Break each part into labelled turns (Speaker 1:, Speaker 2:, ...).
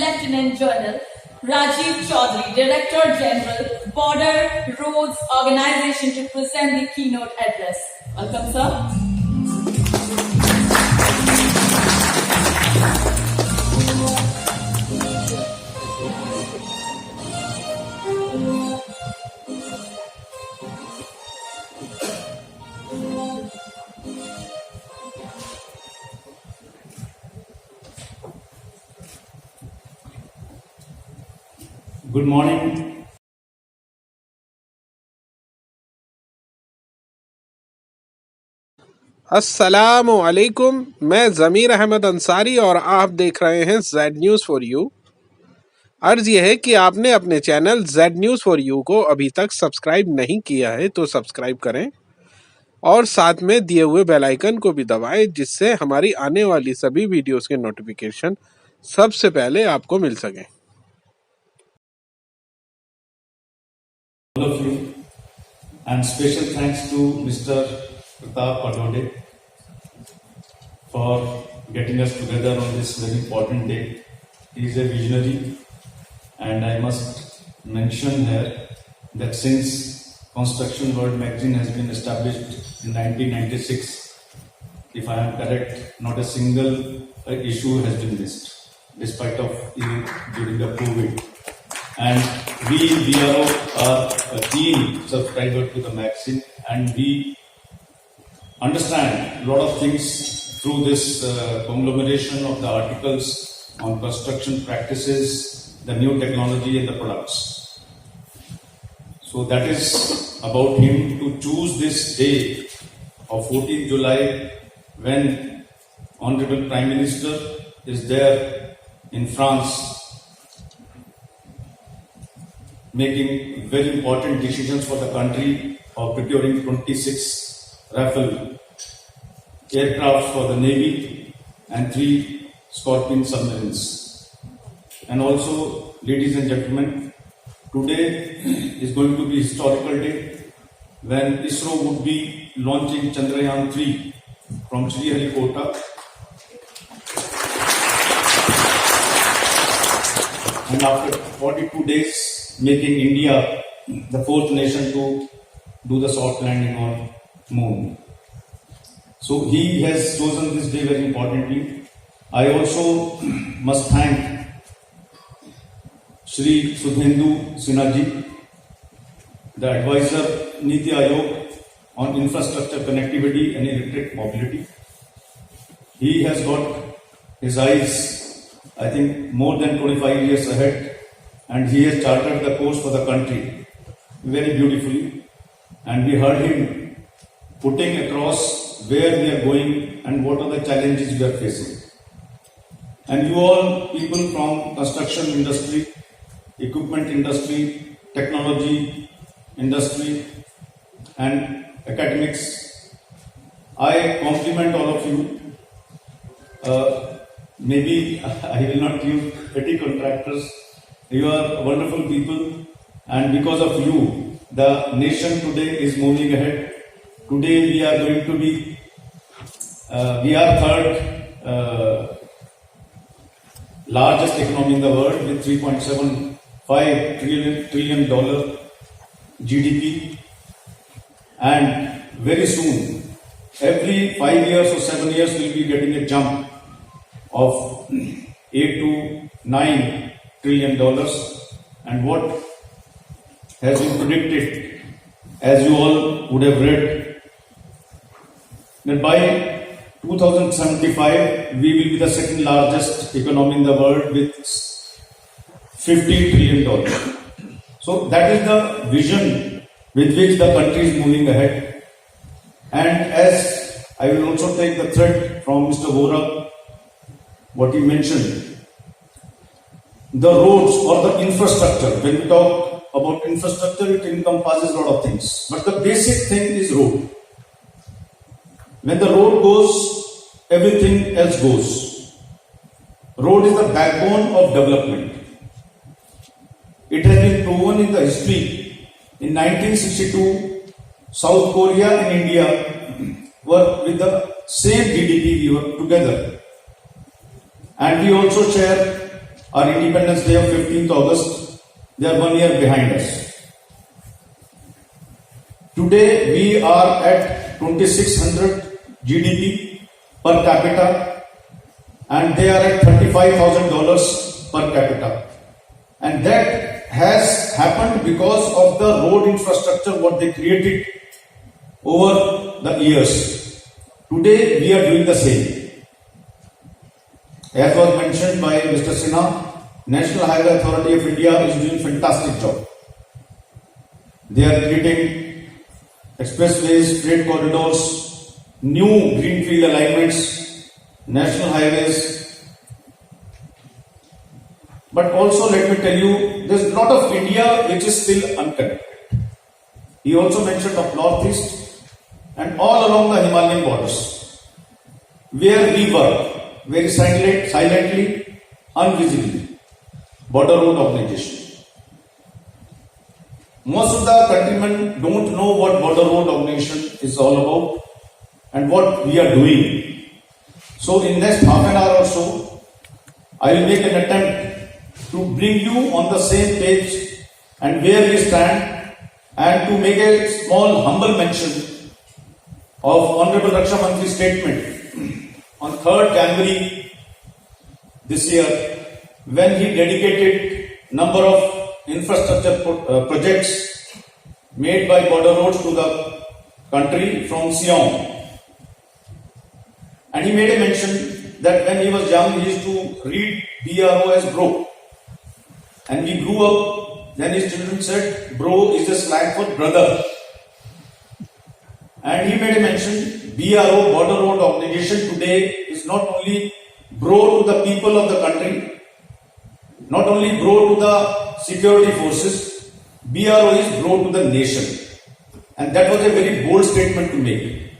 Speaker 1: Lieutenant General Rajiv Chaudhary, Director General, Border Roads Organization, to present the keynote address. Welcome, sir.
Speaker 2: Good morning.
Speaker 3: अस्सलामु अलैकुम। मैं ज़मीर अहमद अंसारी और आप देख रहे हैं जेड न्यूज़ फॉर यू। अर्ज़ यह है कि आपने अपने channel Z news for you को अभी तक सब्सक्राइब नहीं किया है तो सब्सक्राइब करें और साथ में दिए हुए बेल आइकन को भी दबाएं, जिससे हमारी आने वाली सभी वीडियोस के नोटिफिकेशन सबसे पहले आपको मिल सकें।
Speaker 2: All of you, and special thanks to Mr. Pratap Padode for getting us together on this very important day. He is a visionary, and I must mention here that since Construction World magazine has been established in 1996, if I am correct, not a single issue has been missed, despite of even during the COVID. And we BRO are a keen subscriber to the magazine, and we understand a lot of things through this conglomeration of the articles on construction practices, the new technology and the products. So that is about him to choose this day of 14th July when Honorable Prime Minister is there in France, making very important decisions for the country of procuring 26 Rafale aircraft for the Navy and 3 Scorpion submarines. And also, ladies and gentlemen, today is going to be a historical day when ISRO would be launching Chandrayaan 3 from Sriharikota. And after 42 days, making India the 4th nation to do the soft landing on moon. So he has chosen this day very importantly. I also must thank Shri Sudhendu Sinha ji, the advisor Niti Aayog on infrastructure connectivity and electric mobility. He has got his eyes, I think, more than 25 years ahead, and he has charted the course for the country very beautifully, and we heard him putting across where we are going and what are the challenges we are facing. And you all people from construction industry, equipment industry, technology industry and academics, I compliment all of you. Maybe I will not use petty contractors. You are wonderful people, and because of you, the nation today is moving ahead. Today we are going to be, we are third largest economy in the world with $3.75 trillion GDP, and very soon, every 5 years or 7 years, we'll be getting a jump of $8 to $9 trillion, and what has been predicted, as you all would have read, that by 2075 we will be the second largest economy in the world with $50 trillion. So that is the vision with which the country is moving ahead. And as I will also take the thread from Mr. Vora, what he mentioned, the roads or the infrastructure. When we talk about infrastructure, it encompasses a lot of things. But the basic thing is road. When the road goes, everything else goes. Road is the backbone of development. It has been proven in the history. In 1962, South Korea and India were with the same GDP, we were together. And we also share our Independence Day of 15th August, they are 1 year behind us. Today we are at 2600 GDP per capita and they are at $35,000 per capita. And that has happened because of the road infrastructure what they created over the years. Today we are doing the same. As was mentioned by Mr. Sinha, National Highway Authority of India is doing fantastic job. They are creating expressways, freight corridors, new greenfield alignments, national highways. But also let me tell you, there is a lot of India which is still unconnected. He also mentioned of Northeast and all along the Himalayan borders, where we work very silently, invisibly, border road organization. Most of the countrymen don't know what border road organization is all about and what we are doing. So in next half an hour or so, I will make an attempt to bring you on the same page and where we stand and to make a small humble mention of Honorable Raksha Mantri's statement on 3rd January this year when he dedicated number of infrastructure projects made by border roads to the country from Siam. And he made a mention that when he was young he used to read BRO as bro. And we grew up, then his children said bro is a slang for brother. And he made a mention, BRO, Border Road Organization today is not only bro to the people of the country, not only bro to the security forces, BRO is bro to the nation. And that was a very bold statement to make.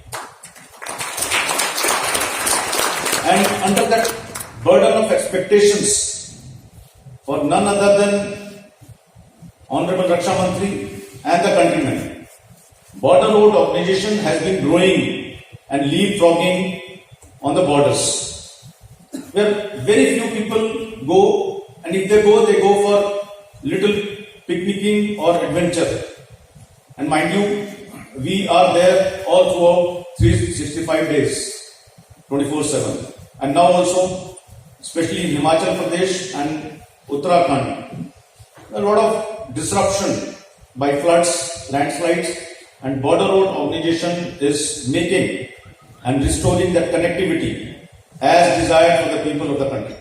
Speaker 2: And under that burden of expectations for none other than Honorable Raksha Mantri and the countrymen, Border Road Organization has been growing and leapfrogging on the borders, where very few people go, and if they go for little picnicking or adventure. And mind you, we are there all throughout 365 days, 24/7. And now also, especially in Himachal Pradesh and Uttarakhand, a lot of disruption by floods, landslides, and Border Road Organization is making and restoring that connectivity as desired for the people of the country.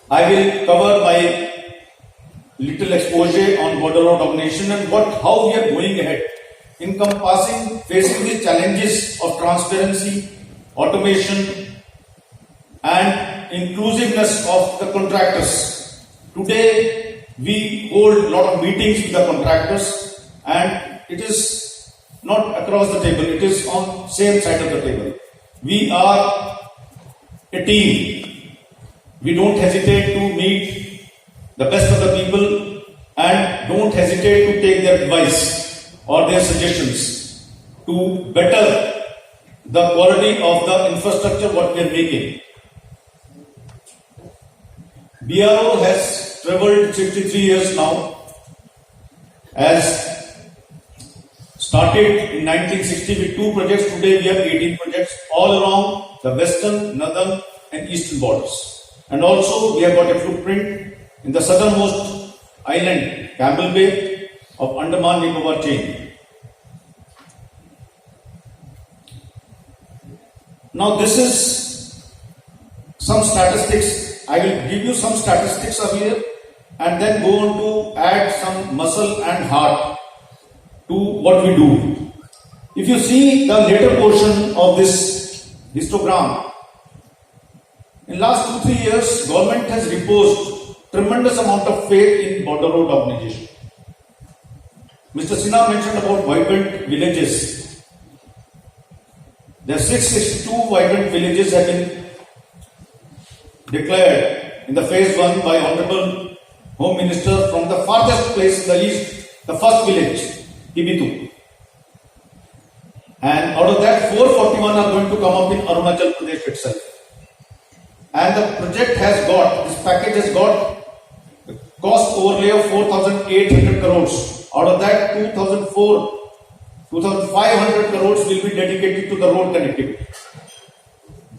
Speaker 2: I will cover my little exposure on Border Road Organization and how we are going ahead, facing the challenges of transparency, automation, and inclusiveness of the contractors. Today, we hold a lot of meetings with the contractors and it is not across the table, it is on same side of the table. We are a team. We don't hesitate to meet the best of the people and don't hesitate to take their advice or their suggestions to better the quality of the infrastructure what we are making. BRO has traveled 63 years now, as started in 1960 with 2 projects, today we have 18 projects all along the western, northern and eastern borders. And also we have got a footprint in the southernmost island, Campbell Bay of Andaman Nicobar chain. Now this is some statistics. I will give you some statistics of here and then go on to add some muscle and heart to what we do. If you see the later portion of this histogram, in last 2-3 years, government has reposed tremendous amount of faith in Border Road Organization. Mr. Sinha mentioned about vibrant villages. There are 662 vibrant villages have been declared in the phase 1 by Honorable Home Minister from the farthest place in the east, the first village, Kibitu. And out of that, 441 are going to come up in Arunachal Pradesh itself. And the project has got, this package has got cost overlay of 4,800 crores. Out of that, 2,500 crores will be dedicated to the road connectivity.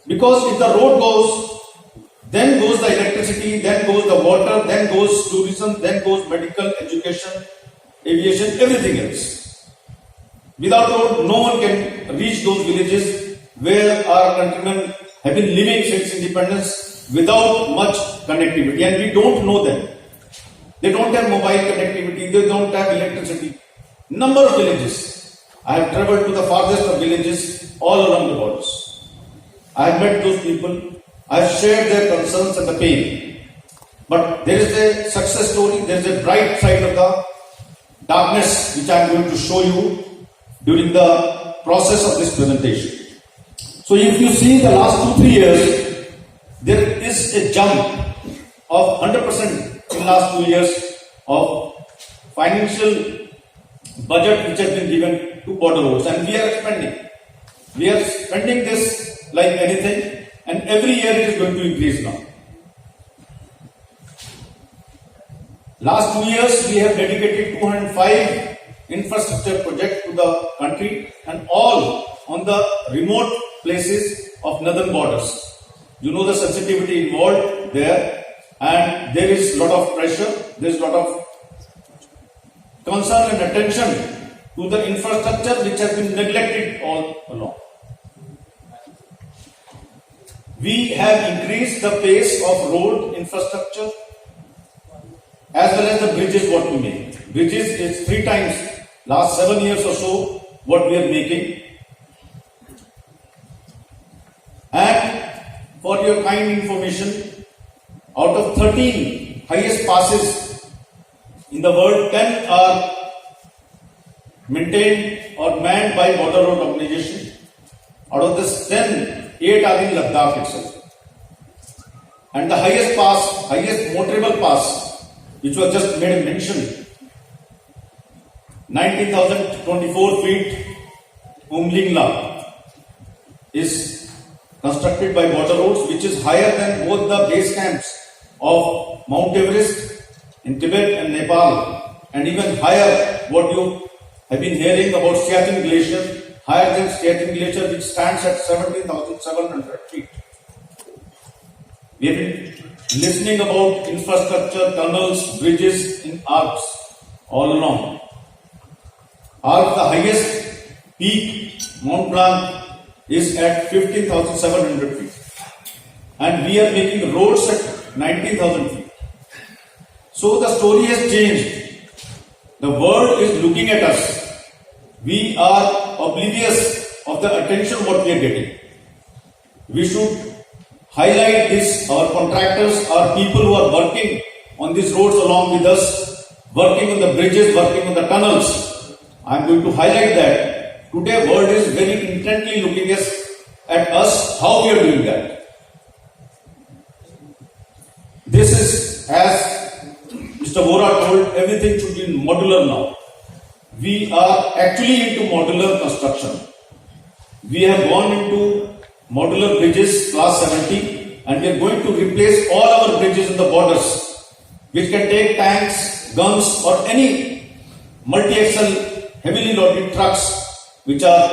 Speaker 2: Because if the road goes, then goes the electricity, then goes the water, then goes tourism, then goes medical, education, aviation, everything else. Without road, no one can reach those villages where our countrymen have been living since independence without much connectivity, and we don't know them. They don't have mobile connectivity, they don't have electricity. Number of villages. I have traveled to the farthest of villages all along the borders. I have met those people, I have shared their concerns and the pain. But there is a success story, there is a bright side of the darkness which I am going to show you during the process of this presentation. So if you see the last 2-3 years, there is a jump of 100% in last 2 years of financial budget which has been given to border roads, and we are expanding. We are spending this like anything, and every year it is going to increase now. Last 2 years we have dedicated 205 infrastructure projects to the country, and all on the remote places of northern borders. You know the sensitivity involved there, and there is a lot of pressure, there is a lot of concern and attention to the infrastructure which has been neglected all along. We have increased the pace of road infrastructure as well as the bridges what we make. Bridges is 3 times last 7 years or so what we are making. And for your kind information, out of 13 highest passes in the world, 10 are maintained or manned by Border Road Organization. Out of this 10, 8 are in Ladakh itself. And the highest pass, highest motorable pass, which was just made a mention, 19,024 feet, Umlingla, is constructed by Border Roads, which is higher than both the base camps of Mount Everest in Tibet and Nepal, and even higher what you have been hearing about Siachen Glacier, higher than Siachen Glacier, which stands at 17,700 feet. We have been listening about infrastructure, tunnels, bridges in Alps all along. Alps, the highest peak, Mont Blanc, is at 15,700 feet. And we are making roads at 19,000 feet. So the story has changed. The world is looking at us. We are oblivious of the attention what we are getting. We should highlight this. Our contractors, our people who are working on these roads along with us, working on the bridges, working on the tunnels. I am going to highlight that. Today world is very intently looking at us, how we are doing that. This is, as Mr. Vora told, everything should be modular now. We are actually into modular construction. We have gone into modular bridges class 70, and we are going to replace all our bridges in the borders, which can take tanks, guns, or any multi-axle heavily loaded trucks which are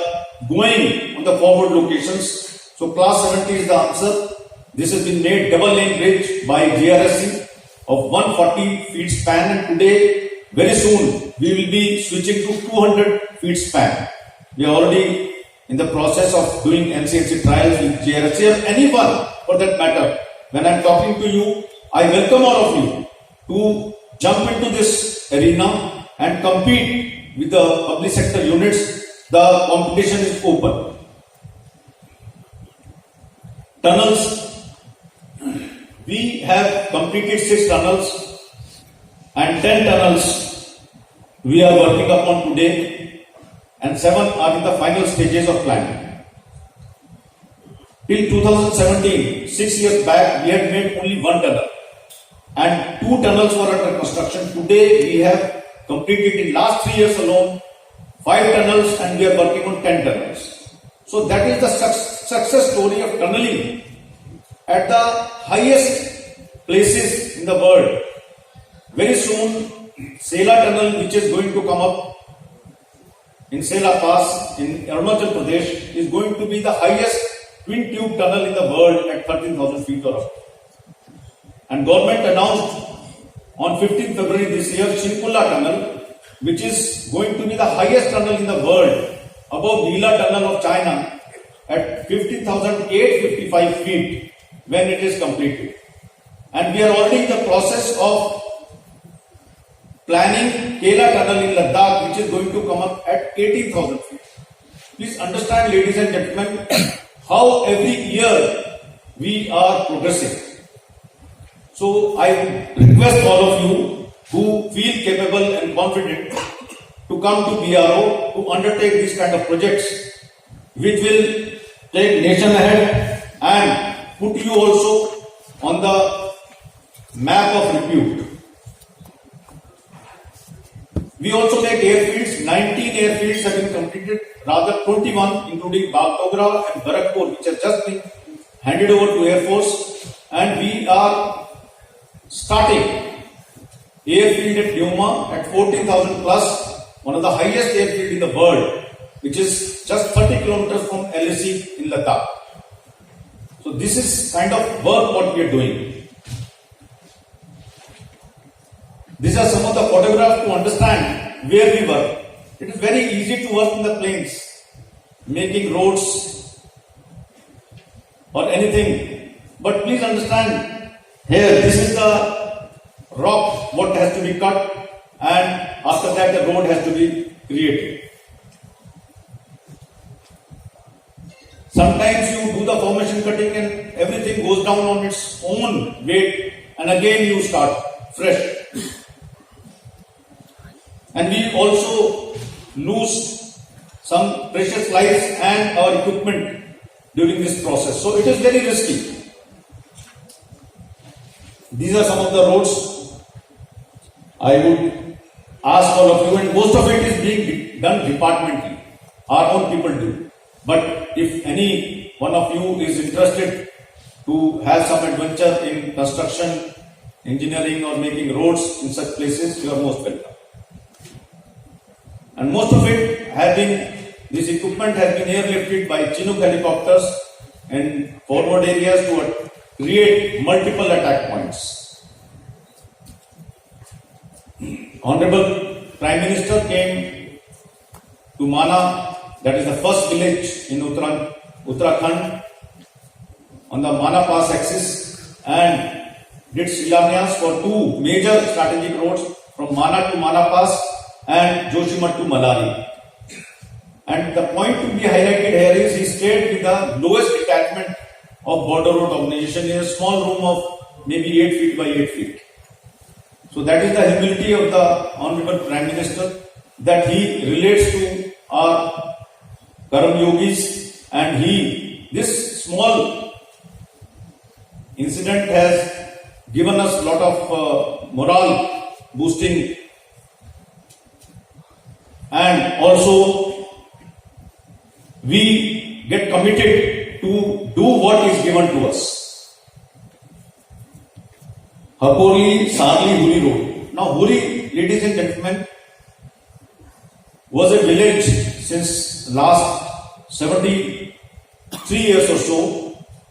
Speaker 2: going on the forward locations. So class 70 is the answer. This has been made double lane bridge by GRSC of 140 feet span, and today, very soon, we will be switching to 200 feet span. We are already in the process of doing NCNC trials with GRSC or anyone for that matter. When I am talking to you, I welcome all of you to jump into this arena and compete with the public sector units. The competition is open. Tunnels. We have completed 6 tunnels and 10 tunnels we are working upon today, and 7 are in the final stages of planning. Till 2017, 6 years back, we had made only 1 tunnel and 2 tunnels were under construction. Today we have completed in last 3 years alone 5 tunnels and we are working on 10 tunnels. So that is the success story of tunneling at the highest places in the world. Very soon, Sela tunnel, which is going to come up in Sela Pass in Arunachal Pradesh, is going to be the highest twin tube tunnel in the world at 13,000 feet or up. And government announced on 15th February this year Shangri-La tunnel, which is going to be the highest tunnel in the world, above Neela tunnel of China at 15,855 feet when it is completed. And we are already in the process of planning Kela tunnel in Ladakh, which is going to come up at 18,000 feet. Please understand, ladies and gentlemen, how every year we are progressing. So I request all of you who feel capable and confident to come to BRO to undertake these kind of projects, which will take nation ahead and put you also on the map of repute. We also make airfields. 19 airfields have been completed, rather 21, including Bagdogra and Barakpur, which have just been handed over to Air Force. And we are starting airfield at Yuma at 14,000 plus, one of the highest airfield in the world, which is just 30 kilometers from LAC in Ladakh. So this is kind of work what we are doing. These are some of the photographs to understand where we work. It is very easy to work in the plains, making roads or anything. But please understand, here this is the rock what has to be cut, and after that the road has to be created. Sometimes you do the formation cutting and everything goes down on its own weight, and again you start fresh. And we also lose some precious lives and our equipment during this process. So it is very risky. These are some of the roads I would ask all of you, and most of it is being done departmentally. Our own people do. But if any one of you is interested to have some adventure in construction, engineering or making roads in such places, you are most welcome. And most of it have been, this equipment has been airlifted by Chinook helicopters in forward areas to create multiple attack points. Honorable Prime Minister came to Mana, that is the first village in Uttarakhand on the Mana Pass axis, and did Shilanyas for 2 major strategic roads from Mana to Mana Pass and Joshimath to Malari. And the point to be highlighted here is he stayed with the lowest detachment of border road organization in a small room of maybe 8 feet by 8 feet. So that is the humility of the Honorable Prime Minister, that he relates to our Karam Yogis, and this small incident has given us a lot of morale boosting, and also we get committed to do what is given to us. Hapoli Sarli Huri Road. Now Huri, ladies and gentlemen, was a village since last 73 years or so,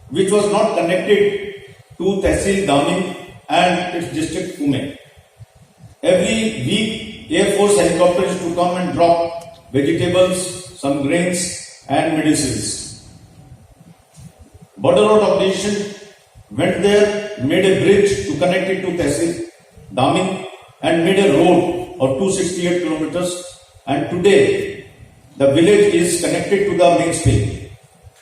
Speaker 2: which was not connected to Tehsil Downing and its district Pune. Every week, Air Force helicopters to come and drop vegetables, some grains and medicines. Border Road Organization went there, made a bridge to connect it to Tehsil Downing, and made a road of 268 kilometers, and today the village is connected to the mainstay.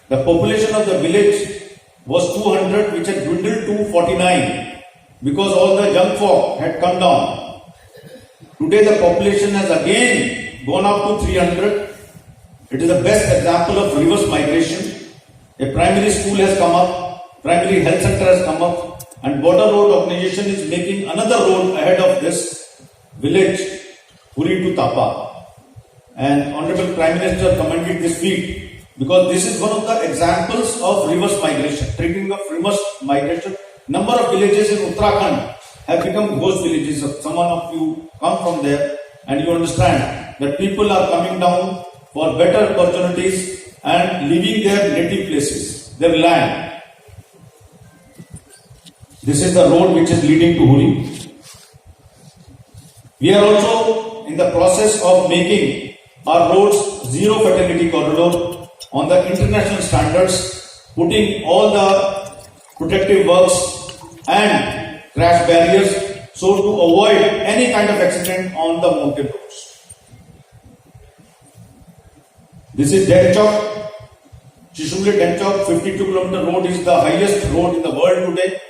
Speaker 2: The population of the village was 200, which had dwindled to 49 because all the young folk had come down. Today the population has again gone up to 300. It is the best example of reverse migration. A primary school has come up, primary health center has come up, and Border Road Organization is making another road ahead of this village, Huri to Tapa. and Honorable Prime Minister commended this feat because this is one of the examples of reverse migration, treating of reverse migration. Number of villages in Uttarakhand have become ghost villages. Someone of you come from there and you understand that people are coming down for better opportunities and leaving their native places, their land. This is the road which is leading to Huri. We are also in the process of making our roads zero fatality corridor on the international standards, putting all the protective works and crash barriers so to avoid any kind of accident on the mountain roads. This is Denchok, Shishumli Denchok 52-kilometer road is the highest road in the world today.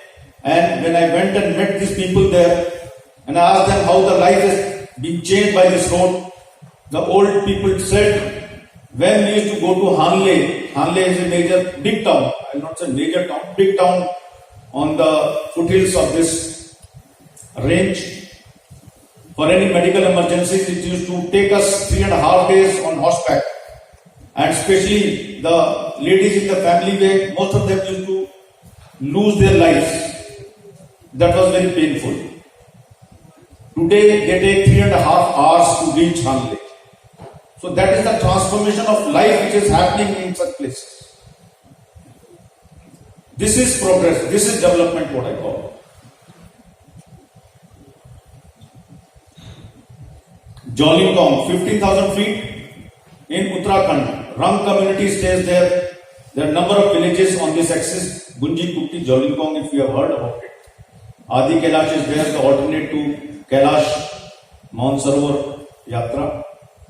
Speaker 2: And when I went and met these people there and I asked them how the life has been changed by this road, the old people said, when we used to go to Hanle is a major, big town, I will not say major town, big town on the foothills of this range. For any medical emergencies, it used to take us 3.5 days on horseback. And especially the ladies in the family way, most of them used to lose their lives. That was very painful. Today they take 3.5 hours to reach Hanle. So that is the transformation of life which is happening in such places. This is progress, this is development, what I call. Jolingong, 15,000 feet in Uttarakhand. Rang community stays there. There are a number of villages on this axis. Gunji, Kukti, Jolingong, if you have heard about it. Adi Kailash is there, the alternate to Kailash, Mount Sarovar Yatra.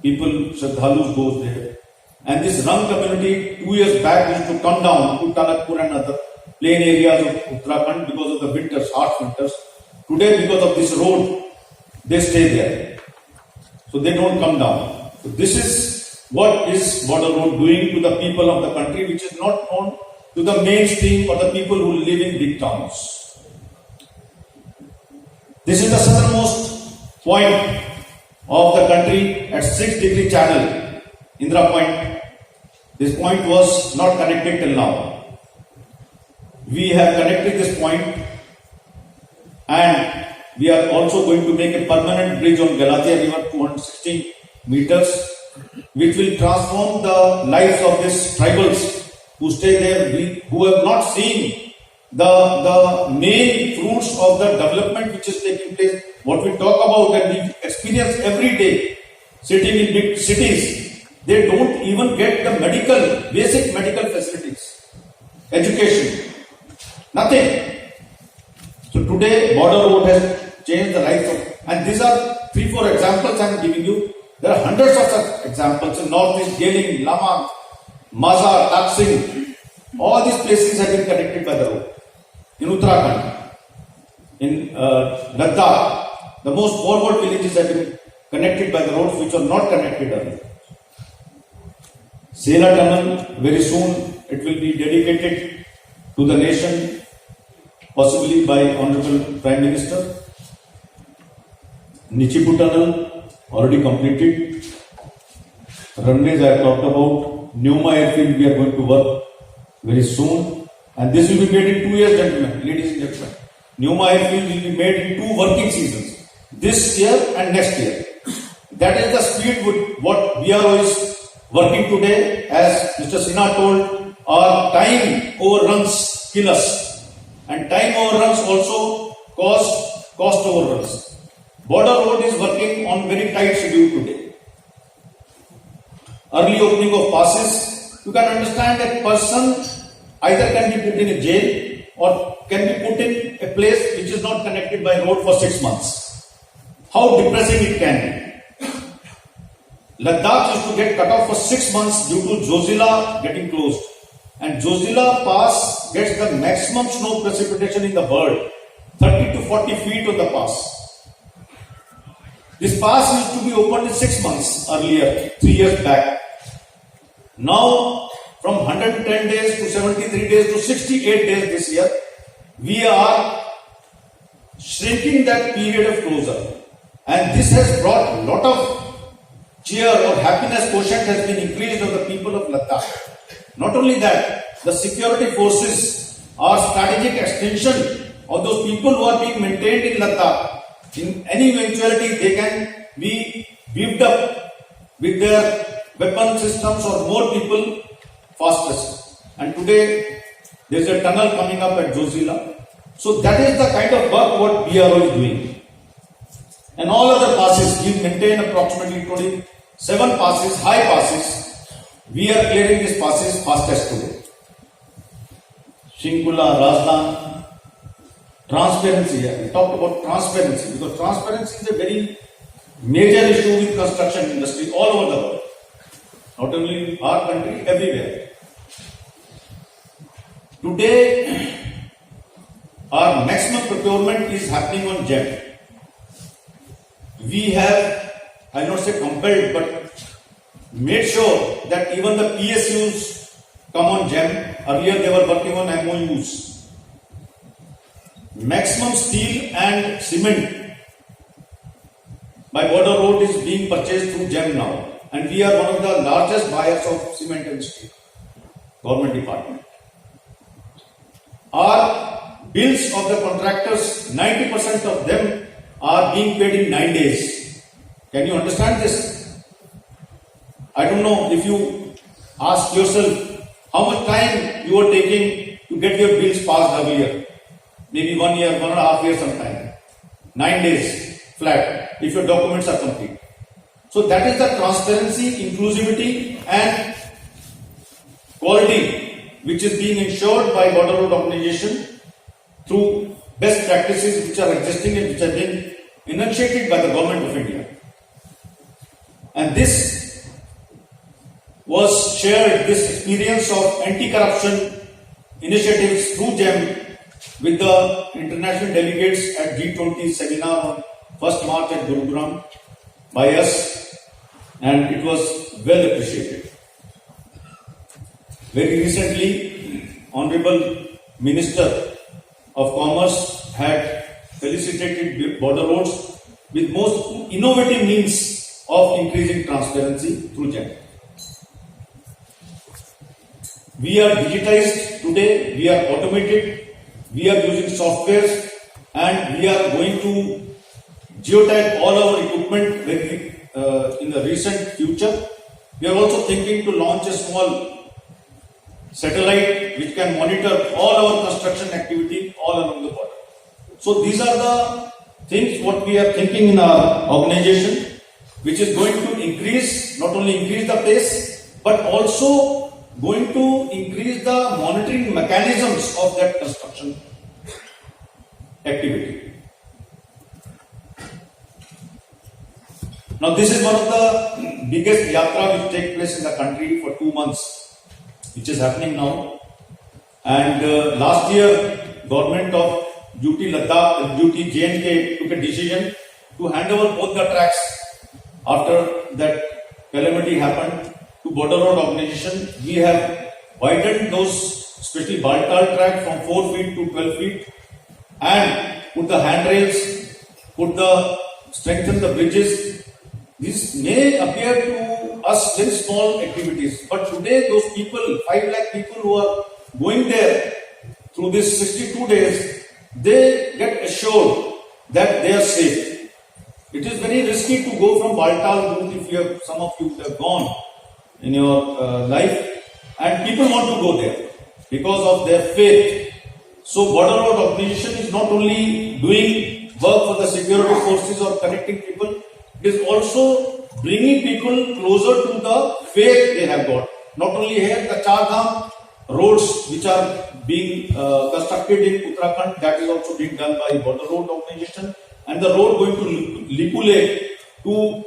Speaker 2: People, Shraddhalus goes there. And this Rang community 2 years back used to come down to Tanakpur and other plain areas of Uttarakhand because of the winters, harsh winters. Today because of this road, they stay there. So they don't come down. So this is what is border road doing to the people of the country, which is not known to the mainstream or the people who live in big towns. This is the southernmost point of the country at 6-degree channel, Indra Point. This point was not connected till now. We have connected this point and we are also going to make a permanent bridge on Galatia River, 260 meters, which will transform the lives of these tribals who stay there, who have not seen the main fruits of the development which is taking place. What we talk about and we experience every day, sitting in big cities, they don't even get the basic medical facilities, education, nothing. So today, border road has changed the life of, and these are 3-4 examples I am giving you. There are hundreds of such examples in Northeast, Geling, Lamang, Mazar, Taksin. All these places have been connected by the road. In Uttarakhand, in Ladakh, the most forward villages have been connected by the roads which were not connected earlier. Sela Tunnel, very soon it will be dedicated to the nation, possibly by Honorable Prime Minister. Nichipu Tunnel, already completed. Runways I have talked about. Neuma Airfield we are going to work very soon. And this will be made in 2 years, gentlemen, ladies and gentlemen. Neuma Airfield will be made in 2 working seasons, this year and next year. That is the speed with what BRO is working today. As Mr. Sinha told, our time overruns kill us. And time overruns also cause cost overruns. Border road is working on very tight schedule today. Early opening of passes, you can understand a person either can be put in a jail or can be put in a place which is not connected by road for 6 months. How depressing it can be. Ladakh used to get cut off for 6 months due to Zojila getting closed. And Zojila Pass gets the maximum snow precipitation in the world, 30 to 40 feet on the pass. This pass used to be opened in 6 months earlier, 3 years back. Now, from 110 days to 73 days to 68 days this year, we are shrinking that period of closure. And this has brought a lot of cheer or happiness quotient has been increased of the people of Ladakh. Not only that, the security forces are strategic extension of those people who are being maintained in Ladakh. In any eventuality, they can be beefed up with their weapon systems or more people fastest. And today, there is a tunnel coming up at Zojila. So that is the kind of work what BRO is doing. And all other passes, we maintain approximately 27 passes, high passes. We are clearing these passes fastest today. Shangri-La, Rajasthan, transparency. We talked about transparency because transparency is a very major issue with construction industry all over the world. Not only in our country, everywhere. Today, our maximum procurement is happening on GEM. We have, I will not say compelled, but made sure that even the PSUs come on GEM. Earlier they were working on MOUs. Maximum steel and cement by border road is being purchased through GEM now. And we are one of the largest buyers of cement and steel, government department. Our bills of the contractors, 90% of them are being paid in 9 days. Can you understand this? I don't know if you ask yourself how much time you are taking to get your bills passed earlier. Maybe 1 year, 1.5 years sometime. 9 days flat if your documents are complete. So that is the transparency, inclusivity and quality which is being ensured by border road organization through best practices which are existing and which have been enunciated by the government of India. And this was shared, this experience of anti-corruption initiatives through GEM with the international delegates at G20 seminar on 1st March at Gurugram by us, and it was well appreciated. Very recently, Honorable Minister of Commerce had felicitated border roads with most innovative means of increasing transparency through GEM. We are digitized today, we are automated, we are using softwares, and we are going to geotag all our equipment in the recent future. We are also thinking to launch a small satellite which can monitor all our construction activity all along the border. So these are the things what we are thinking in our organization, which is going to increase, not only increase the pace, but also going to increase the monitoring mechanisms of that construction activity. Now this is one of the biggest yatra which take place in the country for 2 months, which is happening now. And last year, government of UT Ladakh, UT J&K took a decision to hand over both the tracks after that calamity happened to border road organization. We have widened those, especially Baltal track from 4 feet to 12 feet and put the handrails, strengthen the bridges. This may appear to us very small activities, but today those people, 5 lakh people who are going there through these 62 days, they get assured that they are safe. It is very risky to go from Baltal route if you have, some of you have gone in your life, and people want to go there because of their faith. So border road organization is not only doing work for the security forces or connecting people, it is also bringing people closer to the faith they have got. Not only here, the Char Dham roads which are being constructed in Uttarakhand, that is also being done by border road organization, and the road going to Lipule to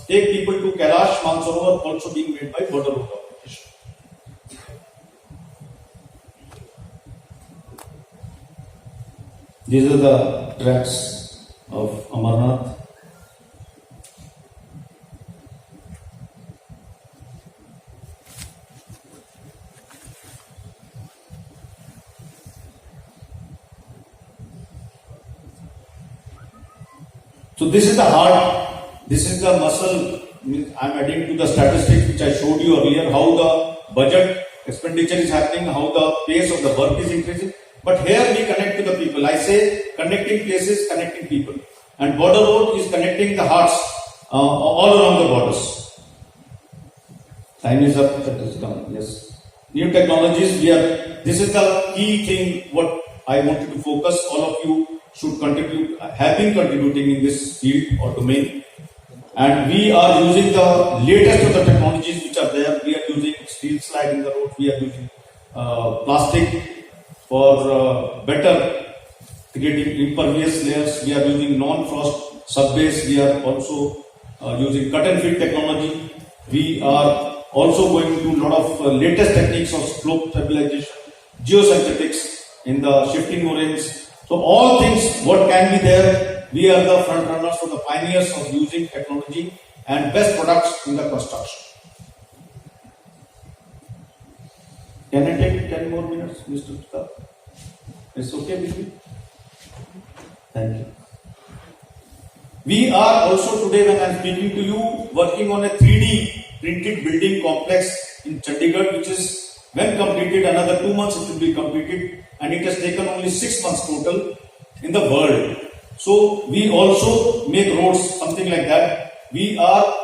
Speaker 2: take people to Kailash Mansarovar also being made by border road organization. These are the tracks of Amarnath. So this is the heart, this is the muscle I'm adding to the statistics which I showed you earlier, how the budget expenditure is happening, how the pace of the work is increasing. But here we connect to the people. I say connecting places, connecting people. And border road is connecting the hearts all around the borders. Time is up. That is done. Yes. New technologies. This is the key thing. What I wanted to focus. All of you should contribute. Have been contributing in this field or domain. And we are using the latest of the technologies which are there. We are using steel slag in the road. We are using plastic for better creating impervious layers. We are using non-frost sub-base. We are also using cut and fit technology. We are also going to a lot of latest techniques of slope stabilization, geosynthetics in the shifting moraines. So all things what can be there, we are the front runners or the pioneers of using technology and best products in the construction. Can I take 10 more minutes, Mr. Tuta? It's okay with you? Thank you. We are also today, when I am speaking to you, working on a 3D printed building complex in Chandigarh, which is, when completed, another 2 months it will be completed, and it has taken only 6 months total in the world. So we also make roads, something like that. We are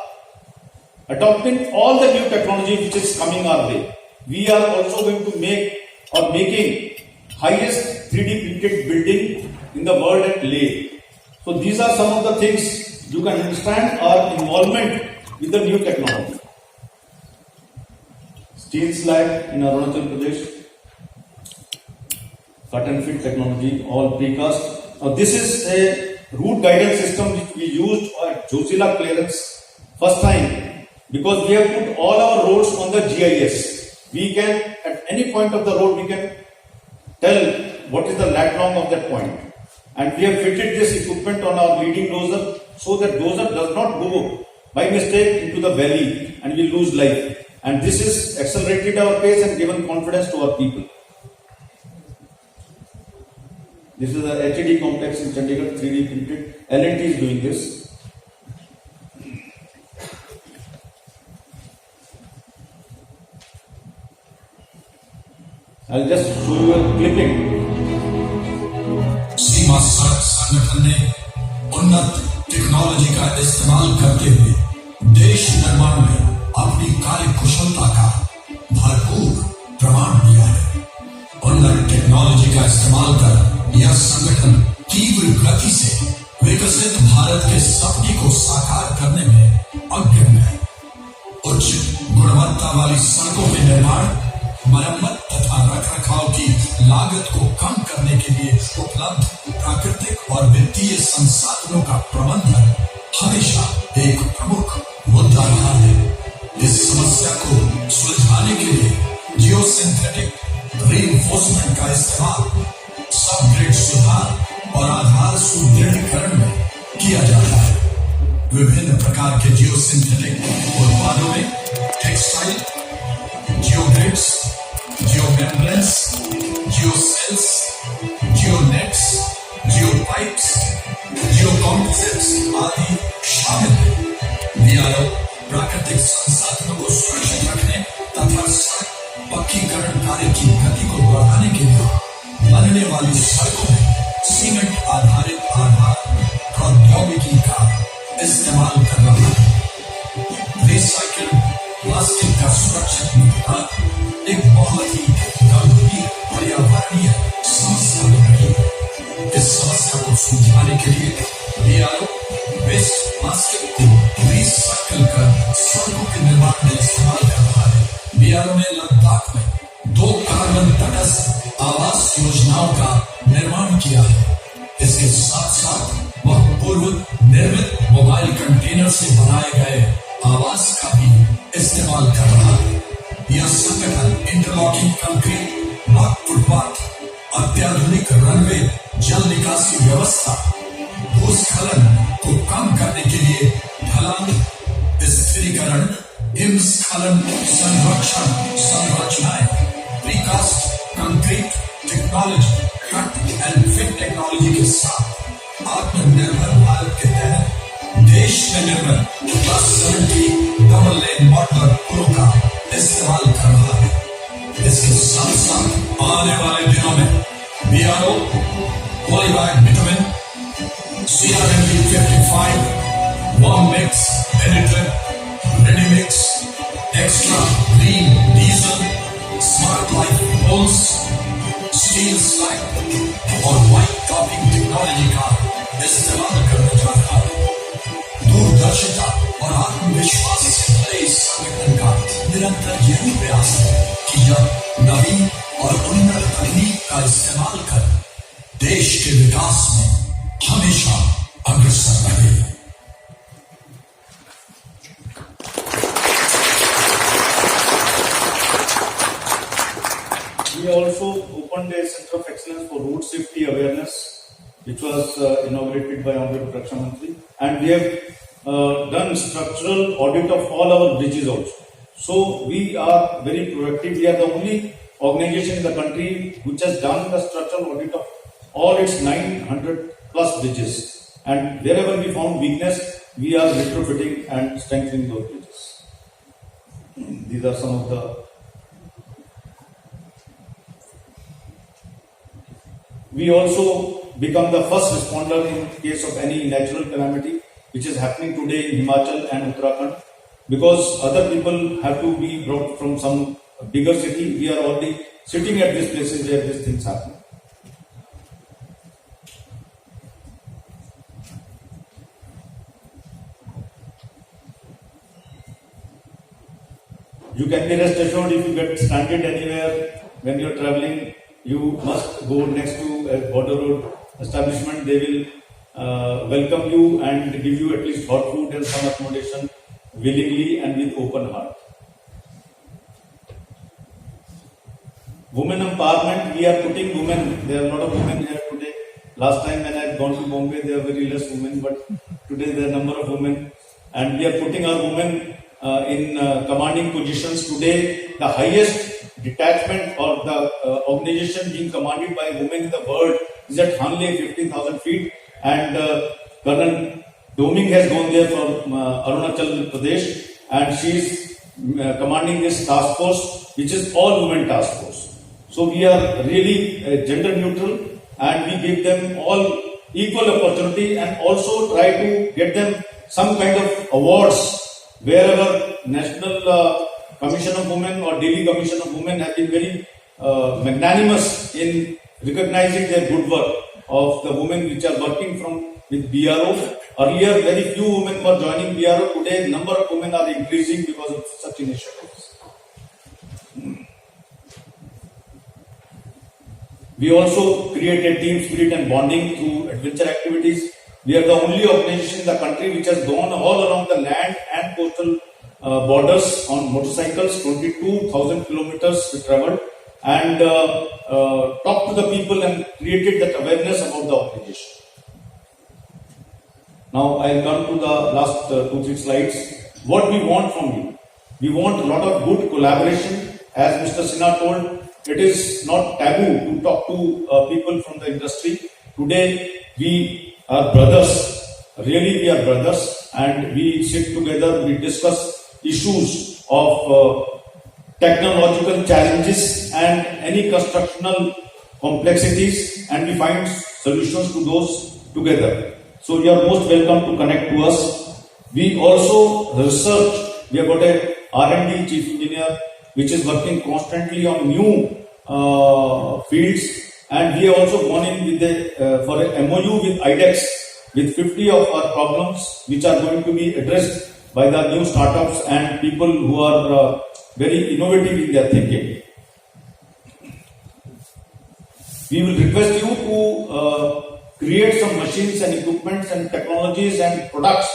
Speaker 2: adopting all the new technology which is coming our way. We are also going to make or making highest 3D printed building in the world at Leh. So these are some of the things you can understand our involvement with the new technology. Steel slag in Arunachal Pradesh, cut and fit technology, all precast. Now this is a route guidance system which we used at Josila clearance first time, because we have put all our roads on the GIS. We can, at any point of the road, we can tell what is the lat long of that point. And we have fitted this equipment on our leading dozer so that dozer does not go by mistake into the valley and we lose life. And this has accelerated our pace and given confidence to our people. This is the HED complex in Chandigarh, 3D printed. L&T is doing this. I'll just show you a clipping.
Speaker 4: सीमा सड़क संगठन ने उन्नत technology का इस्तेमाल करते हुए देश निर्माण में अपनी कार्य कुशलता का भरपूर प्रमाण दिया है। उन्नत टेक्नोलॉजी का इस्तेमाल कर यह संगठन तीव्र गति से विकसित भारत के सपने को साकार करने में अग्रणी है। उच्च गुणवत्ता वाली सड़कों के निर्माण, मरम्मत तथा रखरखाव की लागत को कम करने के लिए उपलब्ध प्राकृतिक और वित्तीय संसाधनों का प्रबंधन हमेशा एक प्रमुख मुद्दा रहा है। इस समस्या को सुलझाने के लिए जियोसिंथेटिक रीइंफोर्समेंट का इस्तेमाल सबग्रिड सुधार और आधार सुदृढ़ीकरण में किया जाता है। विभिन्न प्रकार के जियोसिंथेटिक उत्पादों में टेक्सटाइल, जियोग्रिड्स, जियोमेम्ब्रेन्स, जियोसेल्स, जियोनेट्स, जियोपाइप्स, जियोकॉम्पोजिट्स आदि शामिल हैं। वीआरओ प्राकृतिक संसाधनों को सुरक्षित रखने तथा सड़क पक्कीकरण कार्य की गति को बढ़ाने के लिए बनने वाली सड़कों में सीमेंट आधारित आधार प्रौद्योगिकी का इस्तेमाल कर रहा है। रिसाइकिल प्लास्टिक का सुरक्षित निपटान एक बहुत ही गंभीर पर्यावरणीय समस्या बन रही है। इस समस्या को सुलझाने के लिए वीआरओ वेस्ट प्लास्टिक को रिसाइकिल कर सड़कों के निर्माण में इस्तेमाल कर रहा है। वीआरओ ने लद्दाख में 2 कार्बन तटस्थ आवास योजनाओं का निर्माण किया है। इसके साथ साथ वह पूर्व निर्मित मोबाइल कंटेनर से बनाए गए आवास का भी इस्तेमाल कर रहा है। यह संगठन इंटरलॉकिंग कंक्रीट, ब्लॉक फुटपाथ, अत्याधुनिक रनवे, जल निकासी व्यवस्था, भूस्खलन को कम करने के लिए ढलान स्थिरीकरण, हिमस्खलन संरक्षण संरचनाएं, precast concrete technology, cut and fit technology के साथ आत्मनिर्भर भारत के तहत देश में निर्मित +70 डबल लेन वाटर पुलों का इस्तेमाल कर रहा है। इसके साथ साथ आने वाले दिनों में BRO, polybag vitamin, CRMB 55, warm mix, penetrant, ready mix, extra green diesel, smart life balls, steel slide और वाइट टॉपिंग टेक्नोलॉजी का इस्तेमाल करने जा रहा है। दूरदर्शिता और आत्मविश्वास से भरे इस संगठन का निरंतर यही प्रयास है कि यह नवीन और उन्नत तकनीक का इस्तेमाल कर देश के विकास में हमेशा अग्रसर रहे।
Speaker 2: We also opened a Center of Excellence for Road Safety Awareness, which was inaugurated by Honorable Raksha Mantri, and we have done structural audit of all our bridges also. So we are very proactive. We are the only organization in the country which has done the structural audit of all its 900 plus bridges, and wherever we found weakness, we are retrofitting and strengthening those bridges. These are some of the. We also become the first responder in case of any natural calamity which is happening today in Himachal and Uttarakhand, because other people have to be brought from some bigger city. We are already sitting at these places where these things happen. You can be rest assured, if you get stranded anywhere when you are traveling, you must go next to a border road establishment. They will welcome you and give you at least hot food and some accommodation willingly and with open heart. Women empowerment, we are putting women, there are a lot of women here today. Last time when I had gone to Bombay, there were very less women, but today there are a number of women, and we are putting our women in commanding positions. Today, the highest detachment or the organization being commanded by women in the world is at Hanle, 15,000 feet, and Colonel Doming has gone there from Arunachal Pradesh, and she is commanding this task force, which is all women task force. So we are really gender neutral, and we give them all equal opportunity, and also try to get them some kind of awards wherever National Commission of Women or Delhi Commission of Women have been very magnanimous in recognizing their good work of the women which are working with BRO. Earlier, very few women were joining BRO. Today, number of women are increasing because of such initiatives. We also created team spirit and bonding through adventure activities. We are the only organization in the country which has gone all along the land and coastal borders on motorcycles. 22,000 kilometers we travelled, and talked to the people and created that awareness about the organization. Now I'll come to the last 2-3 slides. What we want from you? We want a lot of good collaboration. As Mr. Sinha told, it is not taboo to talk to people from the industry. Today we are brothers. Really, we are brothers, and we sit together. We discuss issues of technological challenges and any constructional complexities, and we find solutions to those together. So you are most welcome to connect to us. We also research. We have got a R&D chief engineer which is working constantly on new fields, and we have also gone in with for a MOU with IDEX with 50 of our problems which are going to be addressed by the new startups and people who are very innovative in their thinking. We will request you to create some machines and equipments and technologies and products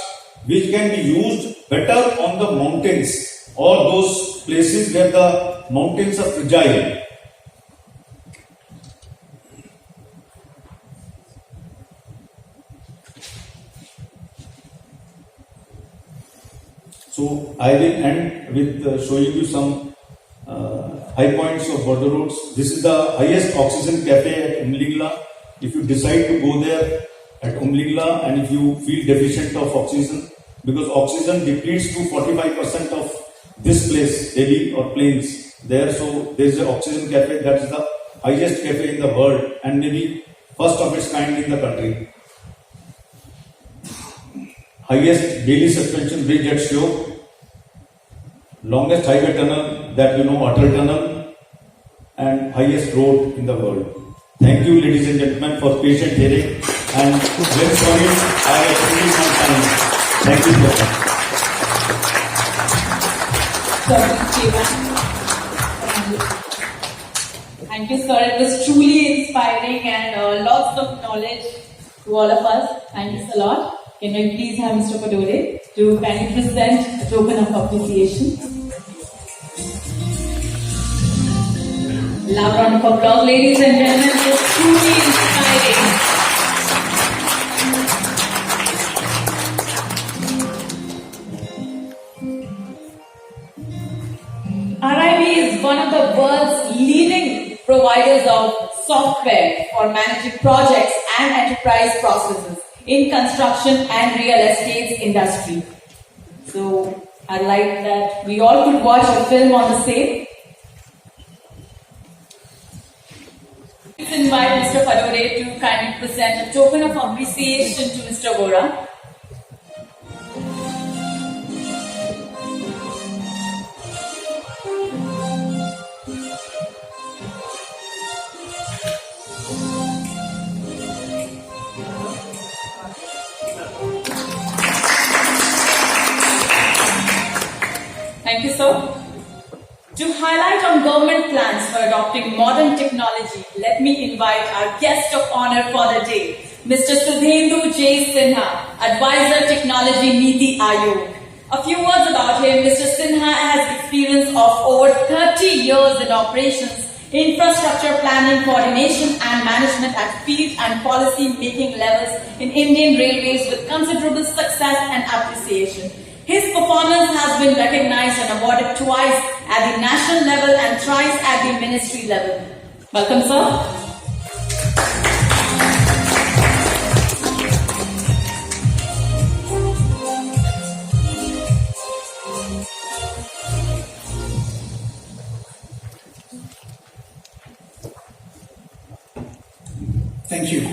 Speaker 2: which can be used better on the mountains or those places where the mountains are fragile. So I will end with showing you some high points of border roads. This is the highest oxygen cafe at Umlingla. If you decide to go there at Umlingla and if you feel deficient of oxygen, because oxygen depletes to 45% of this place, Delhi or plains there. So there is an oxygen cafe that is the highest cafe in the world and maybe first of its kind in the country. Highest daily suspension bridge at Shiok, longest highway tunnel that you know, Atal Tunnel, and highest road in the world. Thank you, ladies and gentlemen, for patient hearing, and very sorry I exceeded my time. Thank you so much.
Speaker 1: Thank you, sir. It was truly inspiring and lots of knowledge to all of us. Thank you so lot. Can I please have Mr. Padore to kindly present a token of appreciation? Loud round of applause, ladies and gentlemen. It was truly inspiring. RIB is one of the world's leading providers of software for managing projects and enterprise processes in construction and real estate industry. So I'd like that we all could watch a film on the same. Let's invite Mr. Padore to kindly present a token of appreciation to Mr. Vora. Thank you, sir. To highlight on government plans for adopting modern technology, let me invite our guest of honor for the day, Mr. Sudhendu J. Sinha, Advisor Technology Niti Ayog. A few words about him. Mr. Sinha has experience of over 30 years in operations, infrastructure planning, coordination and management at field and policy making levels in Indian Railways with considerable success and appreciation. His performance has been recognized and awarded twice at the national level and thrice at the ministry level. Welcome, sir.
Speaker 5: Thank you.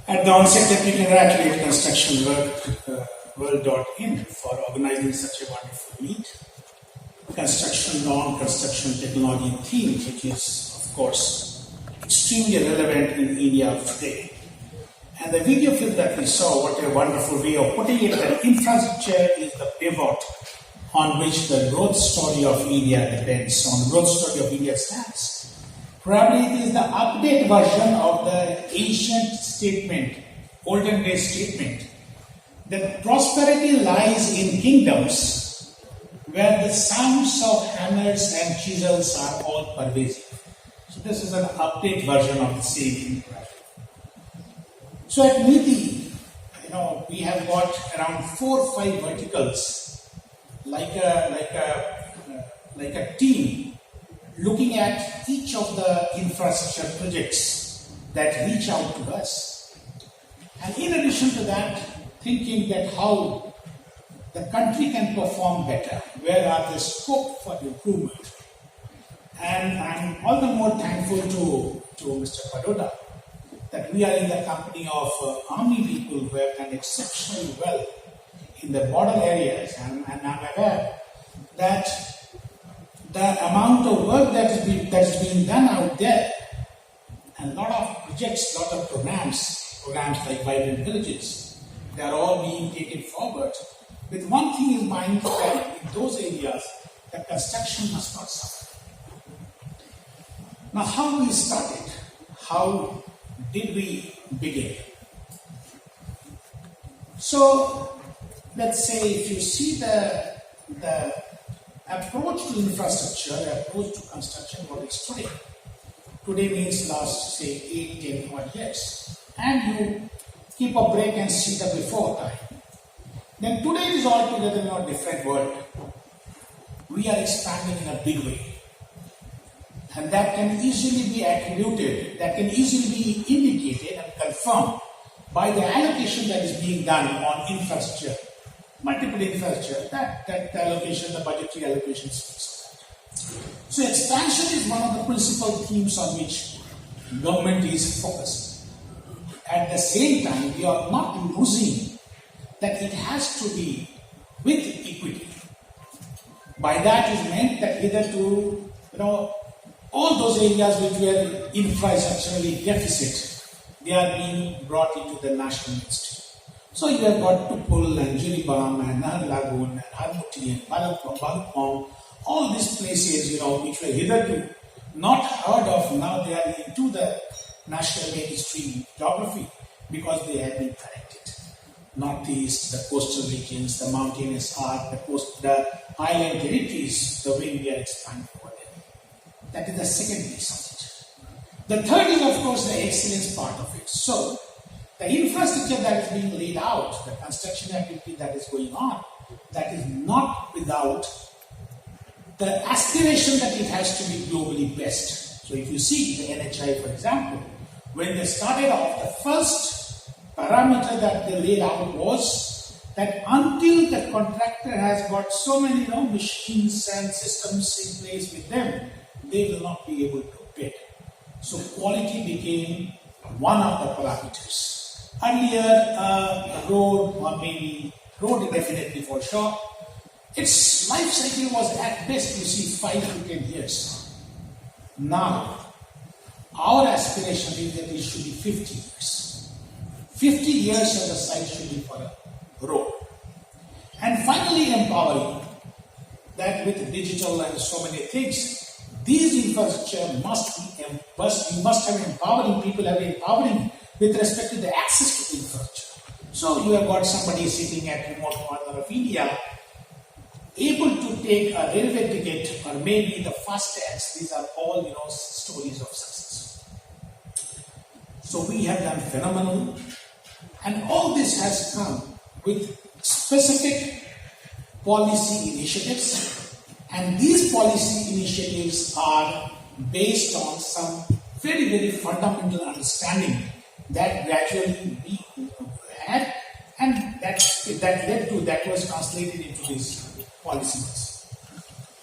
Speaker 5: At the onset, let me congratulate Construction World.in for organizing such a wonderful meet. Construction law, construction technology theme, which is, of course, extremely relevant in India of today. And the video clip that we saw, what a wonderful way of putting it, that infrastructure is the pivot on which the growth story of India depends, on the growth story of India stands. Probably it is the update version of the ancient statement, olden day statement, that prosperity lies in kingdoms where the sounds of hammers and chisels are all pervasive. So this is an update version of the same thing. So at Niti, we have got around 4 or 5 verticals, like a team, looking at each of the infrastructure projects that reach out to us. And in addition to that, thinking that how the country can perform better, where are the scope for improvement. And I'm all the more thankful to Mr. Padota that we are in the company of army people who have done exceptionally well in the border areas. And I'm aware that the amount of work that's being done out there, and a lot of projects, a lot of programs like Vibrant Villages, they are all being taken forward with one thing in mind, that in those areas, the construction must not suffer. Now, how we started? How did we begin? So, let's say if you see the approach to infrastructure, the approach to construction, what is today? Today means last, say, 8, 10 odd years. And you keep a break and see the before time. Then today is altogether in a different world. We are expanding in a big way. And that can easily be attributed, that can easily be indicated and confirmed by the allocation that is being done on infrastructure, multiple infrastructure, that allocation, the budgetary allocation speaks of that. So expansion is one of the principal themes on which government is focused. At the same time, we are not losing that it has to be with equity. By that is meant that hitherto, all those areas which were infrastructurally deficit, they are being brought into the national mainstream. So you have got Tupul and Jiribam and Nahar Lagoon and Harmuti and Balapong, all these places, which were hitherto not heard of, now they are into the national mainstream geography because they have been corrected. Northeast, the coastal regions, the mountainous arc, the island territories, the way we are expanding over there. That is the second piece of it. The third is, of course, the excellence part of it. So, the infrastructure that is being laid out, the construction activity that is going on, that is not without the aspiration that it has to be globally best. So, if you see the NHI, for example, when they started off, the first parameter that they laid out was that until the contractor has got so many machines and systems in place with them, they will not be able to bid. So quality became one of the parameters. Earlier, road, or maybe road definitely for sure, its life cycle was at best, 5 to 10 years. Now, our aspiration is that it should be 50 years. 50 years of the site should be for a road. And finally, empowering that with digital and so many things, these infrastructure we must have empowering people, with respect to the access to the infrastructure. So you have got somebody sitting at remote corner of India, able to take a railway ticket or maybe the FASTags. These are all stories of success. So we have done phenomenal. And all this has come with specific policy initiatives, and these policy initiatives are based on some very, very fundamental understanding that gradually we had, and that was translated into these policies.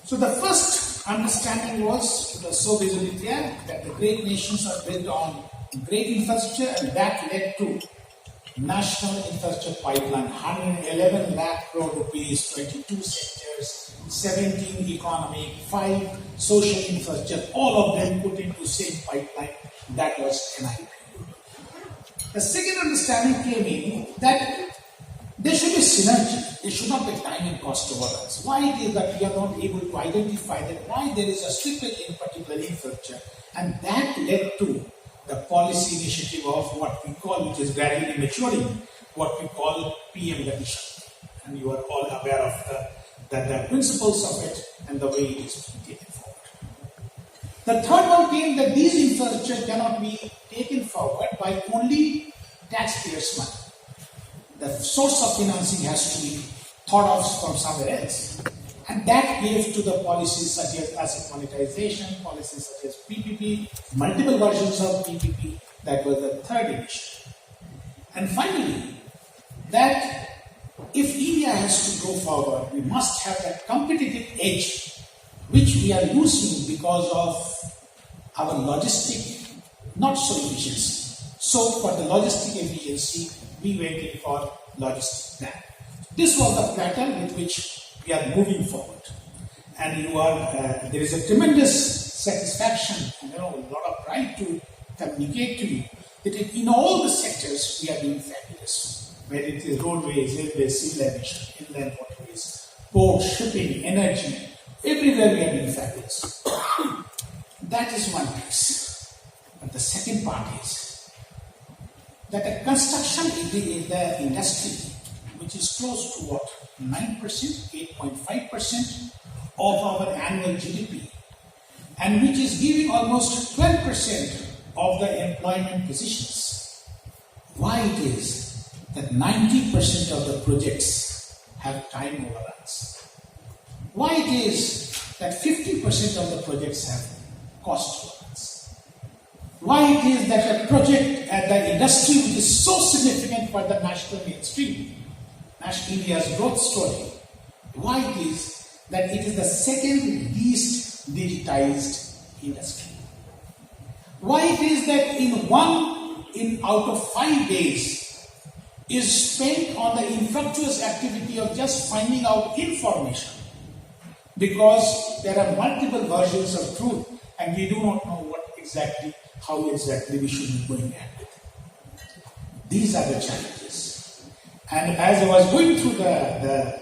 Speaker 5: So the first understanding was so visibly clear that the great nations are built on great infrastructure, and that led to National Infrastructure Pipeline, 111 lakh crore rupees, 22 sectors, 17 economic, 5 social infrastructure, all of them put into same pipeline. That was NIP. The second understanding came in that there should be synergy. There should not be time and cost overruns. Why it is that we are not able to identify that why there is a slippage in particular infrastructure, and that led to the policy initiative of what we call, which is gradually maturing, what we call PM Gatisha. And you are all aware of the principles of it and the way it is being taken forward. The third one came that these infrastructure cannot be taken forward by only taxpayers' money. The source of financing has to be thought of from somewhere else. And that gave to the policies such as asset monetization, policies such as PPP, multiple versions of PPP. That was the third initiative. And finally, that if India has to go forward, we must have that competitive edge which we are losing because of our logistic not so efficiency. So for the logistic efficiency, we went in for logistic plan. This was the pattern with which we are moving forward, and there is a tremendous satisfaction and a lot of pride to communicate to you that in all the sectors we are doing fabulous. Whether it is roadways, railways, civil aviation, inland waterways, ports, shipping, energy, everywhere we are doing fabulous. That is one piece. But the second part is that the construction in the industry, which is close to 9%, 8.5% of our annual GDP, and which is giving almost 12% of the employment positions. Why it is that 90% of the projects have time overruns? Why it is that 50% of the projects have cost overruns? why it is that a project at the industry which is so significant for the national mainstream, national India's growth story, why it is that it is the second least digitized industry. Why it is that out of 5 days is spent on the infructuous activity of just finding out information, because there are multiple versions of truth and we do not know how exactly we should be going at it. These are the challenges. And as I was going through the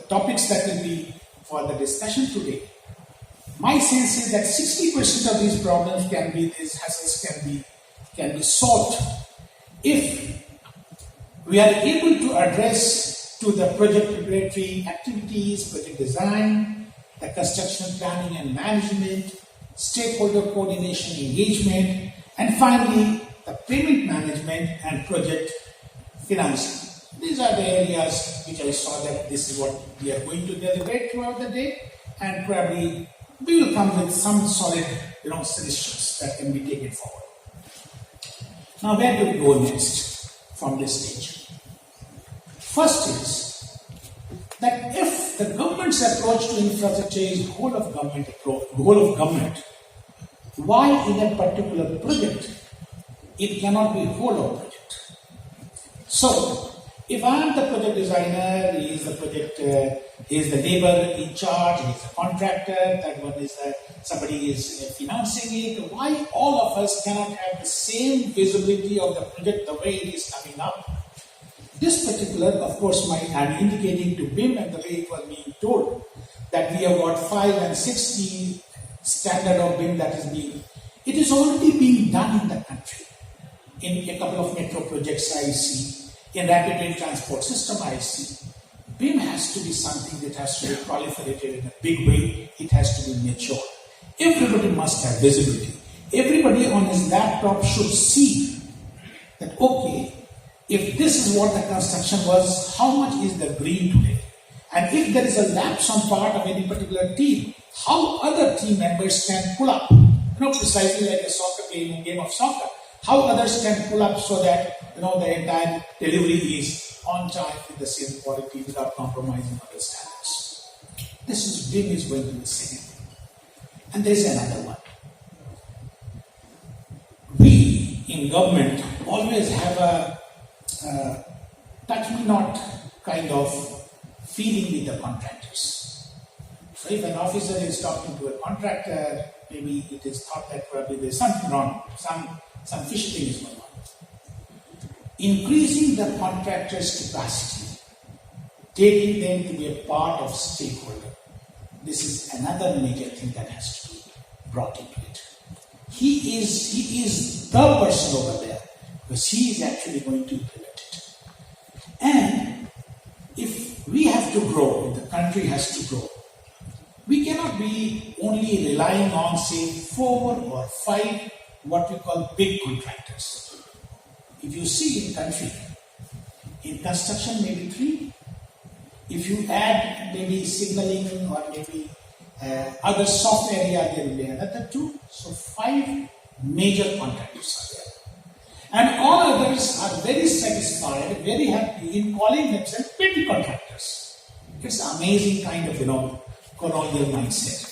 Speaker 5: topics that will be for the discussion today, my sense is that 60% of these problems these hassles can be solved if we are able to address to the project preparatory activities, project design, the construction planning and management, stakeholder coordination engagement, and finally the payment management and project financing. These are the areas which I saw that this is what we are going to deliberate throughout the day, and probably we will come with some solid solutions that can be taken forward. Now, where do we go next from this stage? First is that if the government's approach to infrastructure is whole of government, why in a particular project it cannot be whole of project? So, if I am the project designer, he is the labor in charge, he is the contractor, that one is somebody is financing it, why all of us cannot have the same visibility of the project the way it is coming up? This particular, of course, I'm indicating to BIM and the way it was being told that we have got 5 and 60 standard of BIM that is being, it is already being done in the country. In a couple of metro projects I see, in rapid rail transport system I see. BIM has to be something that has to be proliferated in a big way. It has to be mature. Everybody must have visibility. Everybody on his laptop should see that, okay, if this is what the construction was, how much is the green today? And if there is a lapse on part of any particular team, how other team members can pull up, precisely like a game of soccer, how others can pull up so that the entire delivery is on time with the same quality without compromising on the standards. BIM is going to be the second thing. And there is another one. We in government always have a touch me not kind of feeling with the contractors. So if an officer is talking to a contractor, maybe it is thought that probably there is something wrong, some fishy thing is going on. Increasing the contractor's capacity, taking them to be a part of stakeholder. This is another major thing that has to be brought into it. He is the person over there because he is actually going to implement it. And if we have to grow, if the country has to grow, we cannot be only relying on, say, 4 or 5 what we call big contractors. If you see in country, in construction maybe 3. If you add maybe signaling or maybe other soft area, there will be another 2. So 5 major contractors are there. And all others are very satisfied, very happy in calling themselves petty contractors. It's amazing kind of, colonial mindset.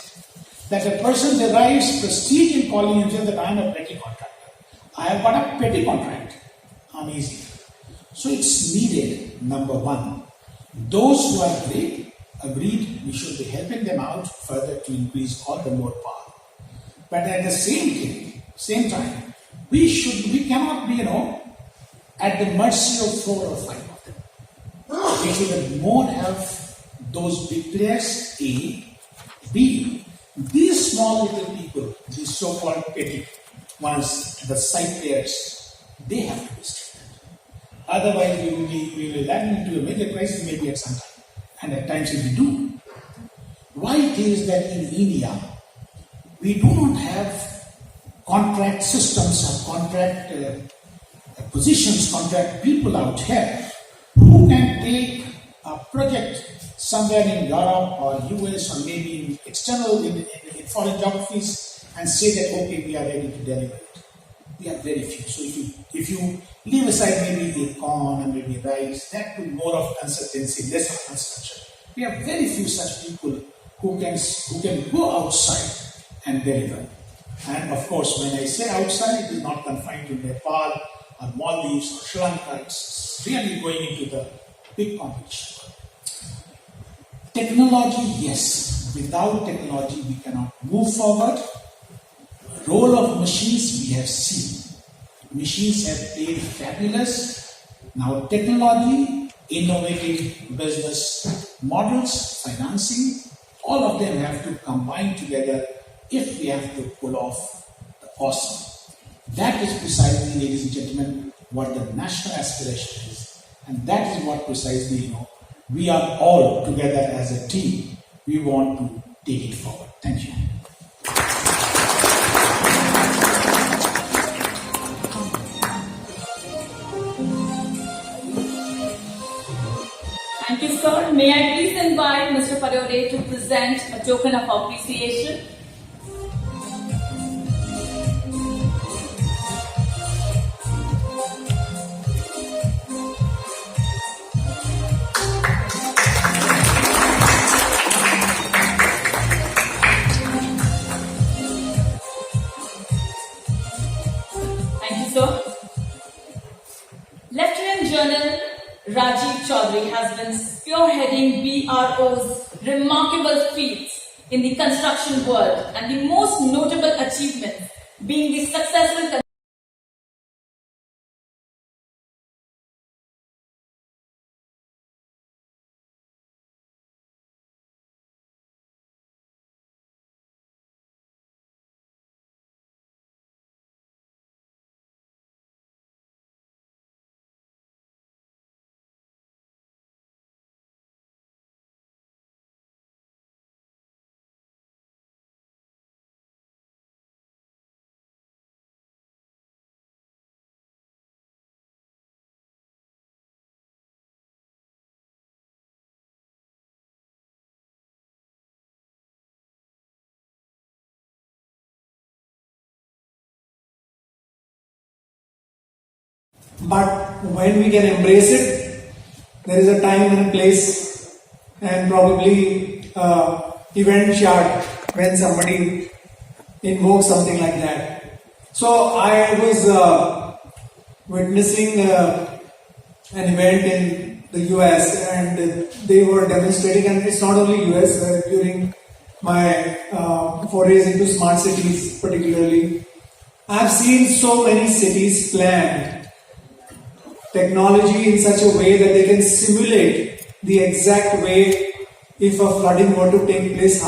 Speaker 5: That a person derives prestige in calling himself that I am a petty contractor. I have got a petty contract. Amazing. So it's needed, number one. Those who are great, agreed, we should be helping them out further to increase all the more power. But at the same time, we cannot be, at the mercy of 4 or 5 of them. We should more have those big players, A. B. These small little people, these so-called petty ones, the side players, they have to be strengthened. Otherwise, we will land into a major crisis maybe at some time. And at times we do. Why it is that in India, we do not have contract systems or contract positions, contract people out here who can take a project somewhere in Europe or US or maybe in external, in foreign geographies and say that, okay, we are ready to deliver it. we are very few. So if you leave aside maybe the corn and maybe rice, that would more of consultancy, less of construction. We have very few such people who can go outside and deliver. And of course, when I say outside, it is not confined to Nepal or Maldives or Sri Lanka. It's really going into the big competition. Technology, yes. Without technology, we cannot move forward. Role of machines we have seen. Machines have played fabulous. Now technology, innovative business models, financing, all of them have to combine together if we have to pull off the awesome. That is precisely, ladies and gentlemen, what the national aspiration is. And that is what precisely, we are all together as a team. We want to take it forward. Thank you.
Speaker 1: Thank you, sir. May I please invite Mr. Parode to present a token of appreciation? Thank you, sir. Lieutenant General Rajiv Chaudhary has been spearheading BRO's remarkable feats in the construction world, and the most notable achievement being the successful
Speaker 6: But when we can embrace it, there is a time and a place, and probably event chart when somebody invokes something like that. So I was witnessing an event in the US, and they were demonstrating, and it's not only US, during my forays into smart cities particularly, I've seen so many cities planned technology in such a way that they can simulate the exact way if a flooding were to take place,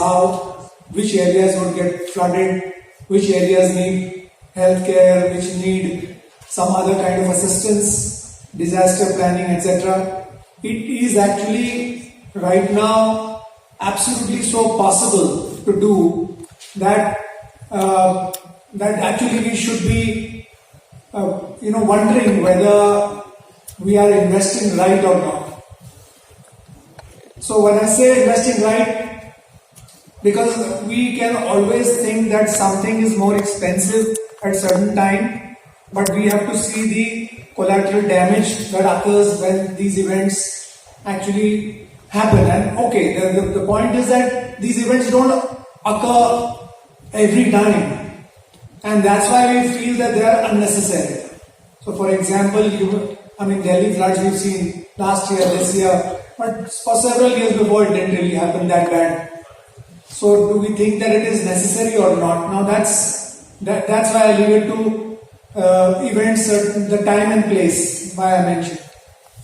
Speaker 6: which areas would get flooded, which areas need healthcare, which need some other kind of assistance, disaster planning, etc. It is actually right now absolutely so possible to do that that actually we should be wondering whether we are investing right or not. So when I say investing right, because we can always think that something is more expensive at certain time, but we have to see the collateral damage that occurs when these events actually happen. And okay, the point is that these events don't occur every time, and that's why we feel that they are unnecessary. So for example, Delhi floods we've seen last year, this year, but for several years before it didn't really happen that bad. So do we think that it is necessary or not? Now that's why I leave it to events, the time and place, why I mentioned.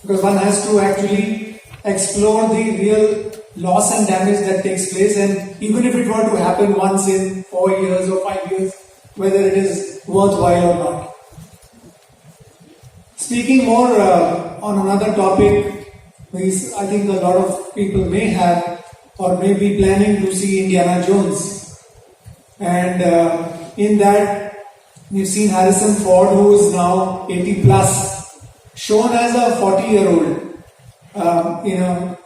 Speaker 6: Because one has to actually explore the real loss and damage that takes place, and even if it were to happen once in 4 years or 5 years, whether it is worthwhile or not. Speaking more on another topic, I think a lot of people may have or may be planning to see Indiana Jones. And in that, we've seen Harrison Ford, who is now 80 plus, shown as a 40-year-old in a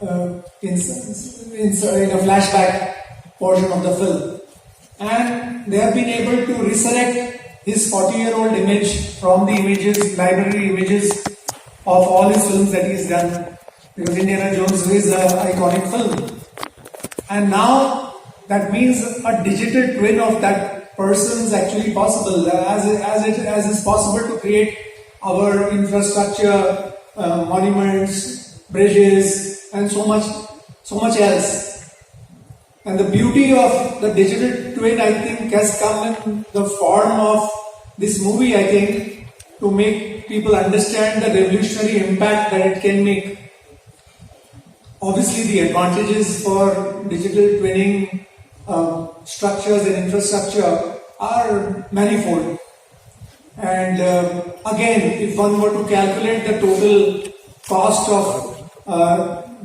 Speaker 6: flashback portion of the film. And they have been able to resurrect his 40-year-old image from the images, library images of all his films that he's done, because Indiana Jones is an iconic film. And now that means a digital twin of that person is actually possible, as is possible to create our infrastructure, monuments, bridges, and so much else. And the beauty of the digital twin, I think, has come in the form of this movie, I think, to make people understand the revolutionary impact that it can make. Obviously, the advantages for digital twinning structures and infrastructure are manifold. And again, if one were to calculate the total cost of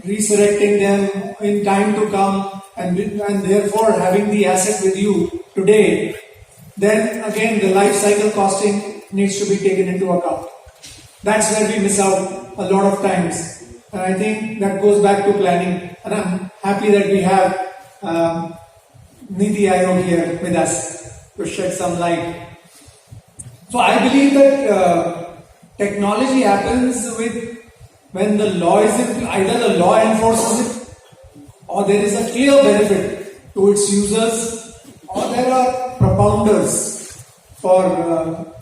Speaker 6: resurrecting them in time to come, and therefore having the asset with you today, then again the life cycle costing needs to be taken into account. That's where we miss out a lot of times. And I think that goes back to planning. And I'm happy that we have Niti Aayog here with us to shed some light. So I believe that technology happens when the law is either the law enforces it, or there is a clear benefit to its users, or there are propounders for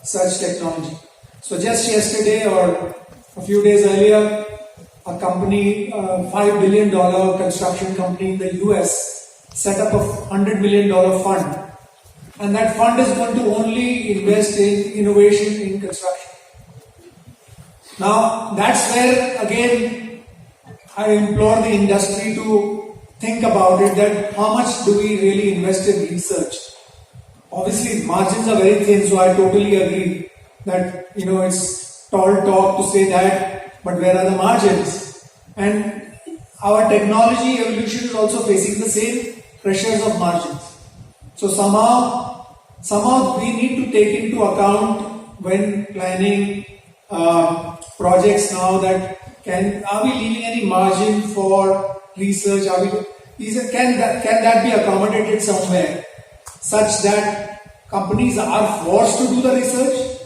Speaker 6: such technology. So just yesterday or a few days earlier, a company, $5 billion construction company in the US, set up a $100 million fund. And that fund is going to only invest in innovation in construction. Now, that's where, again, I implore the industry to think about it, that how much do we really invest in research? Obviously, margins are very thin, so I totally agree that, it's tall talk to say that, but where are the margins? And our technology evolution is also facing the same pressures of margins. So somehow we need to take into account when planning projects now that are we leaving any margin for research? Can that be accommodated somewhere such that companies are forced to do the research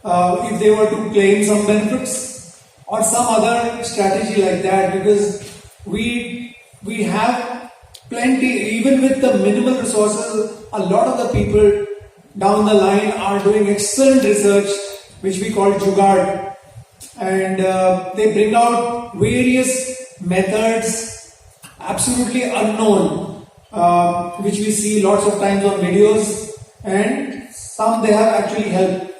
Speaker 6: if they were to claim some benefits, or some other strategy like that, because we have plenty, even with the minimal resources. A lot of the people down the line are doing excellent research, which we call jugaad, and they bring out various methods absolutely unknown, which we see lots of times on videos, and some they have actually helped.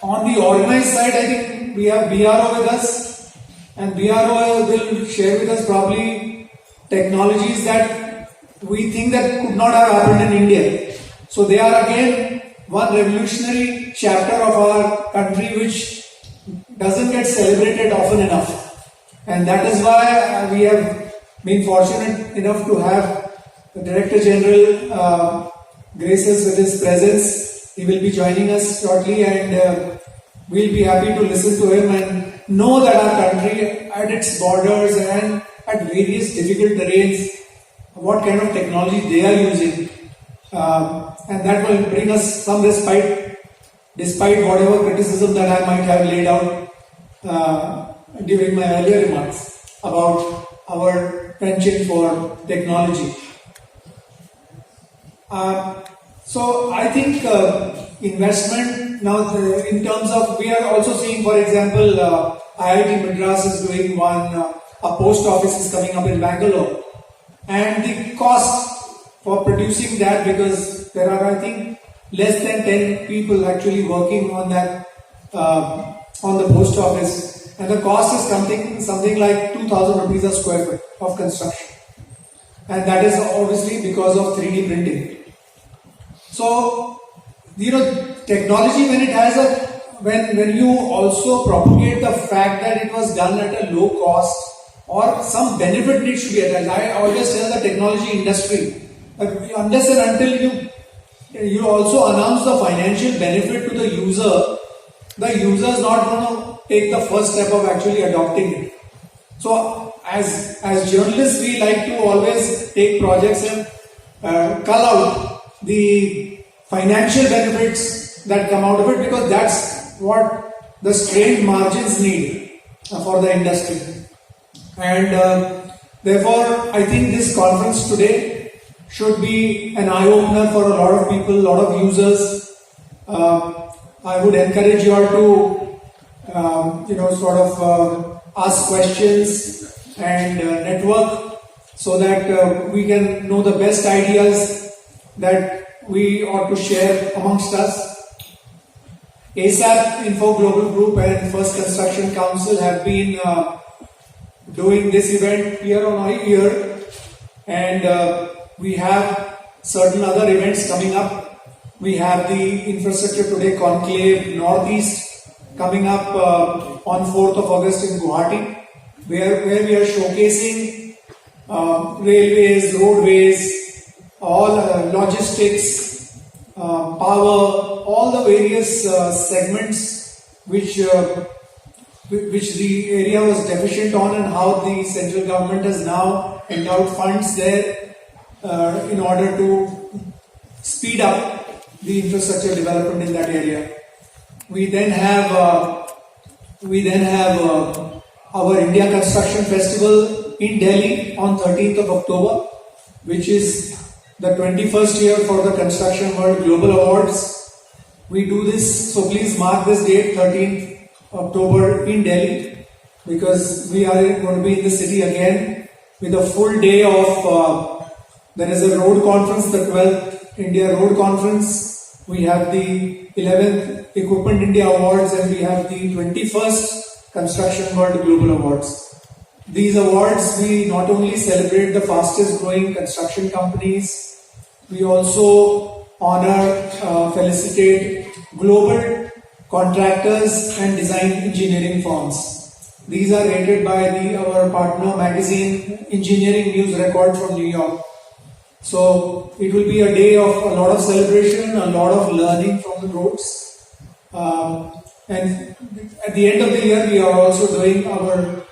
Speaker 6: On the organized side, I think we have BRO with us, and BRO will share with us probably technologies that we think that could not have happened in India. So they are again one revolutionary chapter of our country which doesn't get celebrated often enough. And that is why we have been fortunate enough to have the Director General grace us with his presence. He will be joining us shortly, and we'll be happy to listen to him and know that our country at its borders and at various difficult terrains, what kind of technology they are using, and that will bring us some respite despite whatever criticism that I might have laid out during my earlier remarks about our penchant for technology. So I think investment now in terms of, we are also seeing, for example, IIT Madras is doing one, a post office is coming up in Bangalore, and the cost for producing that, because there are, I think, less than 10 people actually working on that, on the post office, and the cost is something like 2,000 rupees a square foot of construction, and that is obviously because of 3D printing. So, technology, when it has when you also propagate the fact that it was done at a low cost, or some benefit needs to be attached. I always tell the technology industry that unless and until you also announce the financial benefit to the user is not going to take the first step of actually adopting it. So as journalists, we like to always take projects and cull out the financial benefits that come out of it, because that's what the strained margins need for the industry. And therefore, I think this conference today should be an eye-opener for a lot of people, a lot of users. I would encourage you all to, ask questions and network so that we can know the best ideas that we ought to share amongst us. ASAP Info Global Group and First Construction Council have been doing this event year on year, and we have certain other events coming up. We have the Infrastructure Today Conclave Northeast coming up on 4th of August in Guwahati, where we are showcasing railways, roadways, all logistics, power, all the various segments which the area was deficient on, and how the central government has now endowed funds there in order to speed up the infrastructure development in that area. We then have our India Construction Festival in Delhi on 13th of October, which is the 21st year for the Construction World Global Awards. We do this, so please mark this date, 13th October in Delhi, because we are going to be in the city again with a full day of, there is a road conference, the 12th India Road Conference. We have the 11th Equipment India Awards, and we have the 21st Construction World Global Awards. These awards, we not only celebrate the fastest growing construction companies, we also honor, felicitate global contractors and design engineering firms. These are rated by our partner magazine, Engineering News Record from New York. So it will be a day of a lot of celebration, a lot of learning from the roads. And at the end of the year, we are also doing our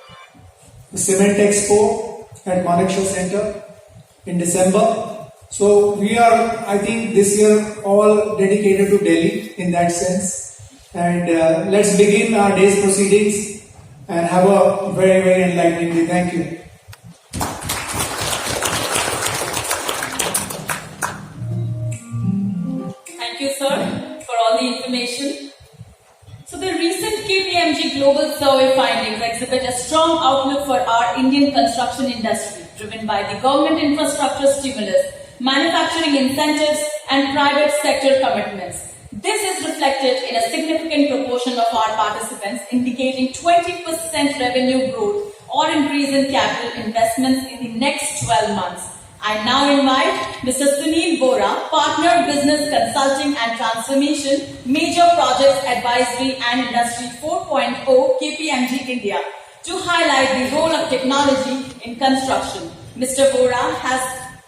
Speaker 6: Cement Expo at Manekshaw Center in December. So we are, I think, this year all dedicated to Delhi in that sense. And let's begin our day's proceedings and have a very, very enlightening day. Thank you.
Speaker 1: Thank you, sir, for all the information. So the recent KPMG Global Survey findings exhibit a strong outlook for our Indian construction industry, driven by the government infrastructure stimulus, manufacturing incentives, and private sector commitments. This is reflected in a significant proportion of our participants, indicating 20% revenue growth or increase in capital investments in the next 12 months. I now invite Mr. Sunil Bora, Partner Business Consulting and Transformation, Major Projects Advisory and Industry 4.0 KPMG India, to highlight the role of technology in construction. Mr. Bora has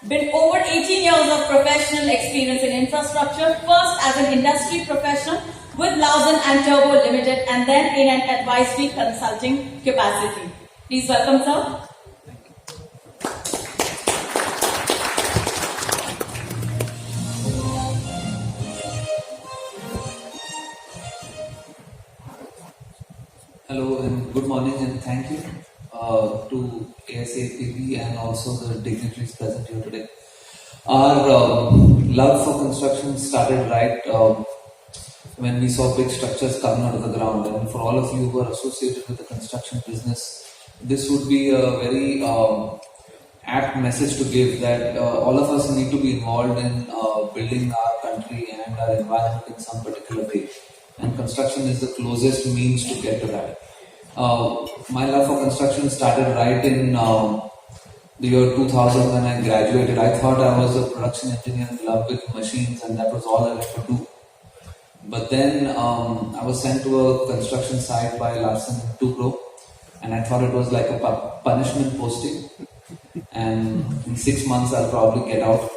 Speaker 1: been over 18 years of professional experience in infrastructure, first as an industry professional with Lausen and Turbo Limited, and then in an advisory consulting capacity. Please welcome, sir.
Speaker 7: Hello and good morning, and thank you to ASAPB and also the dignitaries present here today. Our love for construction started right when we saw big structures coming out of the ground, and for all of you who are associated with the construction business, this would be a very apt message to give, that all of us need to be involved in building our country and our environment in some particular way. And construction is the closest means to get to that. My love for construction started right in the year 2000 when I graduated. I thought I was a production engineer in love with machines, and that was all I had to do. But then I was sent to a construction site by Larsen & Toubro, and I thought it was like a punishment posting. And in 6 months I'll probably get out.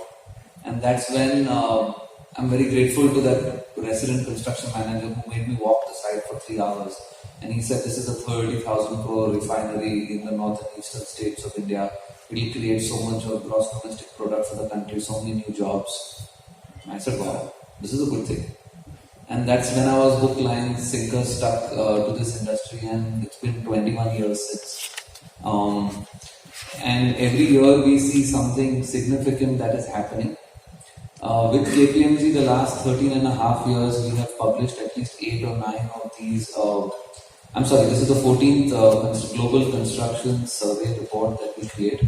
Speaker 7: And that's when I'm very grateful to that resident construction manager who made me walk the site for 3 hours. And he said, this is a 30,000 crore refinery in the northern eastern states of India. It will create so much of gross domestic product for the country, so many new jobs. And I said, wow. This is a good thing. And that's when I was hook, line, sinker stuck to this industry, and it's been 21 years since. And every year we see something significant that is happening. With KPMG, the last 13 and a half years, we have published at least 8 or 9 of these. This is the 14th Global Construction Survey report that we create.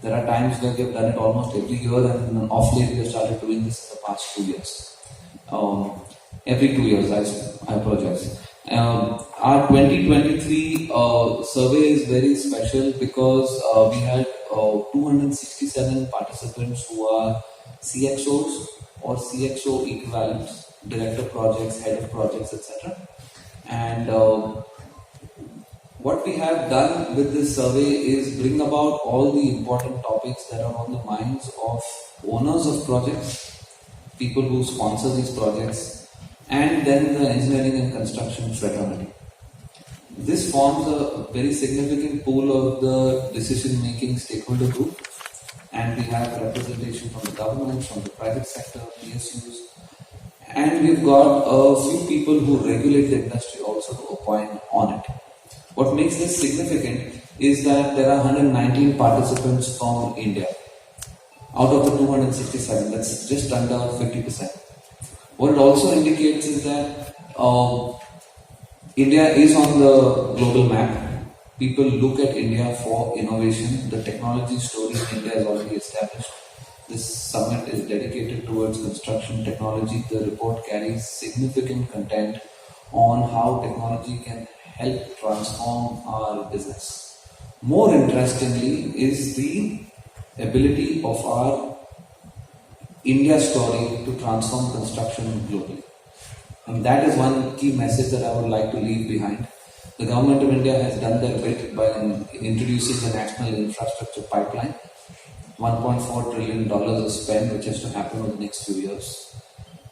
Speaker 7: There are times where we have done it almost every year, and off late we have started doing this in the past 2 years. Every 2 years, I apologize. Our 2023 survey is very special because we had 267 participants who are CXOs or CXO equivalents, director of projects, head of projects, etc. And what we have done with this survey is bring about all the important topics that are on the minds of owners of projects, people who sponsor these projects, and then the engineering and construction fraternity. This forms a very significant pool of the decision-making stakeholder group, and we have representation from the government, from the private sector, PSUs, and we've got a few people who regulate the industry also to opine on it. What makes this significant is that there are 119 participants from India out of the 267. That's just under 50%. What it also indicates is that India is on the global map. People look at India for innovation. The technology story in India is already established. This summit is dedicated towards construction technology. The report carries significant content on how technology can help transform our business. More interestingly is the ability of our India story to transform construction globally. And that is one key message that I would like to leave behind. The government of India has done their bit by introducing the National Infrastructure Pipeline. $1.4 trillion of spend which has to happen over the next few years.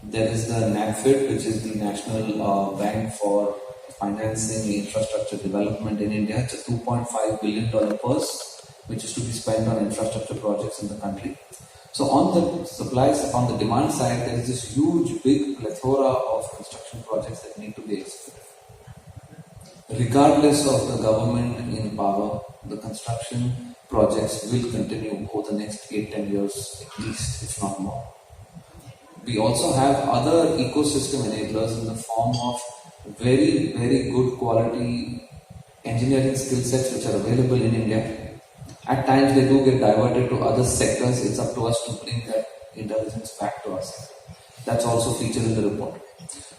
Speaker 7: There is the NABFID, which is the National Bank for Financing Infrastructure Development in India. It's a $2.5 billion purse which is to be spent on infrastructure projects in the country. So on the demand side, there is this huge, big plethora of construction projects that need to be executed. Regardless of the government in power, the construction projects will continue over the next 8-10 years at least, if not more. We also have other ecosystem enablers in the form of very, very good quality engineering skill sets which are available in India. At times they do get diverted to other sectors. It's up to us to bring that intelligence back to our sector. That's also featured in the report.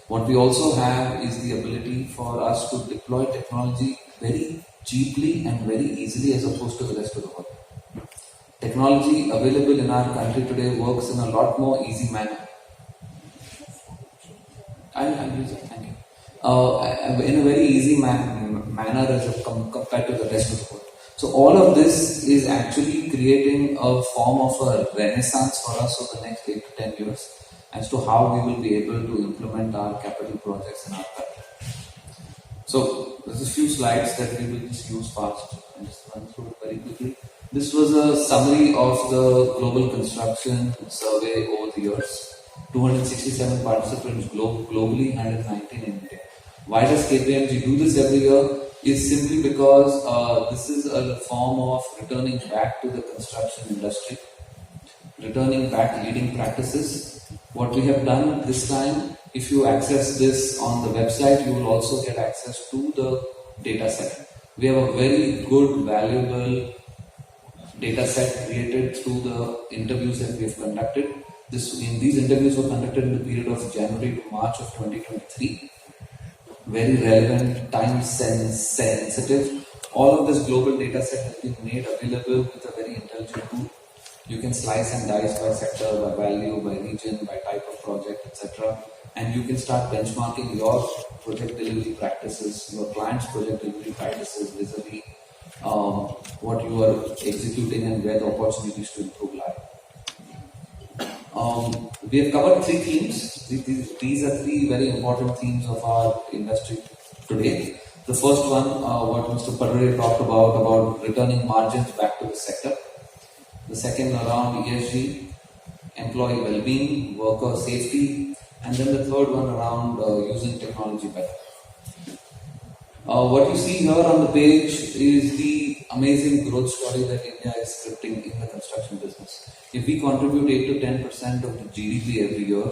Speaker 7: What we also have is the ability for us to deploy technology very cheaply and very easily as opposed to the rest of the world. Technology available in our country today works in a lot more easy manner. I'll use it, thank you. In a very easy manner as compared to the rest of the world. So all of this is actually creating a form of a renaissance for us over the next 8 to 10 years as to how we will be able to implement our capital projects in our country. So there's a few slides that we will just use fast and just run through it very quickly. This was a summary of the Global Construction Survey over the years. 267 participants globally, 119 in India. Why does KPMG do this every year? Is simply because this is a form of returning back to the construction industry, returning back leading practices. What we have done this time, if you access this on the website, you will also get access to the data set. We have a very good, valuable data set created through the interviews that we have conducted. These interviews were conducted in the period of January to March of 2023. Very relevant, time sensitive. All of this global data set has been made available with a very intelligent tool. You can slice and dice by sector, by value, by region, by type of project, etc. And you can start benchmarking your project delivery practices, your client's project delivery practices vis-a-vis what you are executing and where the opportunities to improve lie. We have covered 3 themes. These are 3 very important themes of our industry today. The first one, what Mr. Padre talked about returning margins back to the sector. The second around ESG, employee well-being, worker safety, and then the third one around using technology better. What you see here on the page is the amazing growth story that India is scripting in the construction business. If we contribute 8 to 10% of the GDP every year,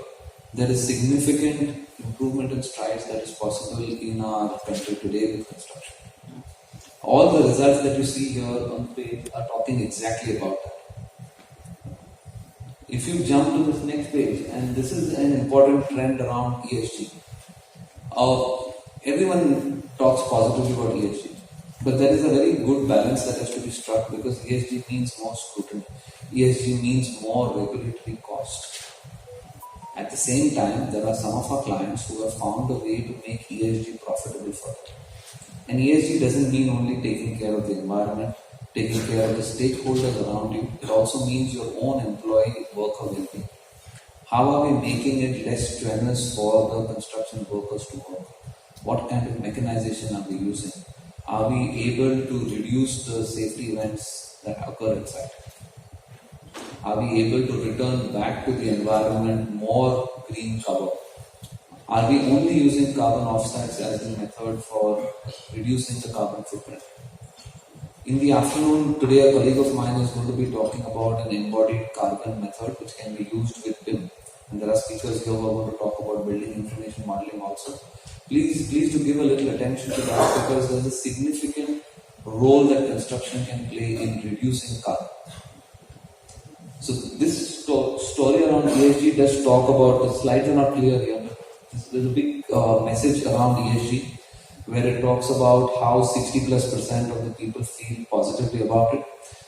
Speaker 7: there is significant improvement and strides that is possible in our country today with construction. All the results that you see here on the page are talking exactly about that. If you jump to this next page, and this is an important trend around ESG. Everyone talks positively about ESG, but there is a very good balance that has to be struck, because ESG means more scrutiny. ESG means more regulatory cost. At the same time, there are some of our clients who have found a way to make ESG profitable for them. And ESG doesn't mean only taking care of the environment, taking care of the stakeholders around you. It also means your own employee worker well-being. How are we making it less strenuous for the construction workers to work? What kind of mechanization are we using? Are we able to reduce the safety events that occur inside? Are we able to return back to the environment more green cover? Are we only using carbon offsets as a method for reducing the carbon footprint? In the afternoon, today a colleague of mine is going to be talking about an embodied carbon method which can be used with BIM. And there are speakers here who are going to talk about building information modeling also. Please do give a little attention to that, because there is a significant role that construction can play in reducing carbon. So this story around ESG does talk about, the slides are not clear here, but there's a big message around ESG where it talks about how 60+% of the people feel positively about it.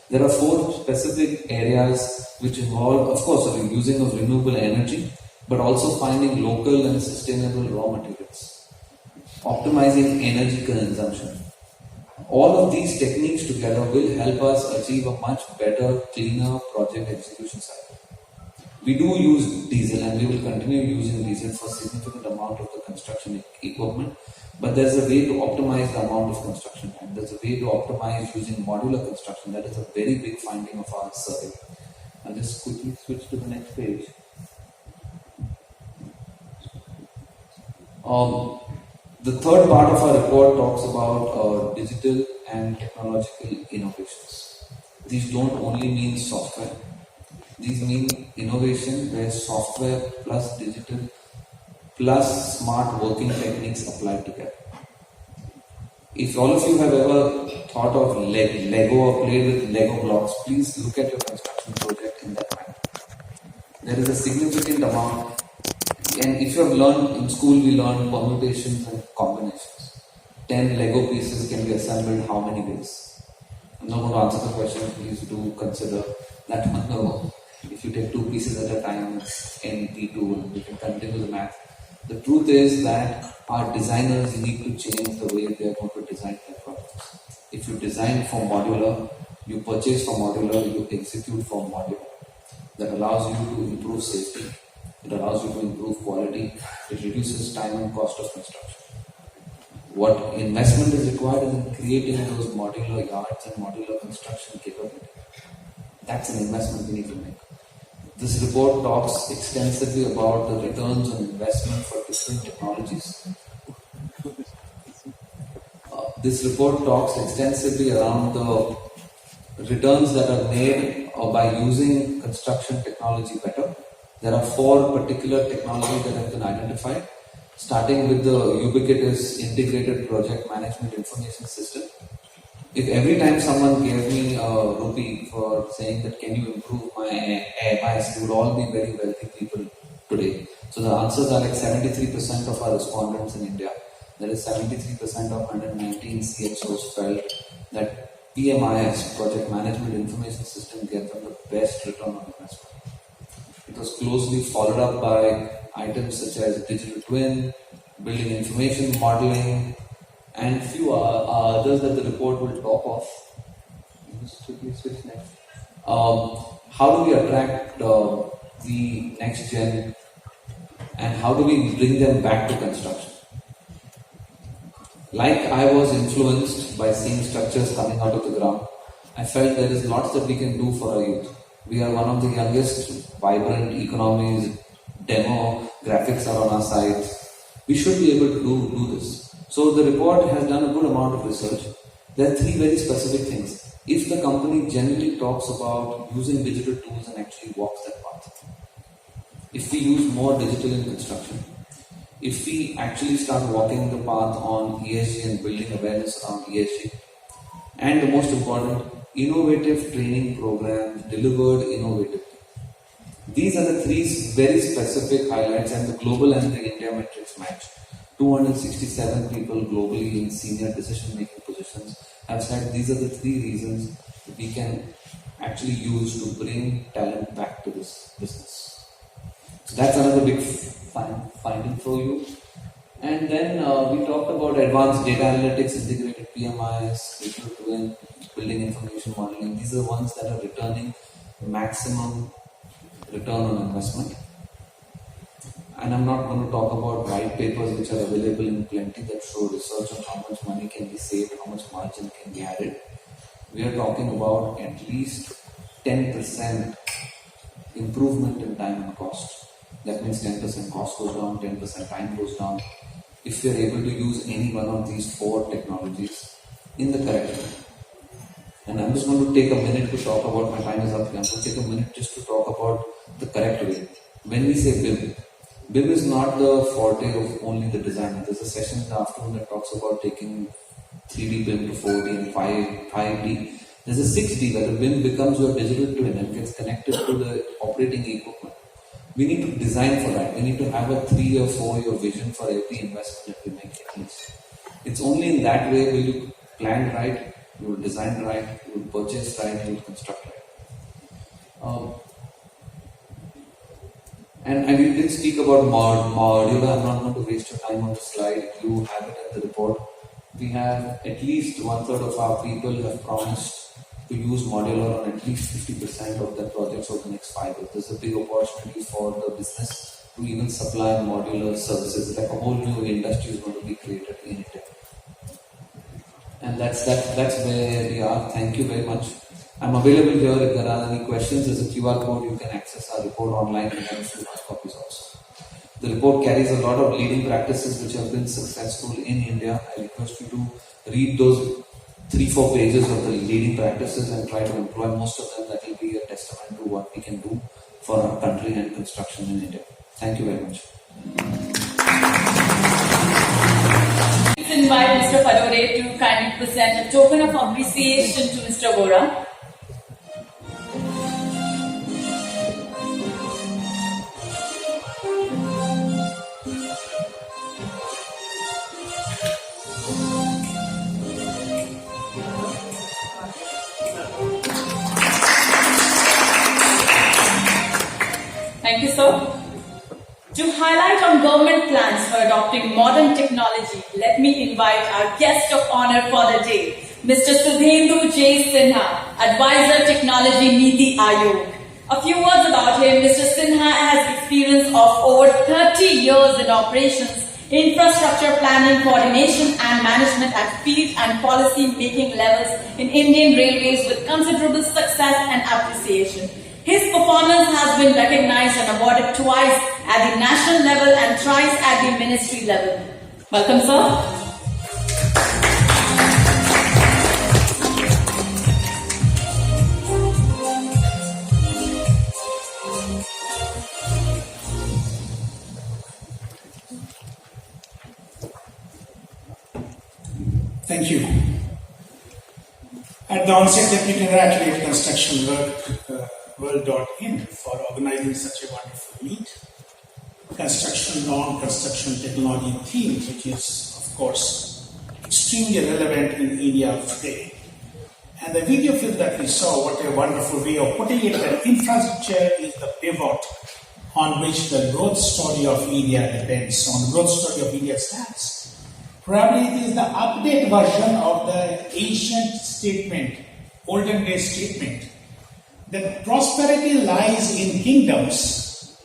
Speaker 7: There are 4 specific areas which involve, of course, the using of renewable energy, but also finding local and sustainable raw materials, optimizing energy consumption. All of these techniques together will help us achieve a much better, cleaner project execution cycle. We do use diesel, and we will continue using diesel for a significant amount of the construction equipment, but there's a way to optimize the amount of construction, and there's a way to optimize using modular construction. That is a very big finding of our survey. I'll just quickly switch to the next page. The third part of our report talks about digital and technological innovations. These don't only mean software. These mean innovation where software plus digital plus smart working techniques applied together. If all of you have ever thought of Lego or played with Lego blocks, please look at your construction project in that manner. There is a significant amount, and if you have learned in school, we learn permutations and combinations. 10 Lego pieces can be assembled how many ways? I'm not going to answer the question, please do consider that number. If you take 2 pieces at a time, it's NP2, and we can continue the math. The truth is that our designers need to change the way they are going to design their projects. If you design for modular, you purchase for modular, you execute for modular. That allows you to improve safety, it allows you to improve quality, it reduces time and cost of construction. What investment is required is in creating those modular yards and modular construction capability. That's an investment we need to make. This report talks extensively about the returns on investment for different technologies. This report talks extensively around the returns that are made by using construction technology better. There are 4 particular technologies that have been identified, starting with the ubiquitous integrated project management information system. If every time someone gave me a rupee for saying that can you improve my AMIs, we would all be very wealthy people today. So the answers are like 73% of our respondents in India. That is 73% of 119 CXOs felt that PMIS, Project Management Information System, gave them the best return on investment. It was closely followed up by items such as digital twin, building information modeling, and few others that the report will talk of. Just quickly switch next. How do we attract the next gen, and how do we bring them back to construction? Like I was influenced by seeing structures coming out of the ground, I felt there is lots that we can do for our youth. We are one of the youngest vibrant economies demo graphics are on our sites. We should be able to do this. So the report has done a good amount of research. There are three very specific things. If the company generally talks about using digital tools and actually walks that path, if we use more digital in construction, if we actually start walking the path on ESG and building awareness around ESG, and the most important, innovative training programs delivered innovatively. These are the three very specific highlights, and the global and the India metrics match. 267 people globally in senior decision-making positions have said these are the three reasons that we can actually use to bring talent back to this business. So that's another big finding for you. And then we talked about advanced data analytics, integrated PMIs, digital twin, building information modeling. These are the ones that are returning maximum return on investment. And I'm not going to talk about white papers which are available in plenty that show research on how much money can be saved, how much margin can be added. We are talking about at least 10% improvement in time and cost. That means 10% cost goes down, 10% time goes down. If we are able to use any one of these four technologies in the correct way. And I'm just going to take a minute to talk about, my time is up here, I'm going to take a minute just to talk about the correct way. When we say BIM, BIM is not the forte of only the designer. There's a session in the afternoon that talks about taking 3D BIM to 4D and 5D. There's a 6D where the BIM becomes your digital twin and gets connected to the operating equipment. We need to design for that. We need to have a 3 or 4 year vision for every investment that we make at least. It's only in that way will you plan right, you will design right, you will purchase right, you will construct right. And we did speak about modular. I'm not going to waste your time on the slide. You have it in the report. We have at least 1/3 of our people have promised to use modular on at least 50% of their projects over the next 5 years. There's a big opportunity for the business to even supply modular services. Like a whole new industry is going to be created in India. And that's where we are. Thank you very much. I'm available here if there are any questions. There's a QR code. You can access our report online and have a few hard copies also. The report carries a lot of leading practices which have been successful in India. I request you to read those 3-4 pages of the leading practices and try to employ most of them. That will be a testament to what we can do for our country and construction in India. Thank you very much.
Speaker 1: Let's invite Mr. Fadore to kindly present a token of appreciation to Mr. Vora. Thank you, sir. To highlight on government plans for adopting modern technology, let me invite our guest of honor for the day, Mr. Sudhendu J. Sinha, Advisor Technology Niti Aayog. A few words about him. Mr. Sinha has experience of over 30 years in operations, infrastructure planning, coordination and management at field and policy making levels in Indian Railways with considerable success and appreciation. His performance has been recognized and awarded twice at the national level and thrice at the ministry level. Welcome, sir.
Speaker 5: Thank you. At the onset, let me congratulate Construction World.in for organizing such a wonderful meet. Construction non-construction technology theme, which is, of course, extremely relevant in India today. And the video clip that we saw, what a wonderful way of putting it, that infrastructure is the pivot on which the growth story of India depends, on the growth story of India stands. Probably it is the update version of the ancient statement, olden day statement, that prosperity lies in kingdoms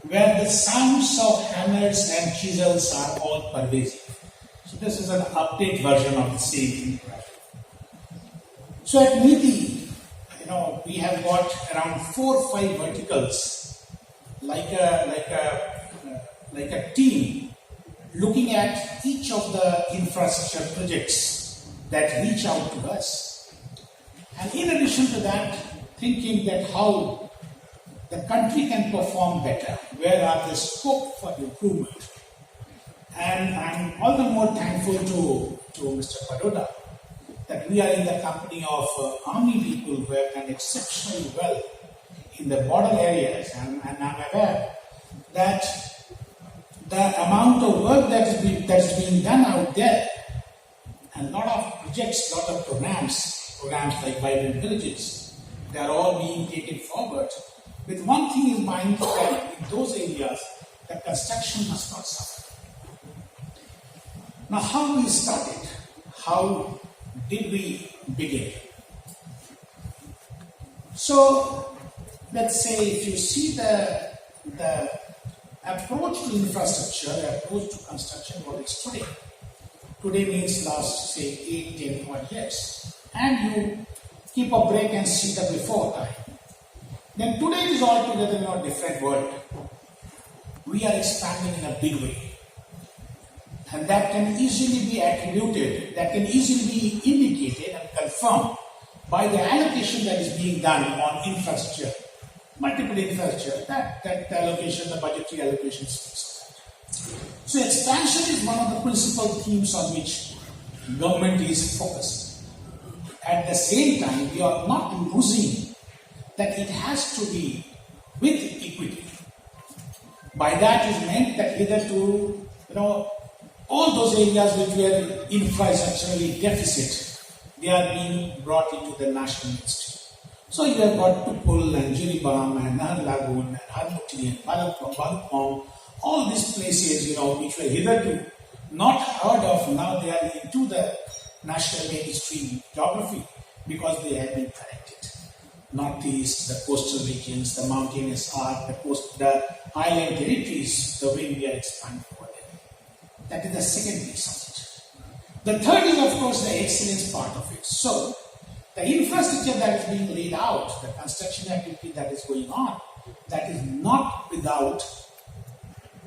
Speaker 5: where the sounds of hammers and chisels are all pervasive. So this is an update version of the same thing. So at Niti, we have got around 4 or 5 verticals, like a like a team looking at each of the infrastructure projects that reach out to us. And in addition to that, thinking that how the country can perform better, where are the scope for improvement. And I'm all the more thankful to Mr. Baroda that we are in the company of Army people who have done exceptionally well in the border areas, and I'm aware that the amount of work that's being done out there, and a lot of projects, a lot of programs like Vibrant Villages, they are all being taken forward with one thing in mind, that in those areas, the construction must not suffer. Now, how we started? How did we begin? So, let's say if you see the approach to infrastructure, the approach to construction, what is today? Today means last, say, 8, 10 odd years. And you keep a break and see the before time. Then today it is altogether a different world. We are expanding in a big way. And that can easily be attributed, that can easily be indicated and confirmed by the allocation that is being done on infrastructure, multiple infrastructure, that allocation, the budgetary allocation speaks of that. So expansion is one of the principal themes on which government is focused. At the same time, we are not losing that it has to be with equity. By that is meant that hitherto, all those areas which were infrastructurally deficit, they are being brought into the national mainstream. So you have got Tupul and Jiribam and Nahar Lagoon and Harmuti and Balapong, all these places, which were hitherto not heard of, now they are into the national mainstream geography because they have been corrected. Northeast, the coastal regions, the mountainous arc, the island territories, the way we are expanding over there. That is the second piece of it. The third is, of course, the excellence part of it. So, the infrastructure that is being laid out, the construction activity that is going on, that is not without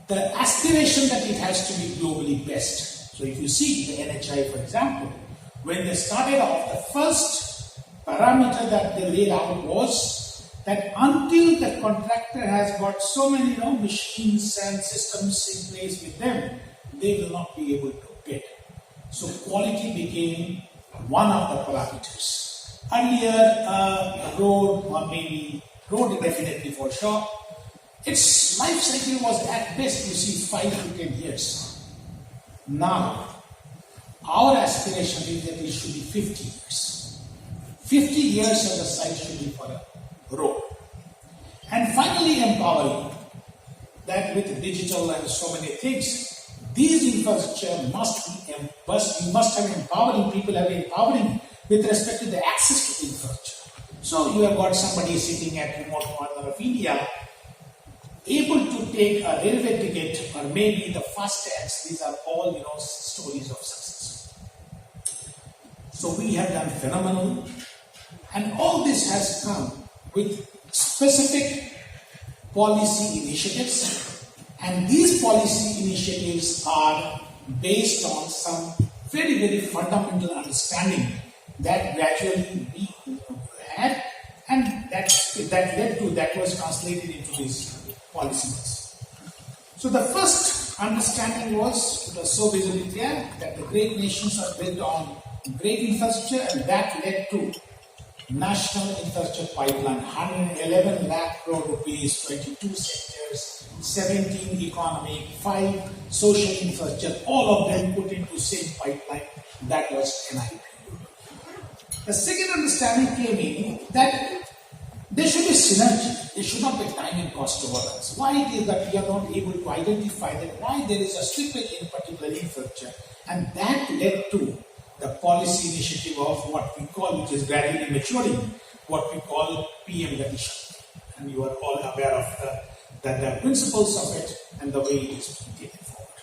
Speaker 5: the aspiration that it has to be globally best. So, if you see the NHI, for example, when they started off, the first parameter that they laid out was that until the contractor has got so many machines and systems in place with them, they will not be able to bid. So quality became one of the parameters. Earlier, road, or maybe road definitely for sure, its life cycle was at best, 5 to 10 years. Now, our aspiration is that it should be 50 years. 50 years of the site should be for a road. And finally, empowering. That with digital and so many things, these infrastructure must have empowering people, have empowering with respect to the access to infrastructure. So you have got somebody sitting at remote corner of India, able to take a railway ticket or maybe the FASTags. These are all stories of success. So we have done phenomenal. And all this has come with specific policy initiatives, and these policy initiatives are based on some very, very fundamental understanding that gradually we had, and that was translated into these policies. So the first understanding was, it was so visibly clear that the great nations are built on great infrastructure, and that led to National Infrastructure Pipeline, 111 lakh crore rupees, 22 sectors, 17 economic, 5 social infrastructure, all of them put into same pipeline. That was NIP. The second understanding came in that there should be synergy. There should not be time and cost overruns. Why it is that we are not able to identify that why there is a slippage in particular infrastructure, and that led to the policy initiative of what we call, which is gradually maturing, what we call PM Gatisha. And you are all aware of the principles of it and the way it is being taken forward.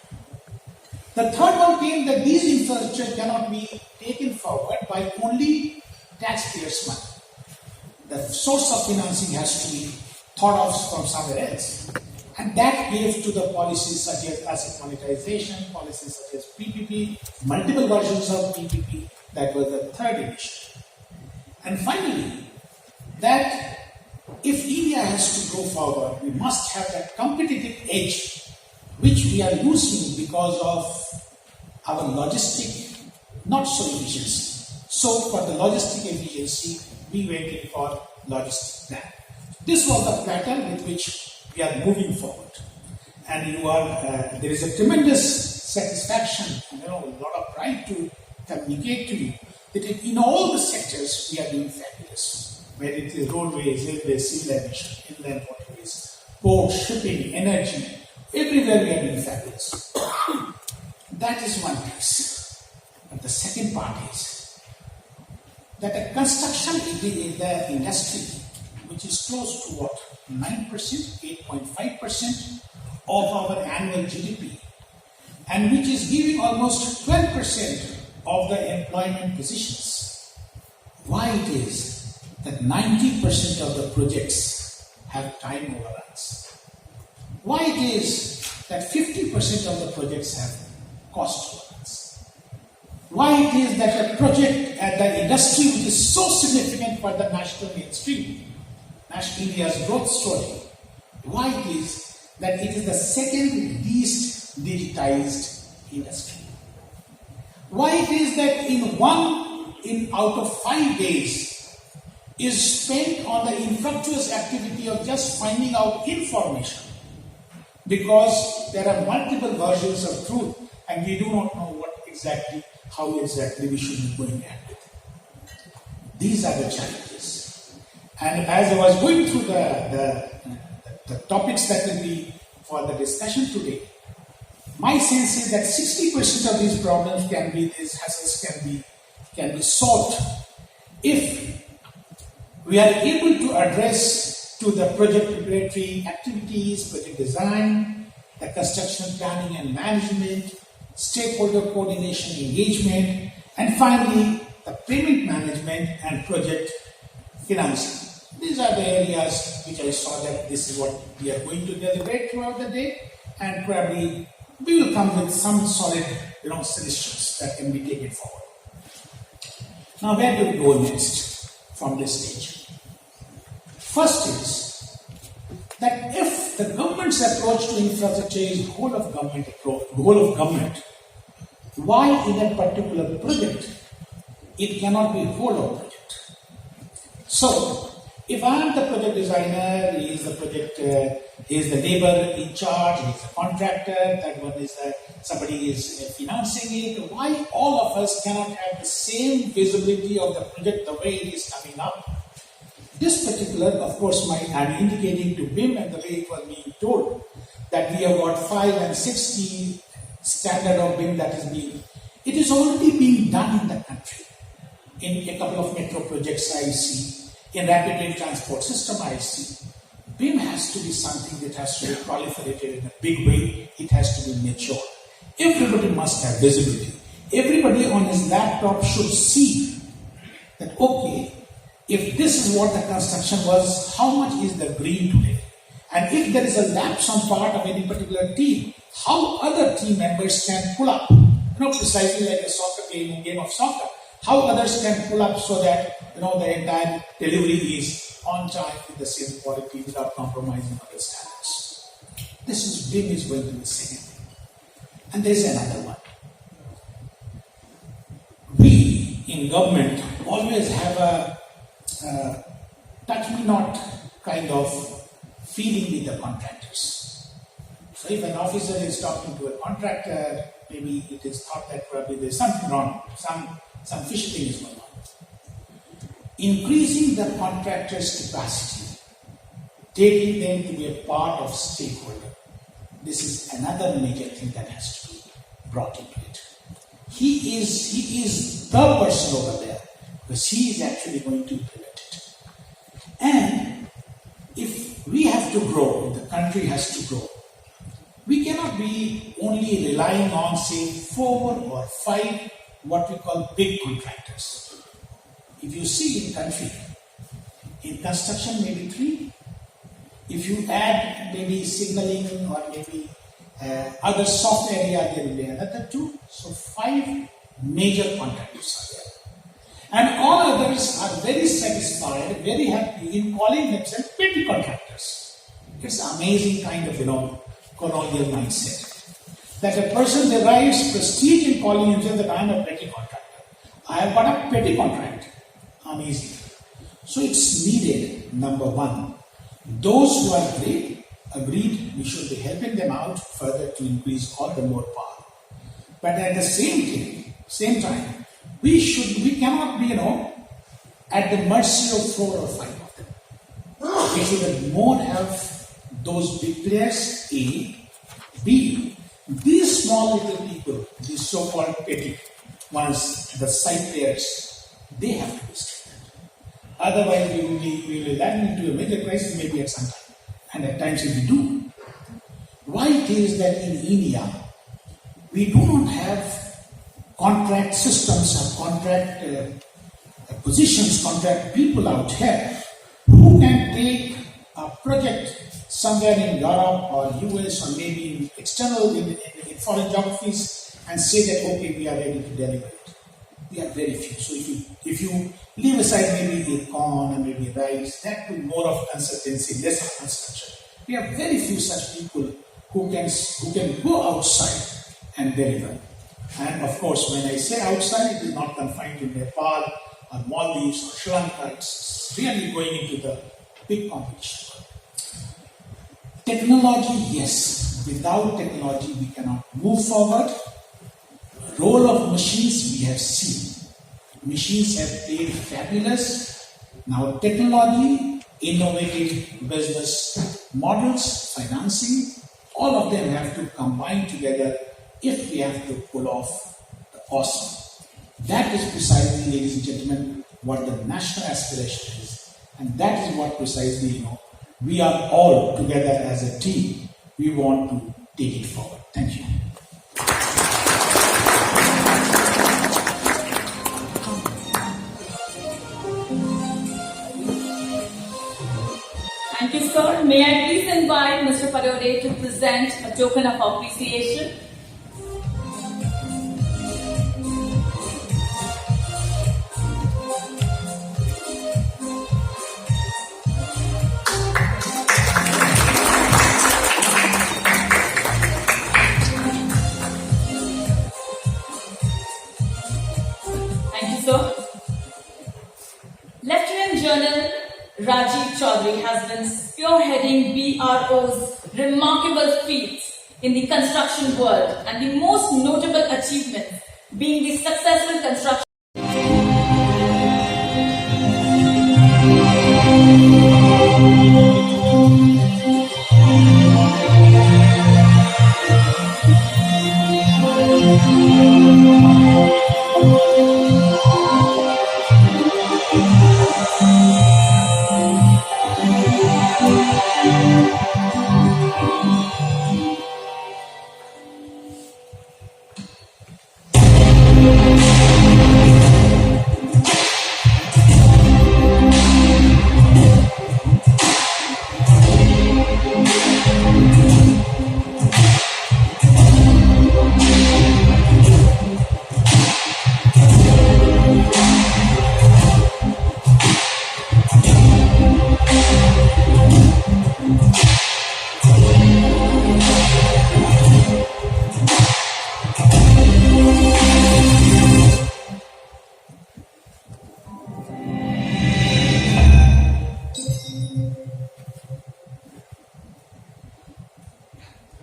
Speaker 5: The third one came that these infrastructure cannot be taken forward by only taxpayers' money. The source of financing has to be thought of from somewhere else. And that gave to the policies such as asset monetization, policies such as PPP, multiple versions of PPP. That was the third initiative. And finally, that if India has to go forward, we must have that competitive edge which we are losing because of our logistic not so efficiency. So for the logistic efficiency, we went in for logistic plan. This was the pattern with which we are moving forward. And there is a tremendous satisfaction and a lot of pride to communicate to you that in all the sectors we are doing fabulous. Whether it is roadways, railways, civil aviation, inland waterways, ports, shipping, energy, everywhere we are doing fabulous. That is one piece. But the second part is that the construction in the industry, which is close to what? 9%, 8.5% of our annual GDP, and which is giving almost 12% of the employment positions. Why it is that 90% of the projects have time overruns? Why it is that 50% of the projects have cost overruns? Why it is that a project at the industry which is so significant for the national mainstream, India's growth story, why it is that it is the second least digitized industry? Why it is that in out of 5 days is spent on the infructuous activity of just finding out information, because there are multiple versions of truth and we do not know how exactly we should be going at it. These are the challenges. And as I was going through the topics that will be for the discussion today, my sense is that 60% of these problems these hassles can be solved if we are able to address to the project preparatory activities, project design, the construction planning and management, stakeholder coordination engagement, and finally the payment management and project financing. These are the areas which I saw that this is what we are going to deliberate throughout the day, and probably we will come with some solid solutions that can be taken forward. Now where do we go next from this stage? First is that if the government's approach to infrastructure is whole of government, why in a particular project it cannot be whole of project? So if I am the project designer, he is the labor in charge, he is the contractor, that one is somebody is financing it, why all of us cannot have the same visibility of the project the way it is coming up? This particular, of course, I'm indicating to BIM and the way it was being told that we have got 5 and 60 standard of BIM that is being, it is already being done in the country. In a couple of metro projects I see, in rapid rail transport system I see. BIM has to be something that has to be proliferated in a big way. It has to be mature. Everybody must have visibility. Everybody on his laptop should see that, okay, if this is what the construction was, how much is the green today? And if there is a lapse on part of any particular team, how other team members can pull up, precisely like a game of soccer, how others can pull up so that the entire delivery is on time with the same quality without compromising other standards. BIM is going to be the second thing. And there is another one. We in government always have a touch me not kind of feeling with the contractors. So if an officer is talking to a contractor, maybe it is thought that probably there is something wrong, some fishy thing is going on. Increasing the contractor's capacity, taking them to be a part of stakeholder. This is another major thing that has to be brought into it. He is the person over there because he is actually going to implement it. And if we have to grow, the country has to grow, we cannot be only relying on, say, 4 or 5 what we call big contractors. If you see in country, in construction maybe 3, If you add maybe signaling or maybe other soft area, there will be another 2. So 5 major contractors are there. And all others are very satisfied, very happy in calling themselves petty contractors. It's amazing kind of, colonial mindset. That a person derives prestige in calling himself that I am a petty contractor. I have got a petty contract. Amazing. So it's needed, number 1. Those who are great, agreed, we should be helping them out further to increase all the more power. But at the same time, we cannot be, at the mercy of 4 or 5 of them. We should more have those big players, A. B. These small little people, these so-called petty ones, the side players, they have to be strengthened. Otherwise, we will land into a major crisis maybe at some time. And at times we do. Why it is that in India, we do not have contract systems or contract positions, contract people out here who can take a project somewhere in Europe or US or maybe in external, in foreign geographies and say that, okay, we are ready to deliver it. We are very few. So if you leave aside maybe corn and maybe rice, that will more of consultancy, less of construction. We have very few such people who can go outside and deliver. And of course, when I say outside, it is not confined to Nepal or Maldives or Sri Lanka. It's really going into the big competition. Technology, yes. Without technology, we cannot move forward. Role of machines, we have seen. Machines have played fabulous. Now technology, innovative business models, financing, all of them have to combine together if we have to pull off the awesome. That is precisely, ladies and gentlemen, what the national aspiration is. And that is what precisely, we are all together as a team. We want to take it forward. Thank you.
Speaker 1: Thank you, sir. May I please invite Mr. Parode to present a token of appreciation? Thank you, sir. Lieutenant General Rajiv Chaudhary has been spearheading BRO's remarkable feats in the construction world, and the most notable achievement being the successful construction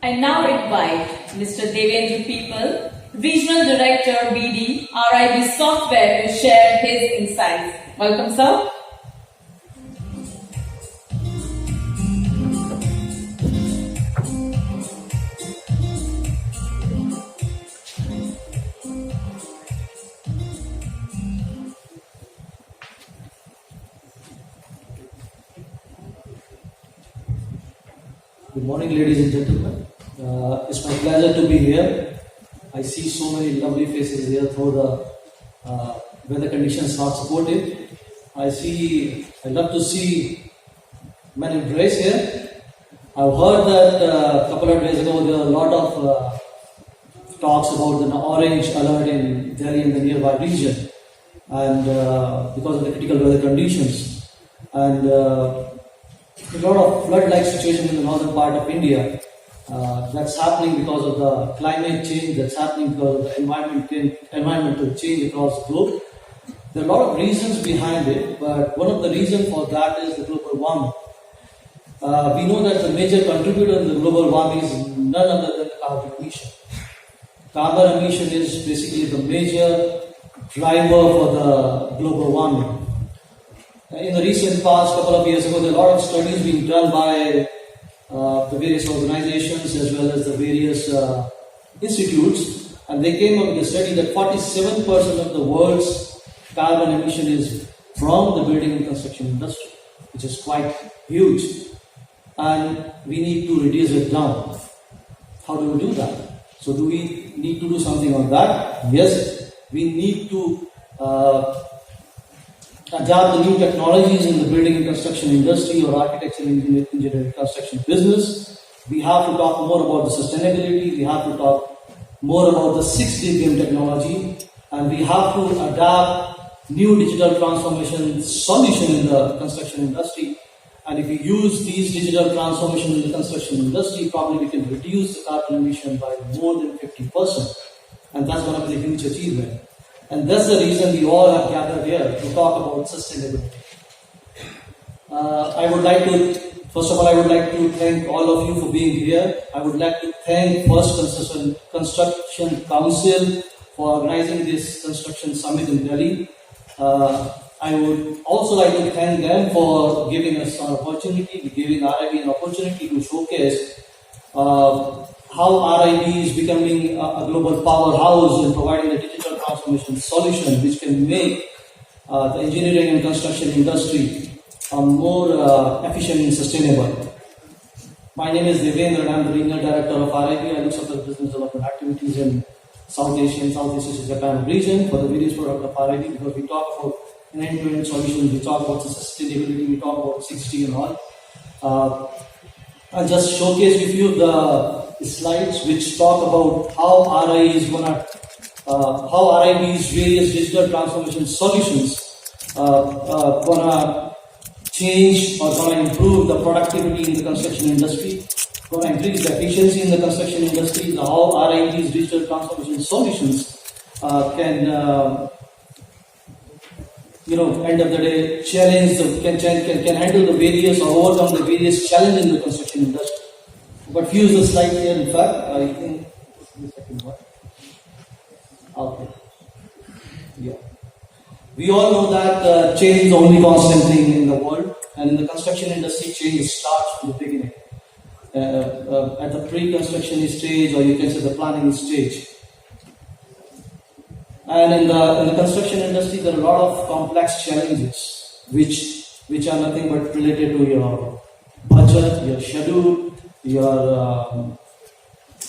Speaker 1: I now invite Mr. Devendra People, Regional Director BD, RIB Software, to share his insights. Welcome, sir.
Speaker 8: Good morning, ladies and gentlemen. It's my pleasure to be here. I see so many lovely faces here, though the weather conditions not supportive. I love to see men embrace here. I've heard that a couple of days ago there were a lot of talks about the orange alert in Delhi and the nearby region, and because of the critical weather conditions, and a lot of flood-like situation in the northern part of India. That's happening because of the climate change, that's happening because of the environmental change across the globe. There are a lot of reasons behind it, but one of the reasons for that is the global warming. We know that the major contributor in the global warming is none other than carbon emission. Carbon emission is basically the major driver for the global warming. In the recent past, couple of years ago, there are a lot of studies being done by the various organizations as well as the various institutes, and they came up with a study that 47% of the world's carbon emission is from the building and construction industry, which is quite huge, and we need to reduce it down. How do we do that? So do we need to do something on that? Yes, we need to adapt the new technologies in the building and construction industry or architecture and engineering construction business. We have to talk more about the sustainability, we have to talk more about the 6D technology, and we have to adapt new digital transformation solution in the construction industry. And if we use these digital transformation in the construction industry, probably we can reduce the carbon emission by more than 50%. And that's going to be a huge achievement. And that's the reason we all have gathered here to talk about sustainability. First of all, I would like to thank all of you for being here. I would like to thank First Construction Council for organizing this construction summit in Delhi. I would also like to thank them for giving us an opportunity, giving RIB an opportunity to showcase how RIB is becoming a global powerhouse in providing the digital transformation solution which can make the engineering and construction industry more efficient and sustainable. My name is Devendra and I am the Regional Director of RIB. I look after the business development activities in South Asia and Southeast Asia Japan region for the various products of RIB, because we talk about an end-to-end solution, we talk about the sustainability, we talk about 6D and all. I'll just showcase with you the slides which talk about how RIB's various digital transformation solutions gonna change or gonna improve the productivity in the construction industry, gonna increase the efficiency in the construction industry, how RIB's digital transformation solutions can end of the day, can handle the various or overcome the various challenges in the construction industry. But few is the slide here, in fact, I think the second one. Okay. Yeah. We all know that change is the only constant thing in the world, and in the construction industry, change starts from the beginning. At the pre-construction stage, or you can say the planning stage. And in the construction industry, there are a lot of complex challenges which are nothing but related to your budget, your schedule, your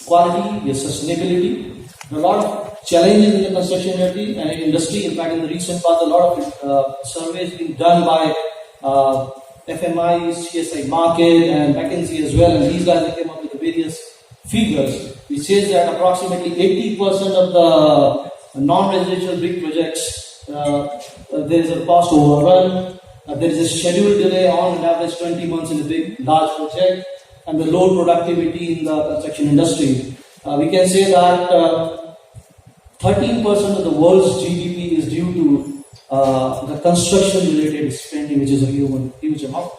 Speaker 8: quality, your sustainability. There are a lot of challenges in the construction industry. In fact, in the recent past, a lot of surveys being done by FMI, CSI Market, and McKinsey as well. And these guys came up with the various figures, which says that approximately 80% of the non-residential brick projects, there is a cost overrun, there is a schedule delay on an average 20 months in a big, large project, and the low productivity in the construction industry. We can say that 13% of the world's GDP is due to the construction-related spending, which is a huge amount.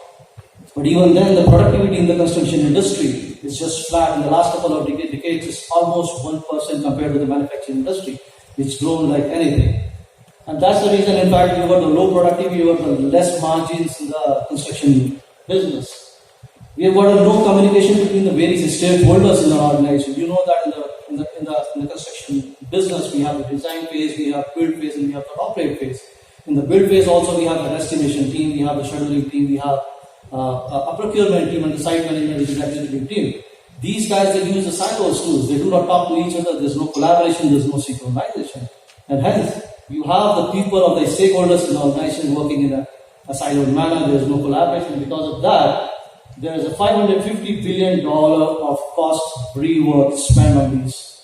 Speaker 8: But even then, the productivity in the construction industry is just flat. In the last couple of decades, it's almost 1% compared to the manufacturing industry, which grown like anything. And that's the reason, in fact, you got the low productivity, you got the less margins in the construction business. We have got a low communication between the various stakeholders in the organization. You know that in the construction business, we have the design phase, we have build phase, and we have the operate phase. In the build phase also, we have the estimation team, we have the scheduling team, we have a procurement team, and the site management, which is the executive team. These guys, they use the silos tools. They do not talk to each other. There's no collaboration. There's no synchronization. And hence, you have the people of the stakeholders in the organization working in a siloed manner. There's no collaboration. Because of that, there is a $550 billion of cost rework spent on these.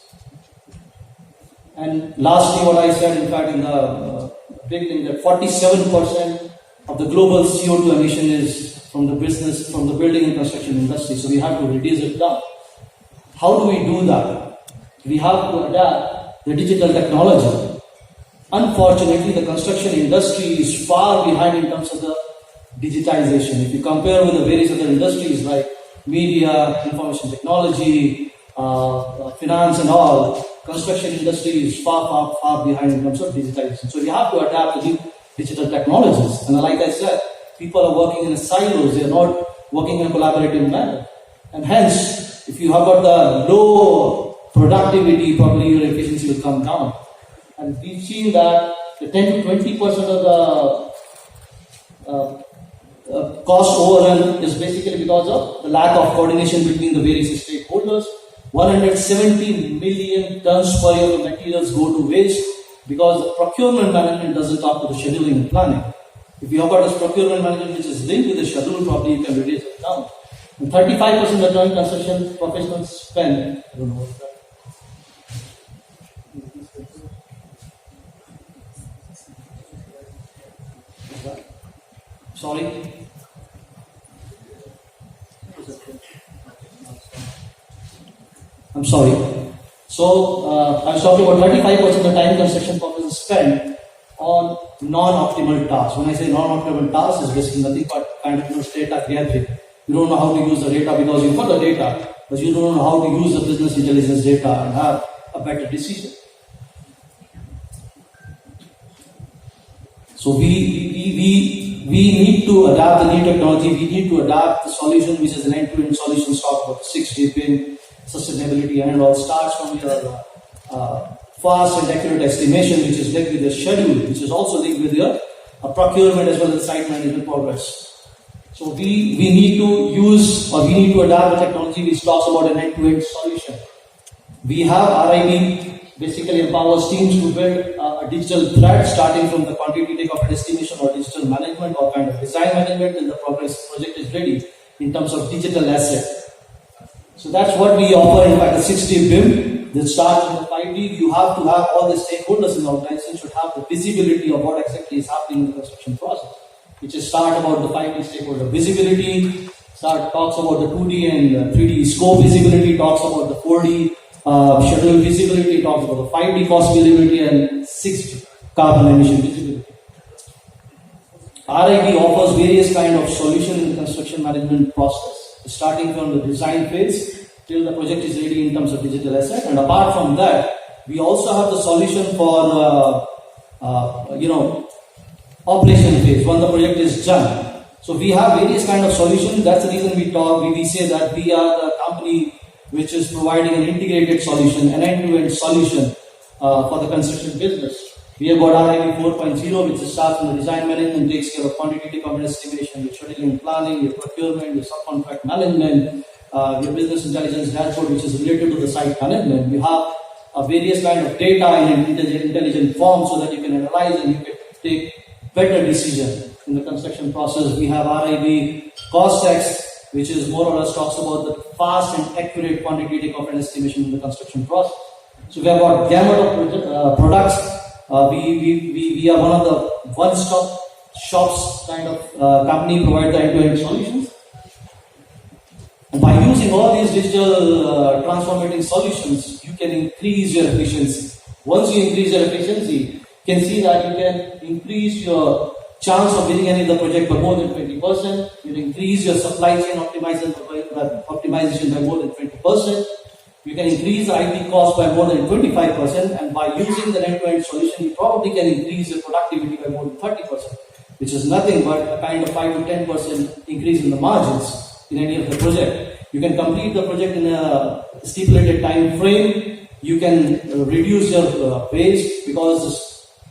Speaker 8: And lastly, what I said, in fact, in the beginning, that 47% of the global CO2 emission is from the building and construction industry. So we have to reduce it down. How do we do that? We have to adapt the digital technology. Unfortunately, the construction industry is far behind in terms of the digitization. If you compare with the various other industries like media, information technology, finance and all, construction industry is far behind in terms of digitization. So we have to adapt to new digital technologies. And like I said, people are working in silos, they are not working in a collaborative manner. And hence, if you have got the low productivity, probably your efficiency will come down. And we've seen that the 10 to 20% of the cost overrun is basically because of the lack of coordination between the various stakeholders. 170 million tons per year of materials go to waste because the procurement management doesn't talk to the scheduling and planning. If you have got this procurement management which is linked with the schedule, probably you can reduce it down. And 35% of the joint construction professionals spend, I don't know what's that. Sorry. I'm sorry. So, I was talking about 35% of the time construction professionals spend on non-optimal tasks. When I say non-optimal tasks, it's basically nothing but kind of data gathering. You don't know how to use the data because you've got the data, but you don't know how to use the business intelligence data and have a better decision. So we need to adapt the new technology. We need to adapt the solution, which is an end-to-end solution. Talk about 6D BIM, sustainability, and it all starts from your fast and accurate estimation, which is linked with your schedule, which is also linked with your procurement as well as site management progress. So we need to use, or we need to adapt the technology which talks about an end-to-end solution. We have RIB basically empowers teams to build a digital thread starting from the quantity takeoff and estimation or digital management or kind of design management till the project is ready in terms of digital asset. So that's what we offer. In fact, the 6D BIM that starts in the 5D. You have to have all the stakeholders in the organization should have the visibility of what exactly is happening in the construction process. Which is start about the 5D stakeholder visibility, talks about the 2D and 3D scope visibility, talks about the 4D schedule visibility, talks about the 5D cost visibility and 6D carbon emission visibility. RIB offers various kind of solution in the construction management process, starting from the design phase till the project is ready in terms of digital asset. And apart from that, we also have the solution for operation phase when the project is done. So we have various kind of solutions. That's the reason we say that we are the company which is providing an integrated solution, an end-to-end solution for the construction business. We have got RIB 4.0, which starts from the design management, takes care of quantity takeoff and estimation, your scheduling and planning, your procurement, your subcontract management, your business intelligence dashboard, which is related to the site management. We have various kind of data in an intelligent form so that you can analyze and you can take better decision in the construction process. We have RIB cost X, which is more or less talks about the fast and accurate quantity takeoff and estimation in the construction process. So we have got gamut of products. We are one of the one-stop shops kind of company provide the end-to-end solutions. And by using all these digital transformative solutions, you can increase your efficiency. Once you increase your efficiency, you can see that you can increase your chance of winning any of the project by more than 20%. You can increase your supply chain optimization by more than 20%. You can increase the IT cost by more than 25%. And by using the end-to-end solution, you probably can increase your productivity by more than 30%, which is nothing but a kind of 5 to 10% increase in the margins in any of the project. You can complete the project in a stipulated time frame. You can reduce your waste because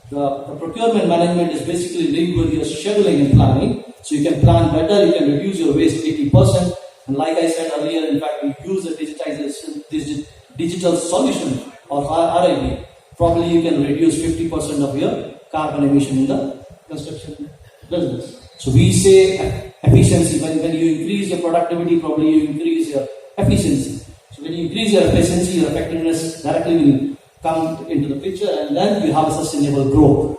Speaker 8: the procurement management is basically linked with your scheduling and planning. So you can plan better, you can reduce your waste 80%. And like I said earlier, in fact, we use the digital solution of RIB. Probably you can reduce 50% of your carbon emission in the construction business. So we say efficiency. When you increase your productivity, probably you increase your efficiency. So when you increase your efficiency, your effectiveness directly will come into the picture, and then you have a sustainable growth.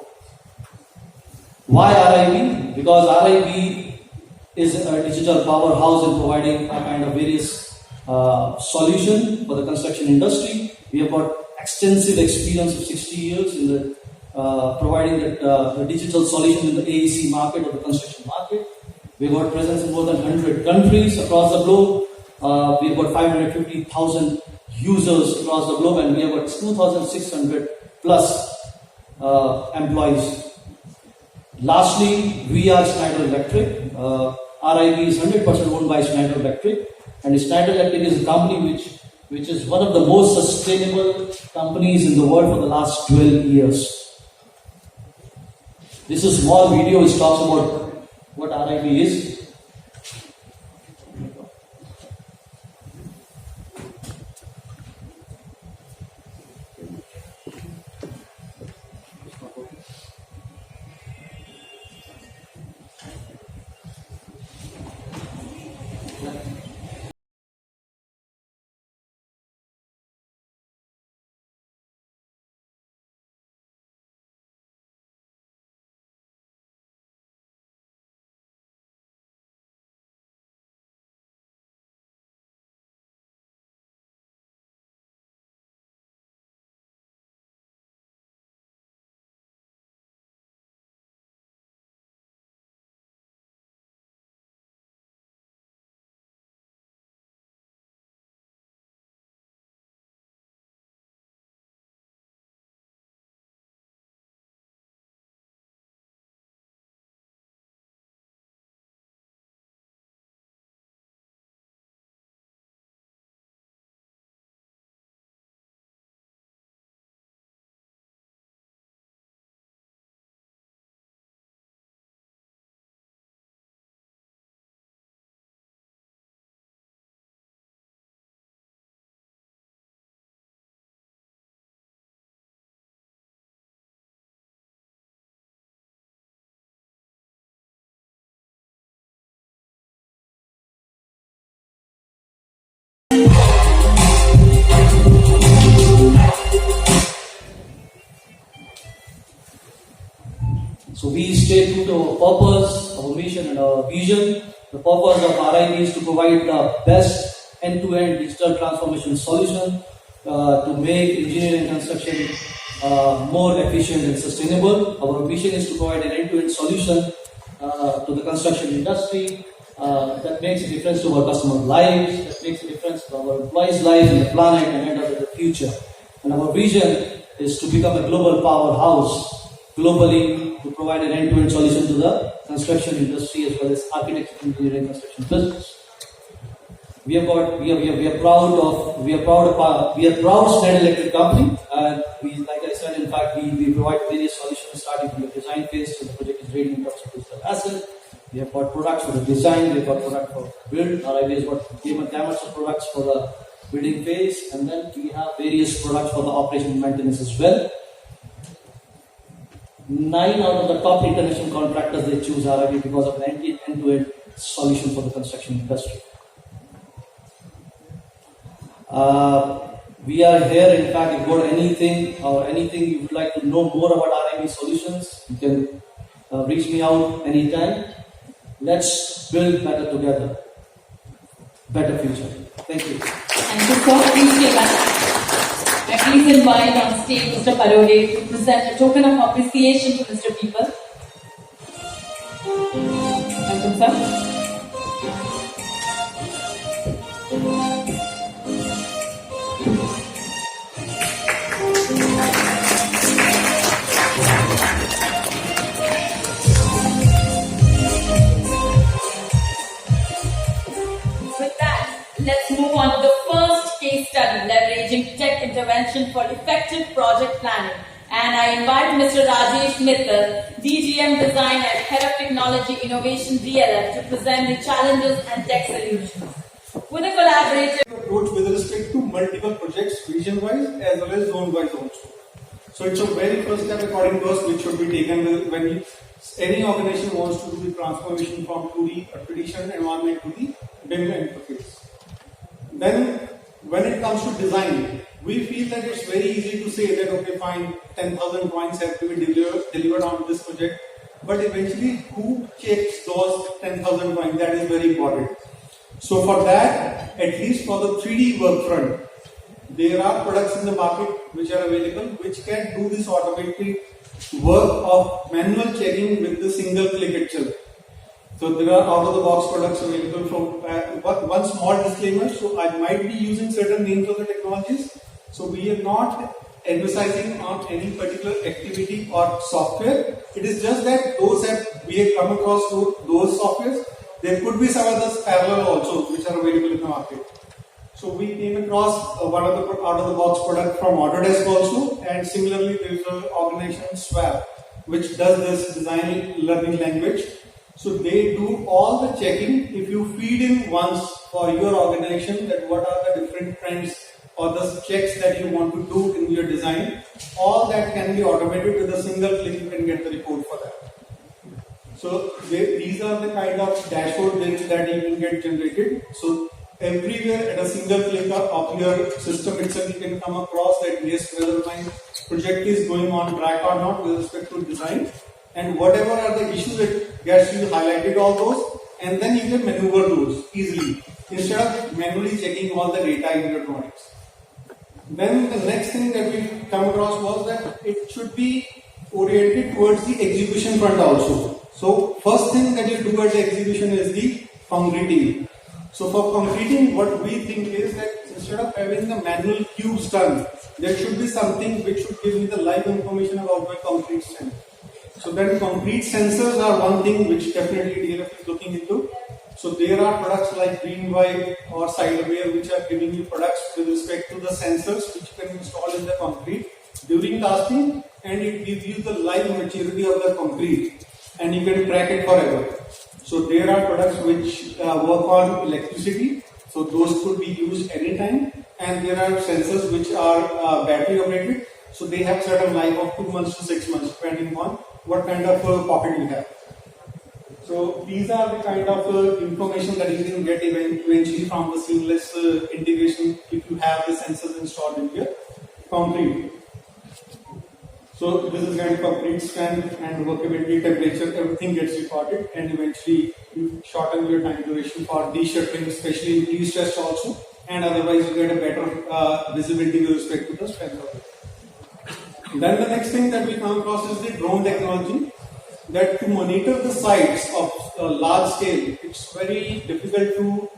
Speaker 8: Why RIB? Because RIB is a digital powerhouse in providing a kind of various solution for the construction industry. We have got extensive experience of 60 years in the providing the digital solution in the AEC market or the construction market. We have got presence in more than 100 countries across the globe. We have got 550,000 users across the globe, and we have got 2,600 plus employees. Lastly, we are Schneider Electric. RIB is 100% owned by Schneider Electric, and Schneider Electric is a company which is one of the most sustainable companies in the world for the last 12 years. This is a small video which talks about what RIB is. So we stay true to our purpose, our mission, and our vision. The purpose of RIB is to provide the best end-to-end digital transformation solution to make engineering and construction more efficient and sustainable. Our vision is to provide an end-to-end solution to the construction industry that makes a difference to our customers' lives, that makes a difference to our employees' lives and the planet and end up in the future. And our vision is to become a global powerhouse globally to provide an end-to-end solution to the construction industry as well as architecture, engineering, construction business. We are proud Schneider Electric company, and we, like I said, in fact, we provide various solutions starting from the design phase to the project is ready in terms of digital asset. We have got products for the design, we have got product for build. RIB has got gamut of products for the building phase, and then we have various products for the operation and maintenance as well. 9 out of the top international contractors, they choose RIB because of an end-to-end solution for the construction industry. We are here, in fact, if you got anything you would like to know more about RIB solutions, you can reach me out anytime. Let's build better together. Better future. Thank you.
Speaker 1: Thank you, sir. Please stay back. And please invite on stage Mr. Parode to present a token of appreciation to Mr. People. Welcome, sir. With that, let's move on to the first case study, leveraging tech intervention for effective project planning. And I invite Mr. Rajesh Mittal, DGM Design and Head of Technology Innovation DLF, to present the challenges and tech solutions. With a collaborative
Speaker 9: approach with respect to multiple projects, region-wise as well as zone-wise also. So it's a very first step according to us which should be taken when we any organization wants to do the transformation from 2D or traditional environment to the BIM interface. Then when it comes to design, we feel that it's very easy to say that okay fine, 10,000 drawings have to be delivered on this project, but eventually who checks those 10,000 drawings? That is very important. So for that, at least for the 3D work front, there are products in the market which are available which can do this automated work of manual checking with the single click itself. So there are out of the box products available from one small disclaimer. So I might be using certain names of the technologies. So we are not emphasizing on any particular activity or software. It is just that we have come across those softwares. There could be some others parallel also which are available in the market. So we came across one of the out of the box product from Autodesk also, and similarly there is an organization Swap which does this design learning language. So they do all the checking. If you feed in once for your organization that what are the different trends or the checks that you want to do in your design, all that can be automated with a single click. You can get the report for that. So these are the kind of dashboard links that you can get generated. So everywhere at a single click of your system itself, you can come across that yes, whether my project is going on track or not with respect to design, and whatever are the issues that gets you highlighted all those, and then you can maneuver those easily instead of manually checking all the data in your drawings. Then the next thing that we come across was that it should be oriented towards the execution front also. So first thing that you do at the execution is the concreting. So for concreting, what we think is that instead of having the manual cubes done, there should be something which should give me the live information about my concrete strength. So then concrete sensors are one thing which definitely DLF is looking into. So there are products like Greenwide or Sideaware which are giving you products with respect to the sensors which you can install in the concrete during casting, and it gives you the live maturity of the concrete and you can track it forever. So there are products which work on electricity, so those could be used anytime, and there are sensors which are battery operated, so they have certain life of 2 months to 6 months depending on what kind of pocket you have. So these are the kind of information that you can get eventually from the seamless integration if you have the sensors installed in your concrete. So this is kind of concrete strength and workability, temperature, everything gets recorded, and eventually you shorten your time duration for de-shuttering, especially in de-stress also, and otherwise you get a better visibility with respect to the strength of it. Then the next thing that we come across is the drone technology, that to monitor the sites of large scale, it's very difficult to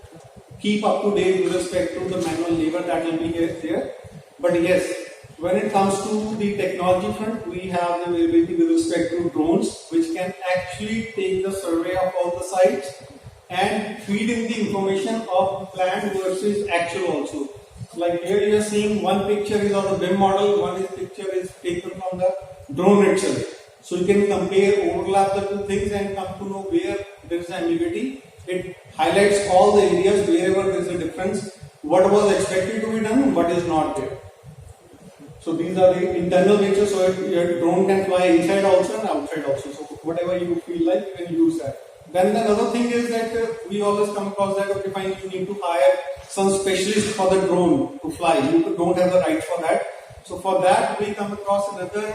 Speaker 9: keep up to date with respect to the manual labor that will be there. But yes, when it comes to the technology front, we have the availability with respect to drones, which can actually take the survey of all the sites and feed in the information of planned versus actual also. Like here you are seeing one picture is of the BIM model, one picture is taken from the drone itself. So you can compare, overlap the two things and come to know where there is ambiguity. It highlights all the areas wherever there is a difference, what was expected to be done and what is not there. So these are the internal features, so your drone can fly inside also and outside also. So whatever you feel like, you can use that. Then another thing is that we always come across that okay, fine, you need to hire some specialist for the drone to fly. You don't have the right for that. So for that, we come across another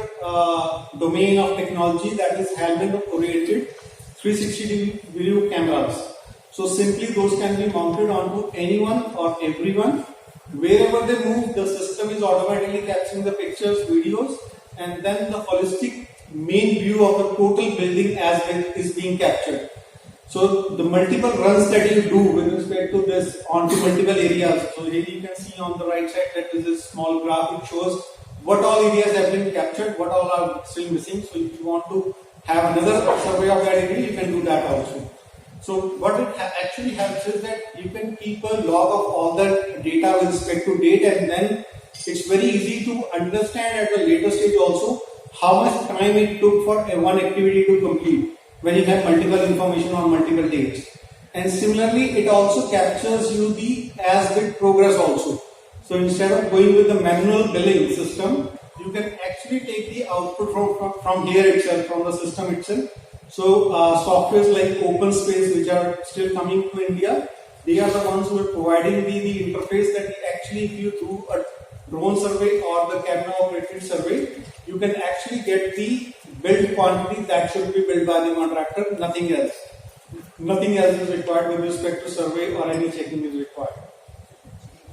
Speaker 9: domain of technology that is Halman oriented 360 view cameras. So simply those can be mounted onto anyone or everyone. Wherever they move, the system is automatically capturing the pictures, videos, and then the holistic main view of the total building as it is being captured. So the multiple runs that you do with respect to this onto multiple areas. So here you can see on the right side that this is a small graph which shows what all areas have been captured, what all are still missing. So if you want to have another survey of that area, you can do that also. So what it actually helps is that you can keep a log of all the data with respect to date, and then it's very easy to understand at the later stage also how much time it took for one activity to complete when you have multiple information on multiple dates. And similarly, it also captures you the as-built progress also. So instead of going with the manual billing system, you can actually take the output from here itself, from the system itself, So softwares like OpenSpace, which are still coming to India, they are the ones who are providing the interface that actually if you do a drone survey or the camera operated survey, you can actually get the build quantity that should be built by the contractor, nothing else. Nothing else is required with respect to survey or any checking is required.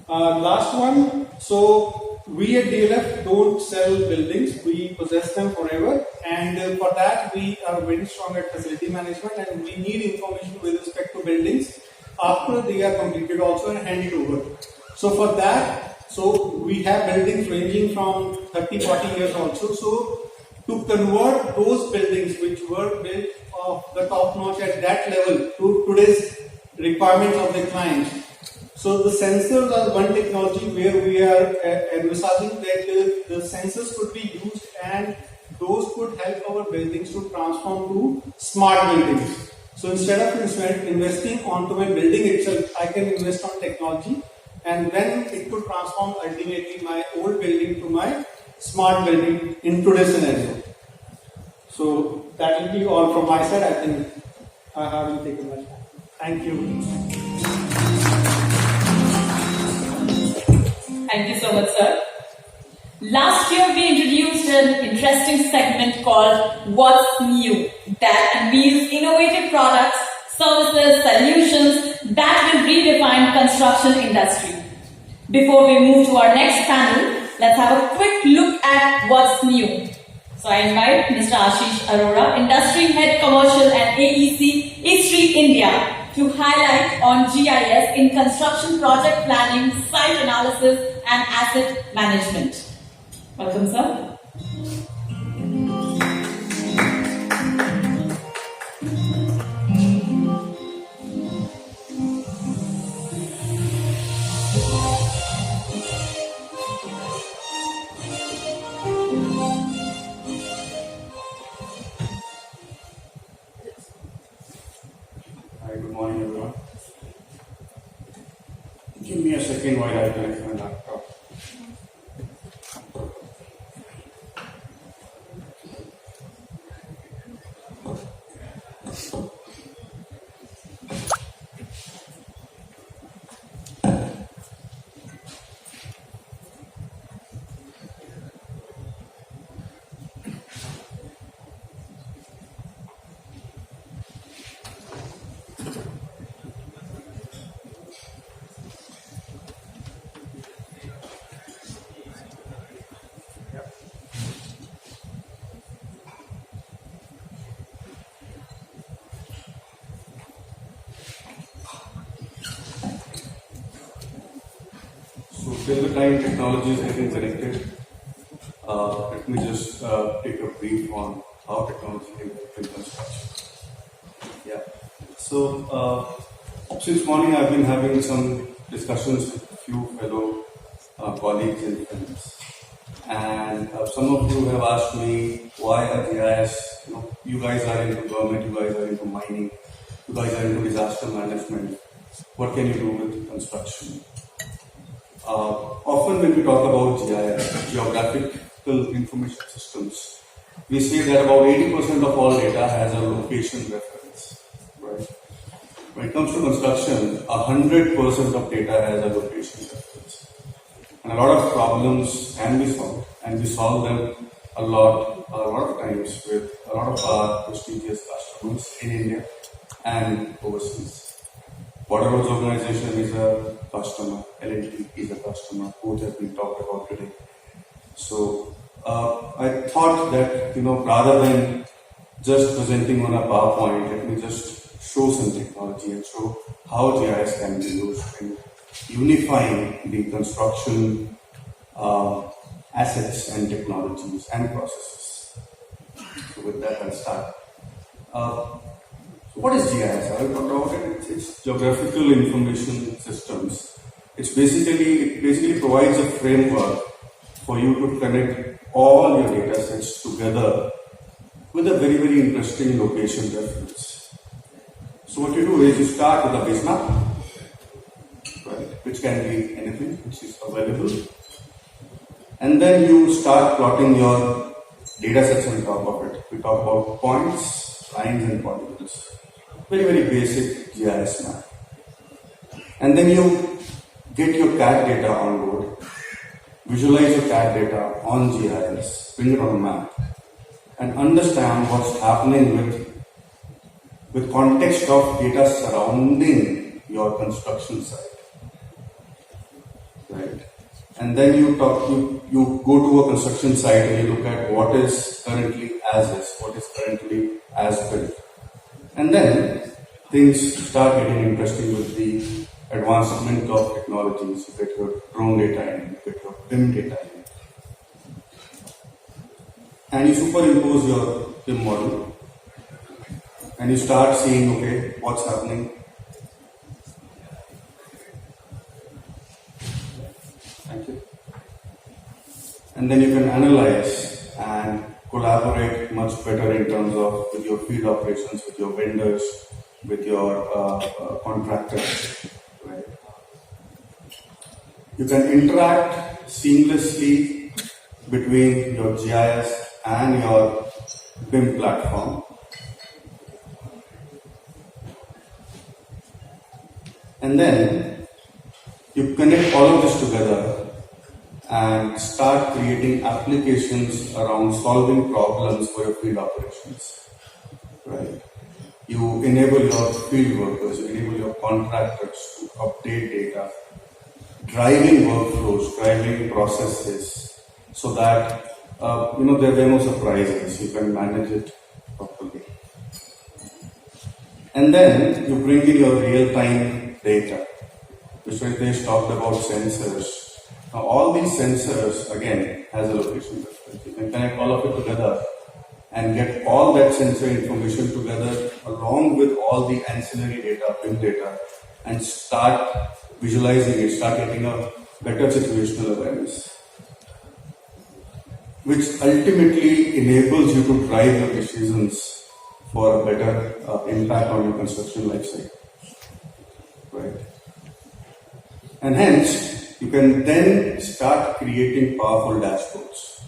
Speaker 9: Last one, so we at DLF don't sell buildings, we possess them forever, and for that we are very strong at facility management, and we need information with respect to buildings after they are completed also and hand it over. So for that, so we have buildings ranging from 30-40 years also. So to convert those buildings which were built of the top notch at that level to today's requirements of the client. So the sensors are one technology where we are envisaging that the sensors could be used and those could help our buildings to transform to smart buildings. So instead of investing onto my building itself, I can invest on technology and then it could transform ultimately my old building to my smart building in today's scenario. So that will be all from my side. I think I haven't taken much time. Thank you.
Speaker 1: Thank you so much, sir. Last year, we introduced an interesting segment called What's New, that unveils innovative products, services, solutions that will redefine construction industry. Before we move to our next panel, let's have a quick look at what's new. So I invite Mr. Ashish Arora, Industry Head Commercial and AEC, E3 India, to highlight on GIS in construction project planning, site analysis and asset management. Welcome, sir.
Speaker 2: Hi, good morning everyone. Give me a second while I connect my laptop. So till the time technology is getting connected, let me just take a brief on how technology can help in construction. Yeah. So since morning I've been having some discussions with a few fellow colleagues and friends, and some of you have asked me why a GIS. You guys are into government, you guys are into mining, you guys are into disaster management. What can you do with construction? Often when we talk about GIS, geographical information systems, we say that about 80% of all data has a location reference, right? When it comes to construction, 100% of data has a location reference. And a lot of problems can be solved, and we solve them a lot of times with a lot of our prestigious customers in India and overseas. Water Roads organization is a customer, L&T is a customer, both have been talked about today. So I thought that, rather than just presenting on a PowerPoint, let me just show some technology and show how GIS can be used in unifying the construction assets and technologies and processes. So with that, I'll start. What is GIS? I will talk about it. It's geographical information systems. It basically provides a framework for you to connect all your data sets together with a very, very interesting location reference. So what you do is you start with a base map, right, which can be anything which is available, and then you start plotting your data sets on top of it. We talk about points, lines and polygons. Very, very basic GIS map. And then you get your CAD data on board, visualize your CAD data on GIS, bring it on a map, and understand what's happening with context of data surrounding your construction site. Right? And then you go to a construction site and you look at what is currently as is, what is currently as built. And then things start getting interesting with the advancement of technologies. You get your drone data in, you get your BIM data in. And you superimpose your BIM model and you start seeing, okay, what's happening. Thank you. And then you can analyze and collaborate much better in terms of with your field operations, with your vendors, with your contractors. Right? You can interact seamlessly between your GIS and your BIM platform. And then you connect all of this together and start creating applications around solving problems for your field operations. Right? You enable your field workers, you enable your contractors to update data, driving workflows, driving processes, so that there are no surprises. You can manage it properly. And then you bring in your real-time data. Mr. Ritesh talked about sensors. Now all these sensors, again, has a location reference. You can connect all of it together and get all that sensor information together along with all the ancillary data, BIM data, and start visualizing it, start getting a better situational awareness, which ultimately enables you to drive your decisions for a better impact on your construction life cycle. Right? And hence, you can then start creating powerful dashboards.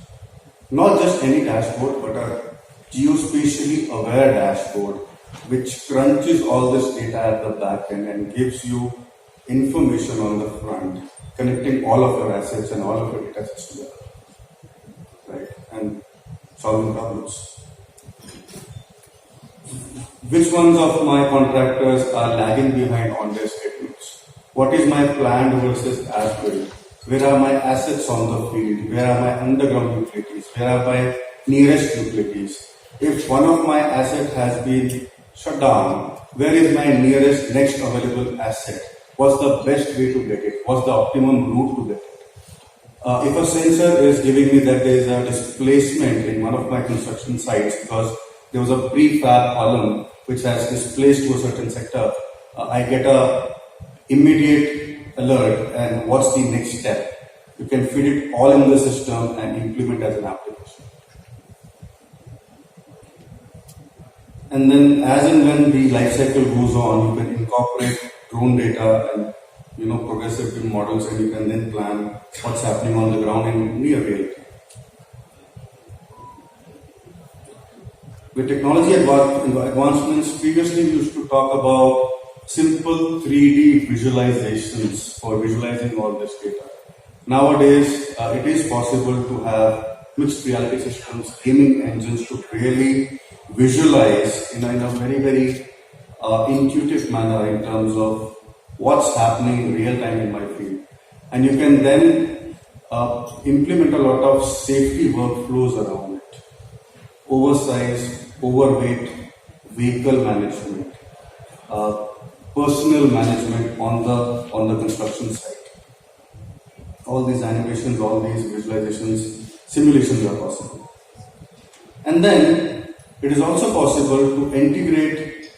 Speaker 2: Not just any dashboard, but a geospatially aware dashboard which crunches all this data at the back end and gives you information on the front, connecting all of your assets and all of your data sets together. Right? And solving problems. Which ones of my contractors are lagging behind on their schedules? What is my planned versus as built? Where are my assets on the field? Where are my underground utilities? Where are my nearest utilities? If one of my assets has been shut down, where is my nearest next available asset? What's the best way to get it? What's the optimum route to get it? If a sensor is giving me that there is a displacement in one of my construction sites because there was a prefab column which has displaced to a certain sector, I get a immediate alert and what's the next step. You can feed it all in the system and implement as an application. And then as and when the life cycle goes on, you can incorporate drone data and progressive BIM models, and you can then plan what's happening on the ground in near real time. With technology advancements, previously we used to talk about simple 3D visualizations for visualizing all this data. Nowadays, it is possible to have mixed reality systems, gaming engines to really visualize in a very, very intuitive manner in terms of what's happening in real time in my field. And you can then implement a lot of safety workflows around it. Oversized, overweight vehicle management, personal management on the construction site. All these animations, all these visualizations, simulations are possible. And then it is also possible to integrate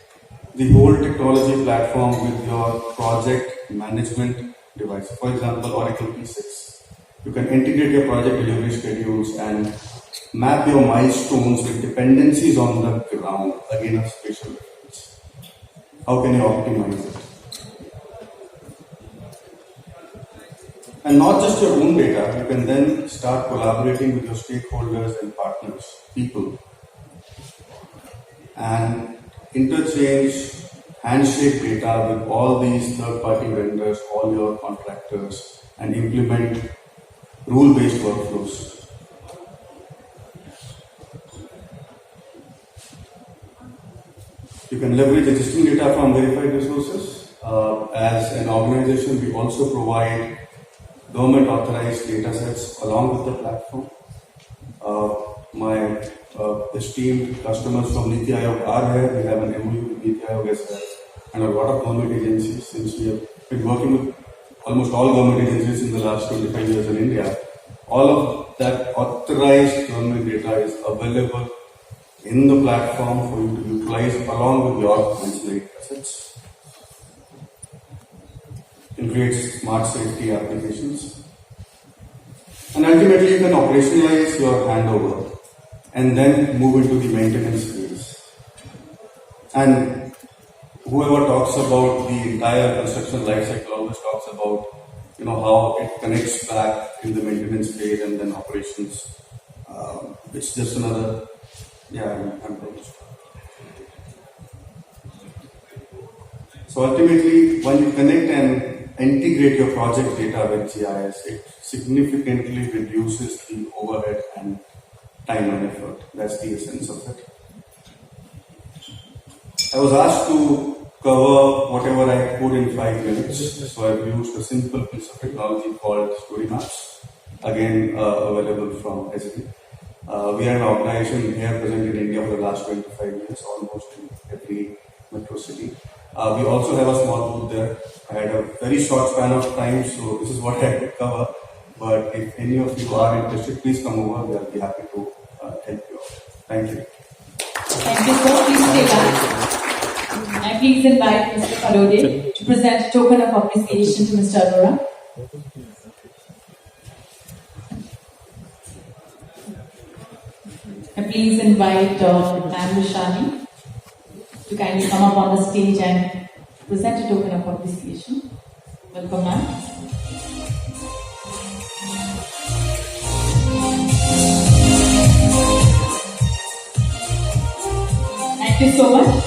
Speaker 2: the whole technology platform with your project management device. For example, Oracle P6. You can integrate your project delivery schedules and map your milestones with dependencies on the ground, again a spatial reference. How can you optimize it? And not just your own data, you can then start collaborating with your stakeholders and partners, people, and interchange handshake data with all these third-party vendors, all your contractors, and implement rule-based workflows. You can leverage existing data from verified resources. As an organization, we also provide government authorized data sets along with the platform. My esteemed customers from Niti Aayog are here. We have an MOU with Niti Aayog as well, and a lot of government agencies, since we have been working with almost all government agencies in the last 25 years in India. All of that authorized government data is available in the platform for you to utilize along with your ancillary assets. It creates smart safety applications. And ultimately, you can operationalize your handover and then move into the maintenance phase. And whoever talks about the entire construction life cycle always talks about, how it connects back in the maintenance phase and then operations. It's just another, I'm promised. So ultimately, when you connect and integrate your project data with GIS, it significantly reduces the overhead and time and effort. That's the essence of it. I was asked to cover whatever I could in 5 minutes, so I've used a simple piece of technology called Story Maps, again available from SD. We are an organization here present in India for the last 25 years, almost in every metro city. We also have a small booth there. I had a very short span of time, so this is what I could cover. But if any of you are interested, please come over. We'll be happy to help you out. Thank you.
Speaker 1: Thank you, sir. Please stay back. I please invite Mr. Parode to present a token of appreciation to Mr. Arora. I please invite Ma'am Vishani to kindly come up on the stage and present a token of appreciation. Welcome, ma'am. Thank you so much.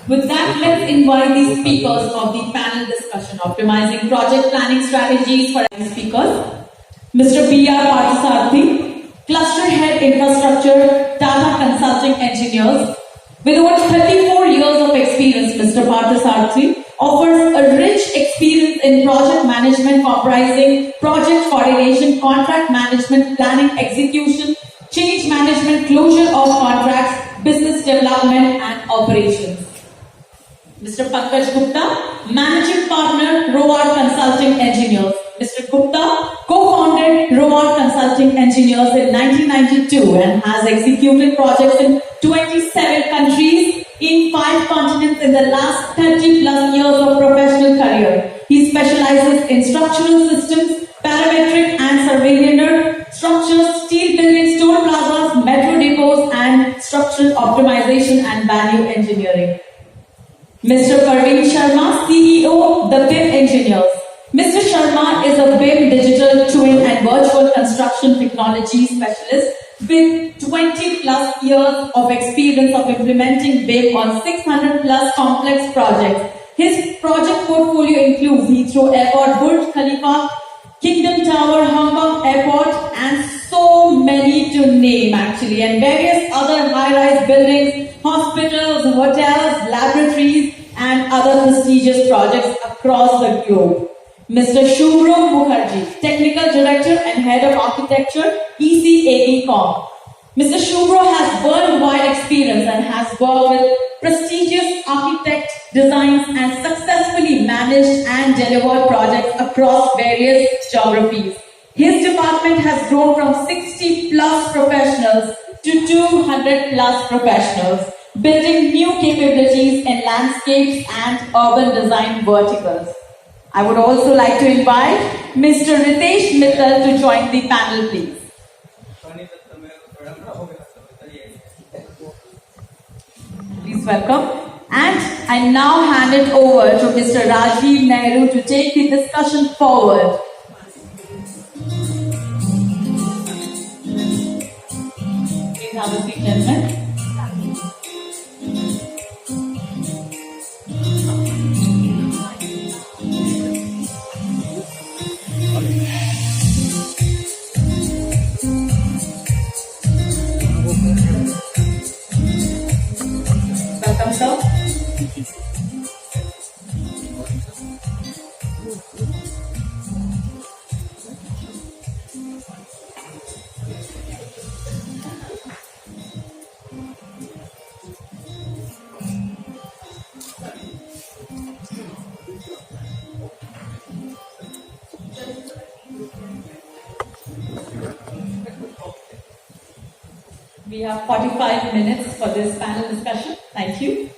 Speaker 1: With that, let's invite the speakers of the panel discussion, Optimizing Project Planning Strategies for any speakers. Mr. B.R. Parthasarathy, Cluster Head Infrastructure, Tata Consulting Engineers. With over 34 years of experience, Mr. Parthasarathy offers a rich experience in project management comprising project coordination, contract management, planning, execution, change management, closure of contracts, business development and operations. Mr. Pankaj Gupta, Managing Partner, Roard Consulting Engineers. Mr. Gupta co-founded Roard Consulting Engineers in 1992 and has executed projects in 27 countries in 5 continents in the last 30 plus years of professional career. He specializes in structural systems, parametric and surveillance structures, steel buildings, toll plazas, metro depots and structural optimization and value engineering. Mr. Parveen Sharma, CEO, The BIM Engineers. Mr. Sharma is a BIM digital twin and virtual construction technology specialist with 20 plus years of experience of implementing BIM on 600 plus complex projects. His project portfolio includes Heathrow Airport, Burj Khalifa, Kingdom Tower, Hong Kong Airport, and so many to name actually, and various other high-rise buildings, hospitals, hotels, laboratories, and other prestigious projects across the globe. Mr. Shubhro Mukherjee, Technical Director and Head of Architecture, ECAECom. Mr. Shubhro has worldwide experience and has worked with prestigious architect designs and successfully managed and delivered projects across various geographies. His department has grown from 60 plus professionals to 200 plus professionals, building new capabilities in landscapes and urban design verticals. I would also like to invite Mr. Ritesh Mittal to join the panel, please. Please welcome. And I now hand it over to Mr. Rajiv Nehru to take the discussion forward. have a seat, gentlemen. Welcome, sir. We have 45 minutes for this panel discussion. Thank you.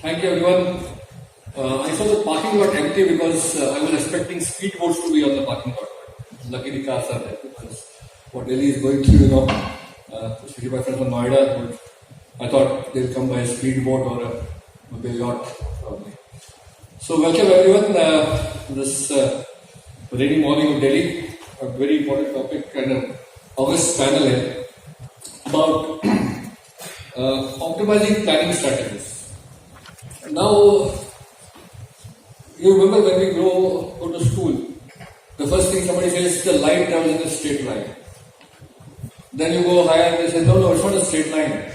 Speaker 10: Thank you, everyone. I saw the parking lot empty because I was expecting speedboats to be on the parking lot. Luckily, cars are there because what Delhi is going through, especially my friends from Noida, I thought they'll come by a speedboat or maybe a yacht, probably. So, welcome everyone. This rainy morning of Delhi, a very important topic and an August panel here about optimizing planning strategies. Now, you remember when we go to school, the first thing somebody says the line travels in a straight line. Then you go higher and they say, no, it's not a straight line.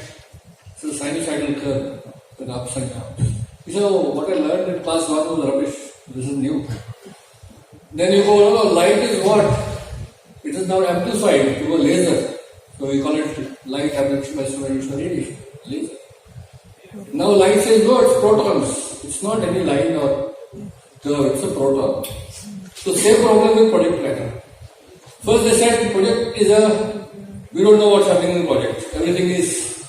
Speaker 10: It's a sinusoidal curve with ups and downs. You say, oh, what I learned in class 1 was rubbish. This is new. Then you go, no, light is what? It is now amplified to a laser. So we call it light amplification radiation. Laser. Now light says, no, it's protons. It's not any line or curve, it's a proton. So same problem with project planner. First they said project is we don't know what's happening in the project. Everything is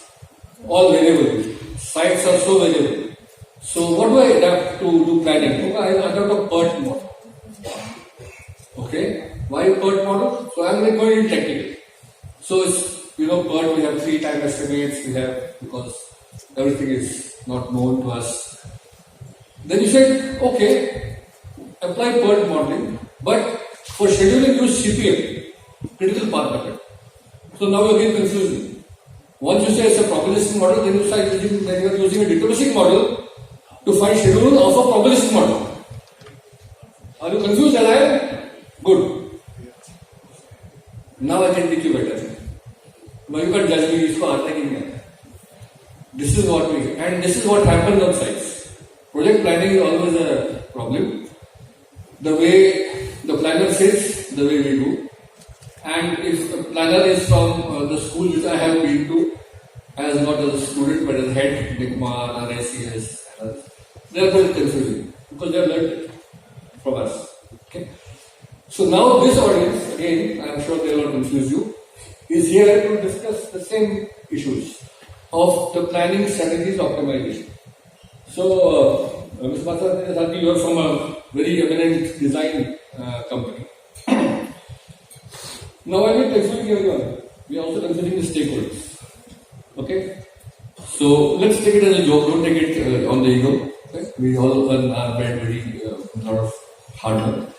Speaker 10: all variable. Sites are so variable. So what do I adapt to do planning? Okay, I adopt a PERT model. Okay, why PERT model? So I'm going to technical. So it's, PERT we have 3 time estimates, we have, because everything is not known to us. Then you said, okay, apply PERT modeling, but for scheduling use CPM, critical path method. So now you again confusing. Once you say it's a probabilistic model, then you start using, then you are using a deterministic model to find schedule of a probabilistic model. Are you confused as I am? Good. Now I can teach you better. Now you can judge me, isko aata hi nahi. This is what we, and this is what happens on sites. Project planning is always a problem. The way the planner sits, the way we do. And if the planner is from the school which I have been to, as not as a student but as head, DICMA, RACS, they are quite confusing because they have learned it from us. Okay. So now this audience, again, I am sure they will not confuse you, is here to discuss the same issues of the planning strategies optimization. So, Mr. Matha, you are from a very eminent design company. Now I will confuse everyone. We are also confusing the stakeholders. Okay? So let's take it as a joke, don't take it on the ego. Okay? We all earn our bread very lot of hard work.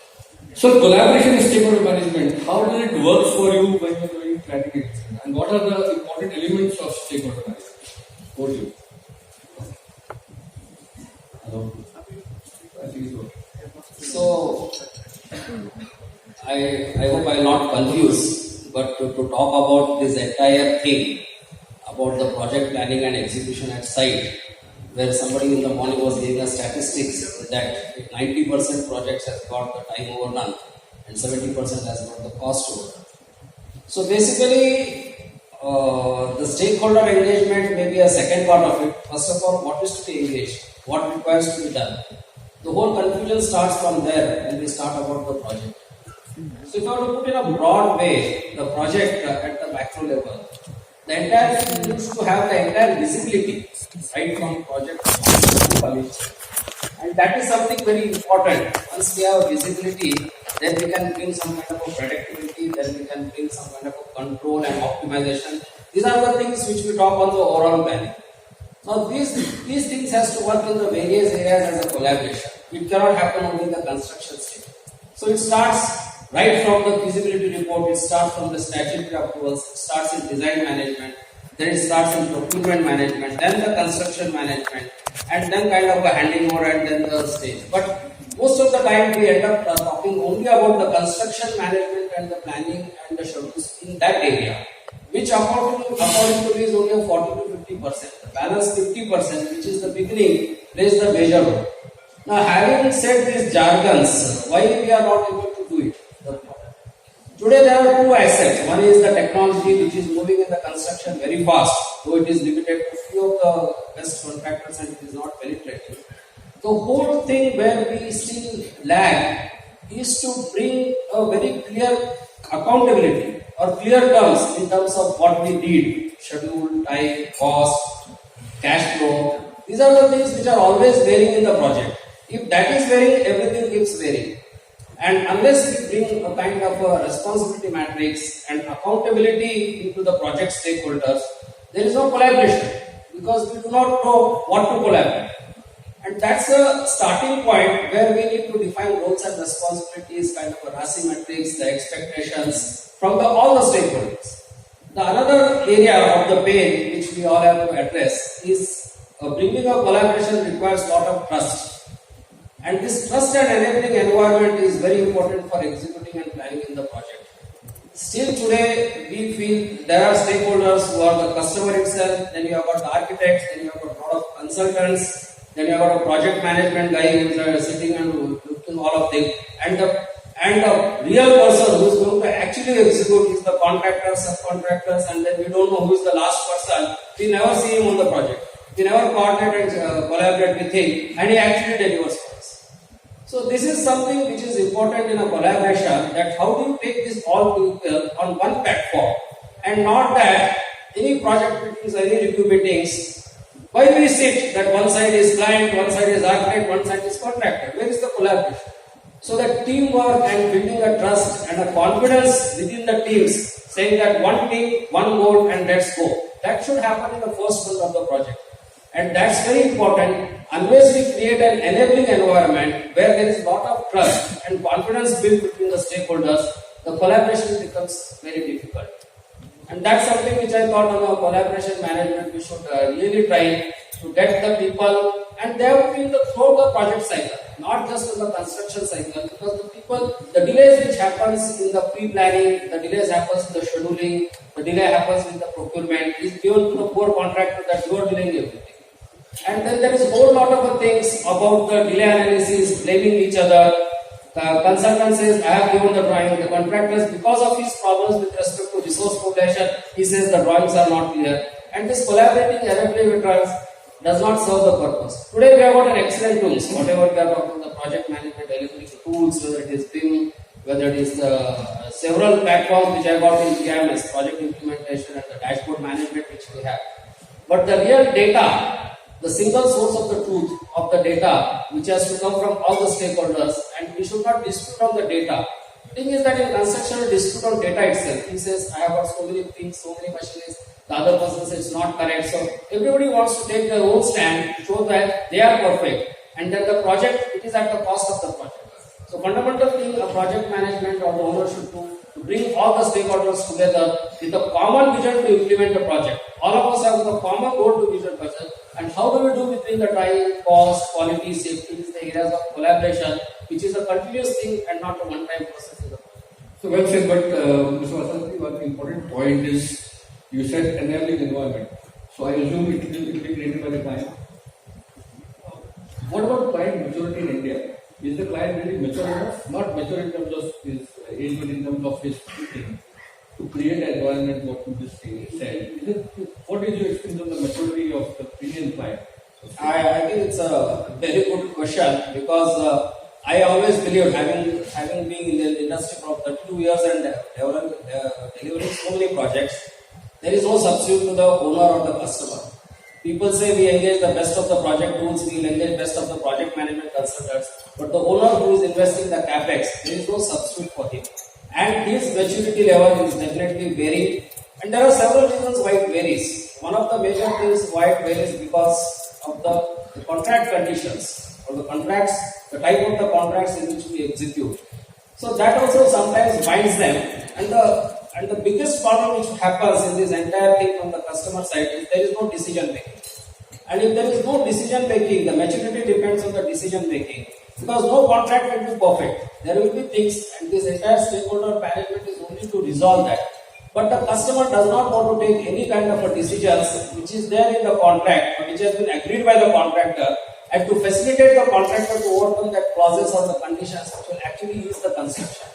Speaker 10: So collaboration and stakeholder management, how does it work for you when you are doing planning? And what are the important elements of stakeholder management for you? Hello. I think it's okay.
Speaker 11: So I hope I will not confuse, but to talk about this entire thing, about the project planning and execution at site, where somebody in the morning was giving us statistics that 90% projects has got the time overrun and 70% has got the cost overrun. So basically, the stakeholder engagement may be a second part of it. First of all, what is to be engaged? What requires to be done? The whole confusion starts from there when we start about the project. So if I were to put in a broad way, the project at the macro level, the entire thing needs to have the entire visibility, right from project to policy. And that is something very important. Once we have visibility, then we can bring some kind of a predictability, then we can bring some kind of a control and optimization. These are the things which we talk on the overall planning. Now these things has to work in the various areas as a collaboration. It cannot happen only in the construction stage. So it starts right from the feasibility report, it starts from the statutory approvals, it starts in design management, then it starts in procurement management, then the construction management, and then kind of a handing over and then the stage. But most of the time we end up talking only about the construction management and the planning and the schedules in that area, which according to me is only a 40 to 50%. The balance 50%, which is the beginning, plays the major role. Now, having said these jargons, why we are not able to do it? Today there are two assets. One is the technology which is moving in the construction very fast, though it is limited to few of the best contractors and it is not penetrating. The whole thing where we still lag is to bring a very clear accountability or clear terms in terms of what we need, schedule, time, cost, cash flow. These are the things which are always varying in the project. If that is varying, everything keeps varying. And unless we bring a kind of a responsibility matrix and accountability into the project stakeholders, there is no collaboration because we do not know what to collaborate. And that's the starting point where we need to define roles and responsibilities, kind of a RASI matrix, the expectations from all the stakeholders. The another area of the pain which we all have to address is bringing a collaboration requires a lot of trust. And this trust and enabling environment is very important for executing and planning in the project. Still today, we feel there are stakeholders who are the customer itself, then you have got the architects, then you have got a lot of consultants, then you have got a project management guy who is sitting and looking all of things, and the real person who is going to actually execute is the contractors, subcontractors, and then we don't know who is the last person. We never see him on the project. We never coordinate and collaborate with him, and he actually delivers for us. So this is something which is important in a collaboration, that how do you take this all together on one platform, and not that any project meetings, any review meetings, why we sit that one side is client, one side is architect, one side is contractor. Where is the collaboration? So that teamwork and building a trust and a confidence within the teams, saying that one team, one goal, and let's go. That should happen in the first month of the project. And that's very important. Unless we create an enabling environment where there is a lot of trust and confidence built between the stakeholders, the collaboration becomes very difficult. And that's something which I thought on our collaboration management we should really try to get the people, and they have to be throughout the project cycle, not just in the construction cycle, because the delays which happens in the pre-planning, the delays happens in the scheduling, the delay happens in the procurement is given to the poor contractor that you are delaying everything. And then there is a whole lot of things about the delay analysis, blaming each other. The consultant says, I have given the drawing. The contractors, because of his problems with respect to resource mobilization, he says the drawings are not clear. And this collaborating enabling does not serve the purpose. Today we have got an excellent tools. Whatever we are talking, the project management delivery tools, whether it is BIM, whether it is the several platforms which I got in PMS, project implementation, and the dashboard management which we have. But the real data, the single source of the truth of the data, which has to come from all the stakeholders, and we should not dispute on the data. The thing is that in construction, we dispute on data itself. He says, I have got so many things, so many machines. The other person says it's not correct. So everybody wants to take their own stand to show that they are perfect. And then the project, it is at the cost of the project. So fundamental thing a project management or the owner should do to bring all the stakeholders together with a common vision to implement the project. All of us have a common goal to vision project. And how do we do between the time, cost, quality, safety, is the areas of collaboration, which is a continuous thing and not a one-time process in the project.
Speaker 10: So well said, but Mr. Vasanthi, one important point is you said enabling environment. So I assume it will be created by the client. What about client maturity in India? Is the client really mature enough? Not mature in terms of his age, but in terms of his thinking to create an environment, what you just said. What is your experience on the maturity of the Indian client?
Speaker 11: I think it's a very good question, because I always believe, having been in the industry for 32 years and delivering so many projects, there is no substitute to the owner or the customer. People say we engage the best of the project tools, we will engage best of the project management consultants, but the owner who is investing the capex, there is no substitute for him. And his maturity level is definitely varying. And there are several reasons why it varies. One of the major things why it varies because of the contract conditions. or the contracts, the type of the contracts in which we execute. So that also sometimes binds them, and the biggest problem which happens in this entire thing from the customer side is there is no decision making. And if there is no decision making, the maturity depends on the decision making. Because no contract will be perfect. There will be things, and this entire stakeholder management is only to resolve that. But the customer does not want to take any kind of a decisions which is there in the contract or which has been agreed by the contractor, and to facilitate the contractor to overcome that clauses or the conditions which will actually use the construction.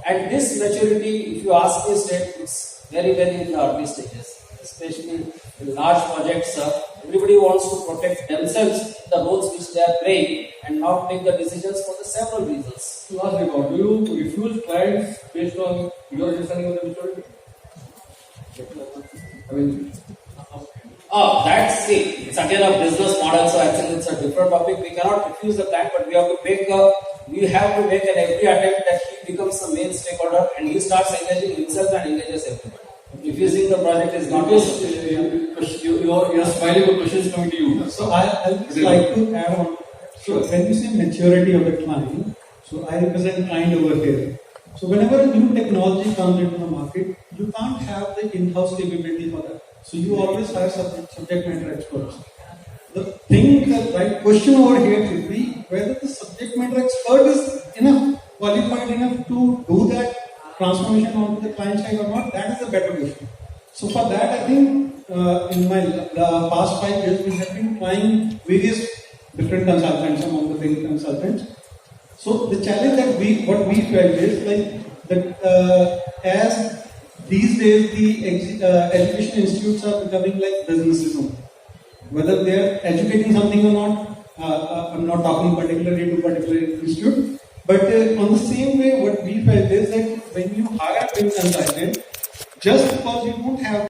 Speaker 11: And this maturity, if you ask me, it's very, very in the early stages. Especially in large projects, everybody wants to protect themselves, the roles which they are playing, and not take the decisions for the several reasons.
Speaker 10: Last report, do you refuse clients based on your understanding of the maturity? I mean,
Speaker 11: That's it's again a business model, so actually it's a different topic. We cannot refuse the client, but we have to make an every attempt that he becomes the main stakeholder and he starts engaging himself and engages everybody. Refusing the project is not
Speaker 10: because you're smiling with questions coming to you.
Speaker 6: So I'll just like to add on. So when you say maturity of the client, so I represent client over here. So whenever a new technology comes into the market, you can't have the in-house capability for that. So you always hire subject matter experts. The thing, the right question over here should be whether the subject matter expert is enough, qualified enough to do that transformation onto the client side or not. That is a better question. So for that, I think in my past 5 years, we have been trying various different consultants among the big consultants. So the challenge that what we felt is like that as these days the education institutes are becoming like businesses only. Whether they are educating something or not, I'm not talking particularly to particular institute, but on the same way, what we felt is that when you hire a consultant, just because you don't have